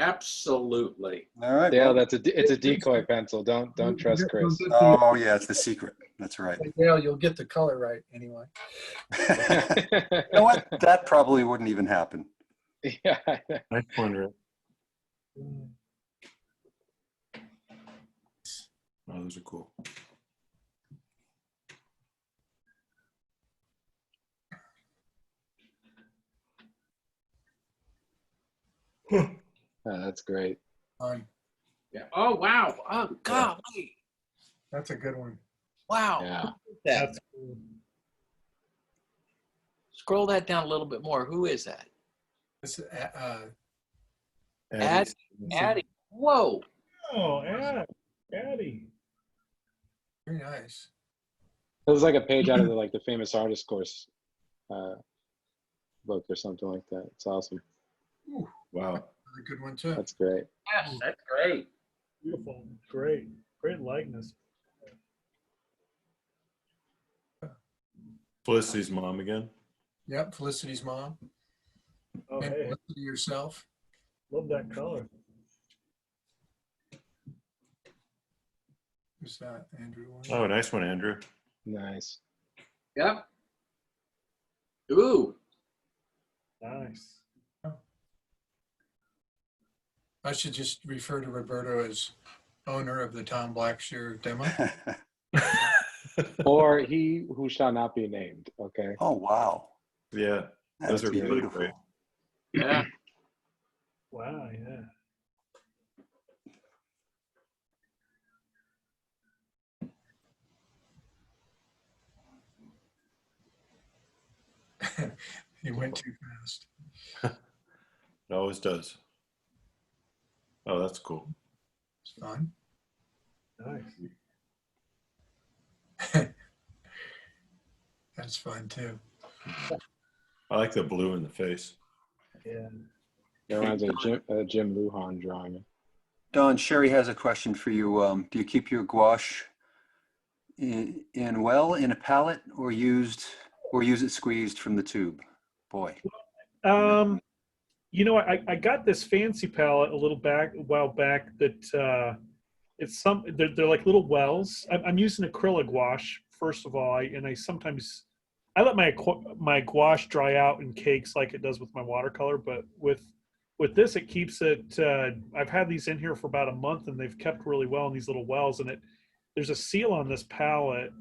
Absolutely. All right. Dale, well- it's a decoy pencil. Don't trust Chris. Oh, yeah, it's the secret. That's right. Dale, you'll get the color right anyway. You know what? That probably wouldn't even happen. Yeah. Nice one, Rick. Oh, those are cool. Oh, that's great. Fine. Yeah. Oh wow. Oh golly. That's a good one. Wow. Yeah. Who is that? That's cool. Scroll that down a little bit more. Who is that? This, Addie. Addie. Whoa. Oh, Addie. very nice. It was like a page out of the famous artist course book or something like that. It's awesome. Ooh, Wow. another good one too. That's great. Yes, that's great. Beautiful. Great. Great likeness. Felicity's mom again. Yep, Felicity's mom. Oh, And hey, Felicity yourself. love that color. Who's that? Andrew? Oh, nice one, Andrew. Nice. Yep. Ooh. Nice. I should just refer to Roberto as owner of the Tom Blackshear demo. Or he who shall not be named. Okay. Oh, wow. Yeah, That's those are really beautiful. great. Yeah. Wow, yeah. He went too fast. It always does. Oh, that's cool. It's fun. Nice. That's fun too. I like the blue in the face. Yeah. That reminds me of Jim Lujan drawing. Don, Sherry has a question for you. Do you keep your gouache in a palette or use it squeezed from the tube? Boy. You know, I got this fancy palette a while back that they're like little wells. I'm using acrylic gouache first of all, and I sometimes let my gouache dry out in cakes like it does with my watercolor. But with this, it keeps it. I've had these in here for about a month, and they've kept really well in these little wells. And there's a seal on this palette.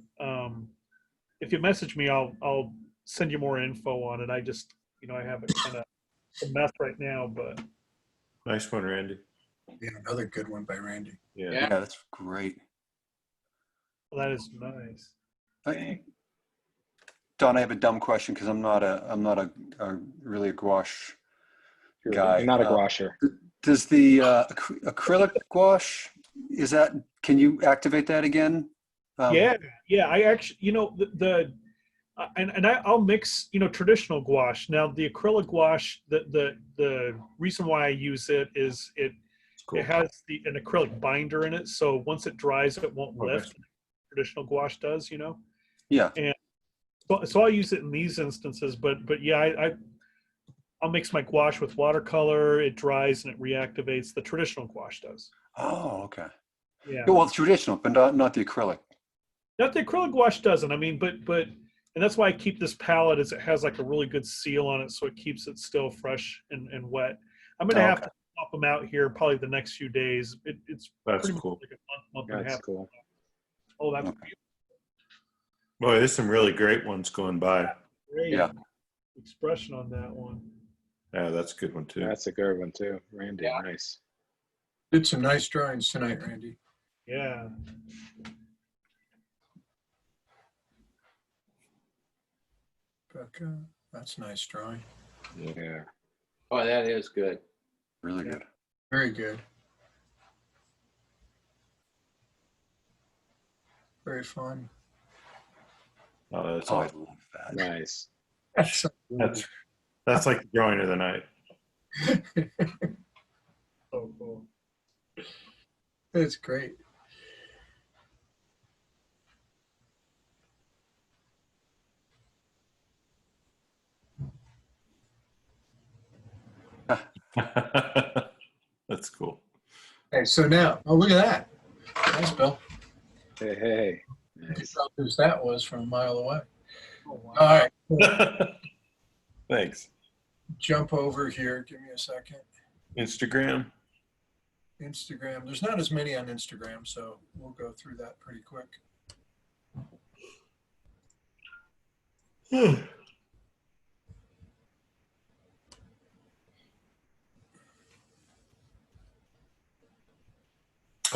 If you message me, I'll send you more info on it. I just I have it kind of a mess right now, but Nice one, Randy. Yeah, another good one by Randy. Yeah. Yeah. Yeah, that's great. that is nice. Don, I have a dumb question because I'm not a really a gouache guy. You're not a gouacher. Does the acrylic gouache can you activate that again? Yeah. I actually, I'll mix, traditional gouache. Now the acrylic gouache, the reason why I use it is it has an acrylic binder in it, so once it dries, it won't lift. Traditional gouache does, Yeah. And so I'll use it in these instances, but yeah, I'll mix my gouache with watercolor. It dries and it reactivates. The traditional gouache does. Oh, okay. Yeah. Well, it's traditional, but not the acrylic. Not the acrylic gouache doesn't. I mean, but and that's why I keep this palette is it has like a really good seal on it, so it keeps it still fresh and wet. I'm gonna have to swap them out here probably the next few days. It's That's pretty cool. much like a month and a That's half. cool. Oh, that's Okay. Boy, there's some really great ones going by. great Yeah. expression on that one. Yeah, that's a good one too. That's a good one too. Randy, Yeah. nice. Did some nice drawings tonight, Randy. Yeah. Becca, that's nice drawing. Yeah. Oh, that is good. Really good. Very good. Very fun. Oh, that's Oh, I awesome. love that. Nice. That's like the drawing of the night. So cool. That's great. That's cool. Okay, so now, oh, look at that. Nice, Bill. Hey. Who Nice. thought that was from a mile away? Oh, wow. All right, cool. Thanks. Jump over here. Give me a second. Instagram. Instagram. There's not as many on Instagram, so we'll go through that pretty quick.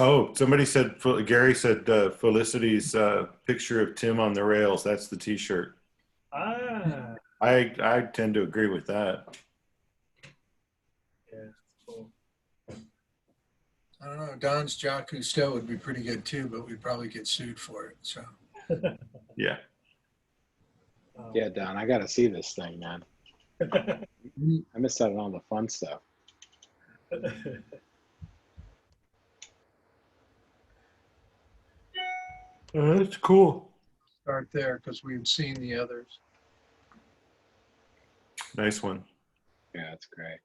Oh, somebody said, Gary said Felicity's picture of Tim on the rails. That's the T-shirt. Ah, I tend to agree with that. yeah, cool. I don't know. Don's Jacques Cousteau would be pretty good too, but we'd probably get sued for it. So Yeah. Yeah, Don, I gotta see this thing, man. I missed out on all the fun stuff. That's cool. start there because we've seen the others. Nice one. Yeah, that's great.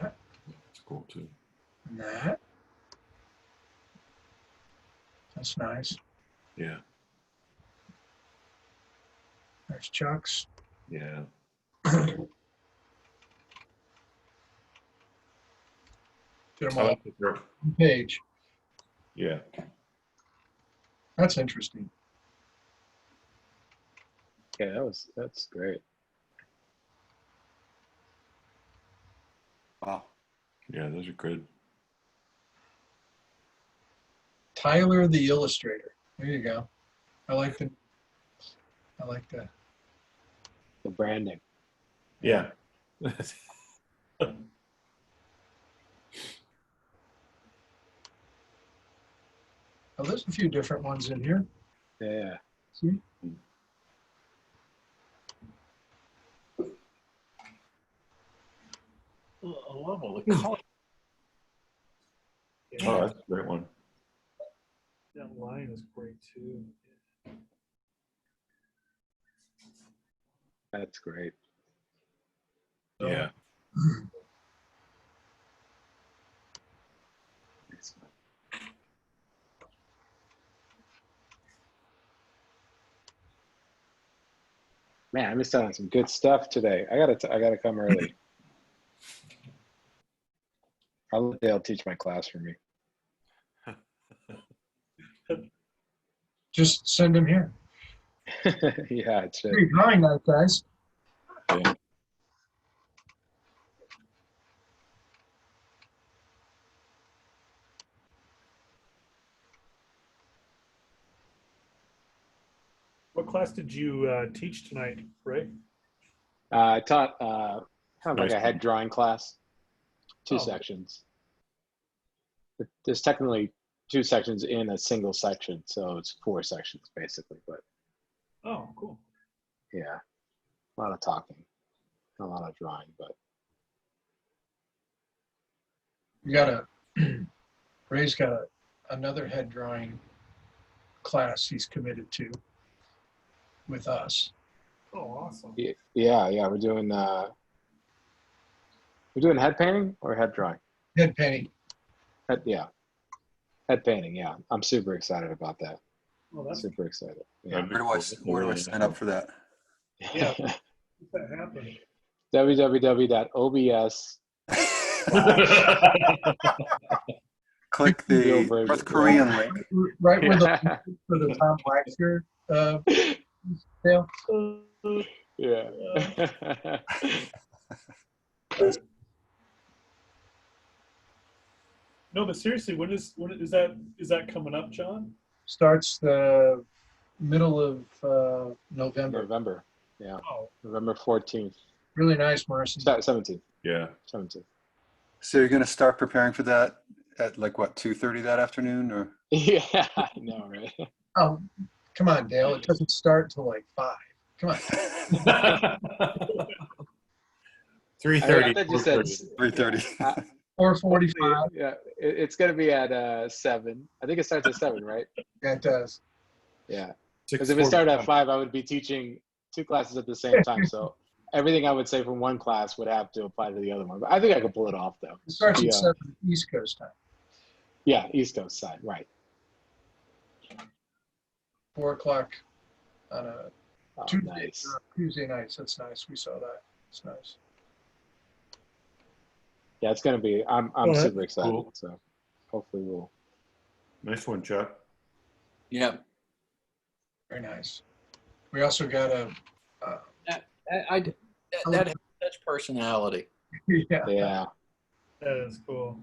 It's cool too. And that's nice. Yeah. There's Chuck's. Yeah. Get them I all like the girl. on the page. Yeah. That's interesting. Yeah, that's great. Wow. Yeah, those are good. Tyler the Illustrator. There you go. I like that. The branding. Yeah. Oh, there's a few different ones in here. Yeah. See? I love all the color. Oh, that's a great one. That line is great too. That's great. Yeah. Man, I missed out on some good stuff today. I gotta come early. I'll let Dale teach my class for me. Just send them here. Yeah, it's Great drawing night, guys. yeah. What class did you teach tonight, Ray? I taught kind of like Nice. a head drawing class, two Oh. sections. There's technically two sections in a single section, so it's 4 sections basically. But Oh, cool. yeah, a lot of talking, a lot of drawing, but You got Ray's got another head drawing class he's committed to with us. Oh, awesome. yeah, we're doing head painting or head drawing. Head painting. Head painting. Yeah, I'm super excited about that. Oh, that's Super excited. Yeah. Where do I sign up for that? Yeah. that happened. www.obs. Click the Real version. North Korean link. Right where the for the Tom Waxer sale. Yeah. No, but seriously, when is that coming up, John? Starts the middle of November. November. Yeah. Oh, November 14th. Really nice, Marcy. 17th. Yeah. 17th. So you're going to start preparing for that at like what, 2:30 that afternoon, or? Yeah, I know, right? Oh, come on, Dale. It doesn't start till like 5. Come on. 3:30. I thought you said 3:30. 4:45. Yeah, it's going to be at 7. I think it starts at 7, right? Yeah, it does. Yeah. Because if it started at 5, I would be teaching 2 classes at the same time. So everything I would say from one class would have to apply to the other one. But I think I could pull it off, though. It starts Yeah. at 7 East Coast time. Yeah, East Coast side, right. 4 o'clock on a Oh, Tuesday, nice. Tuesday nights. That's nice. We saw that. It's nice. Yeah, it's going to be, I'm that's super excited. cool. So hopefully we'll. Nice one, Chuck. Yep. Very nice. We also got a That has such personality. yeah. Yeah. that is cool.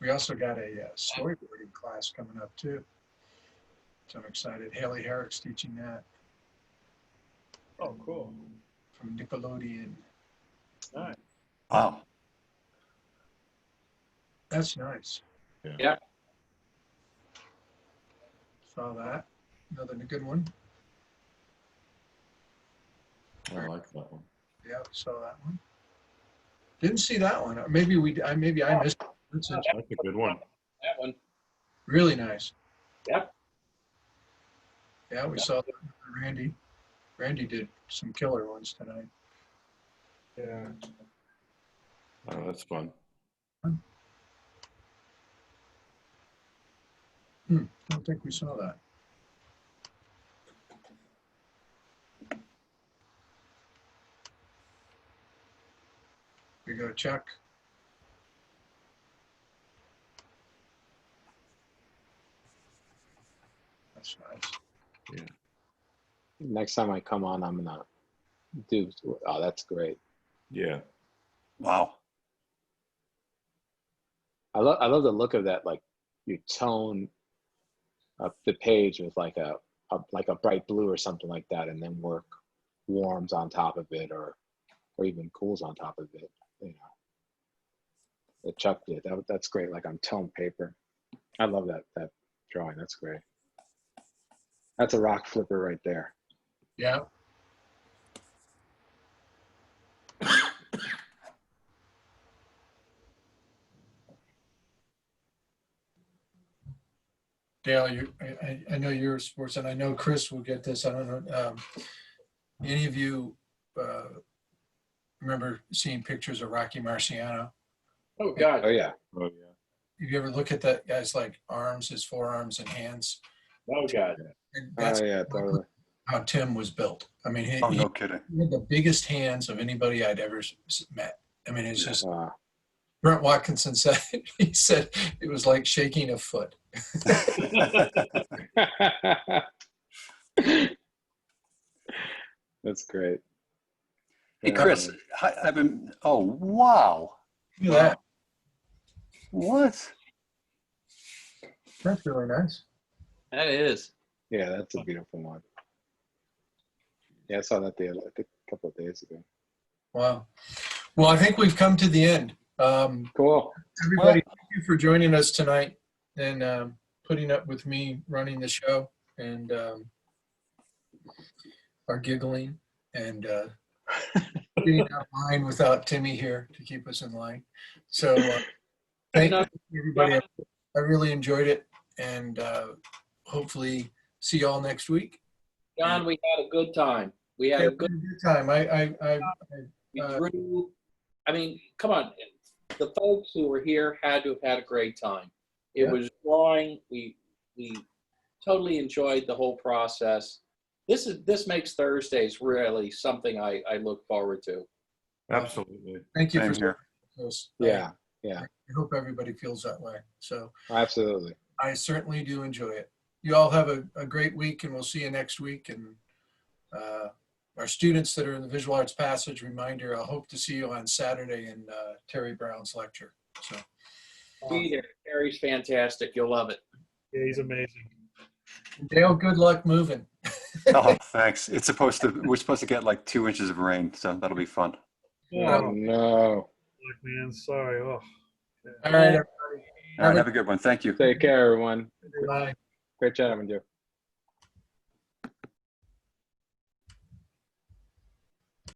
We also got a storyboarding class coming up too. So I'm excited. Haley Herrick's teaching that Oh, cool. from Nickelodeon. Nice. Wow. That's nice. Yeah. Saw that. Another good one. I like that one. Yeah, we saw that one. Didn't see that one. Maybe I missed it. That's interesting. That's a good one. That one. Really nice. Yep. Yeah, we saw that with Randy. Randy did some killer ones tonight. Yeah. Oh, that's fun. Don't think we saw that. We go check. That's nice. Next time I come on, I'm gonna do. Oh, that's great. Yeah. Wow. I love the look of that. Like you tone up the page with like a bright blue or something like that, and then work warms on top of it, or even cools on top of it. You know, that Chuck did. That's great. Like on tone paper. I love that drawing. That's great. That's a rock flipper right there. Yeah. Dale, I know you're a sports, and I know Chris will get this. I don't know. Any of you remember seeing pictures of Rocky Marciano? Oh, God. Oh yeah. Oh, yeah. If you ever look at that guy's like arms, his forearms and hands, Oh, God. and Oh that's yeah. Totally. how Tim was built. I mean, he Oh, no kidding. had the biggest hands of anybody I'd ever met. I mean, it's just, Wow. Brent Watkinson said, he said it was like shaking a foot. That's great. Hey, Chris, I've been, oh, wow. Look at that. What? That's really nice. That is. Yeah, that's a beautiful one. Yeah, I saw that I think a couple of days ago. Wow. Well, I think we've come to the end. Cool. Everybody, thank you for joining us tonight and putting up with me running the show and our giggling and being out of line without Timmy here to keep us in line. So thank you, everybody. I really enjoyed it, and hopefully see you all next week. John, we had a good time. We had a good time. we drew. I mean, come on. The folks who were here had to have had a great time. It Yeah. was drawing. We totally enjoyed the whole process. This makes Thursdays really something I look forward to. Absolutely. Thank you Same for here. this. Yeah. I hope everybody feels that way. So Absolutely. I certainly do enjoy it. You all have a great week, and we'll see you next week. And our students that are in the Visual Arts Passage, reminder, I hope to see you on Saturday in Terry Brown's lecture. So Be there. Terry's fantastic. You'll love it. Yeah, he's amazing. Dale, good luck moving. Oh, thanks. We're supposed to get like 2 inches of rain, so that'll be fun. Oh no. Look, man, sorry. Oh. All right, everybody. All right, have a good one. Thank you. Take care, everyone. Bye. Great chatting with you.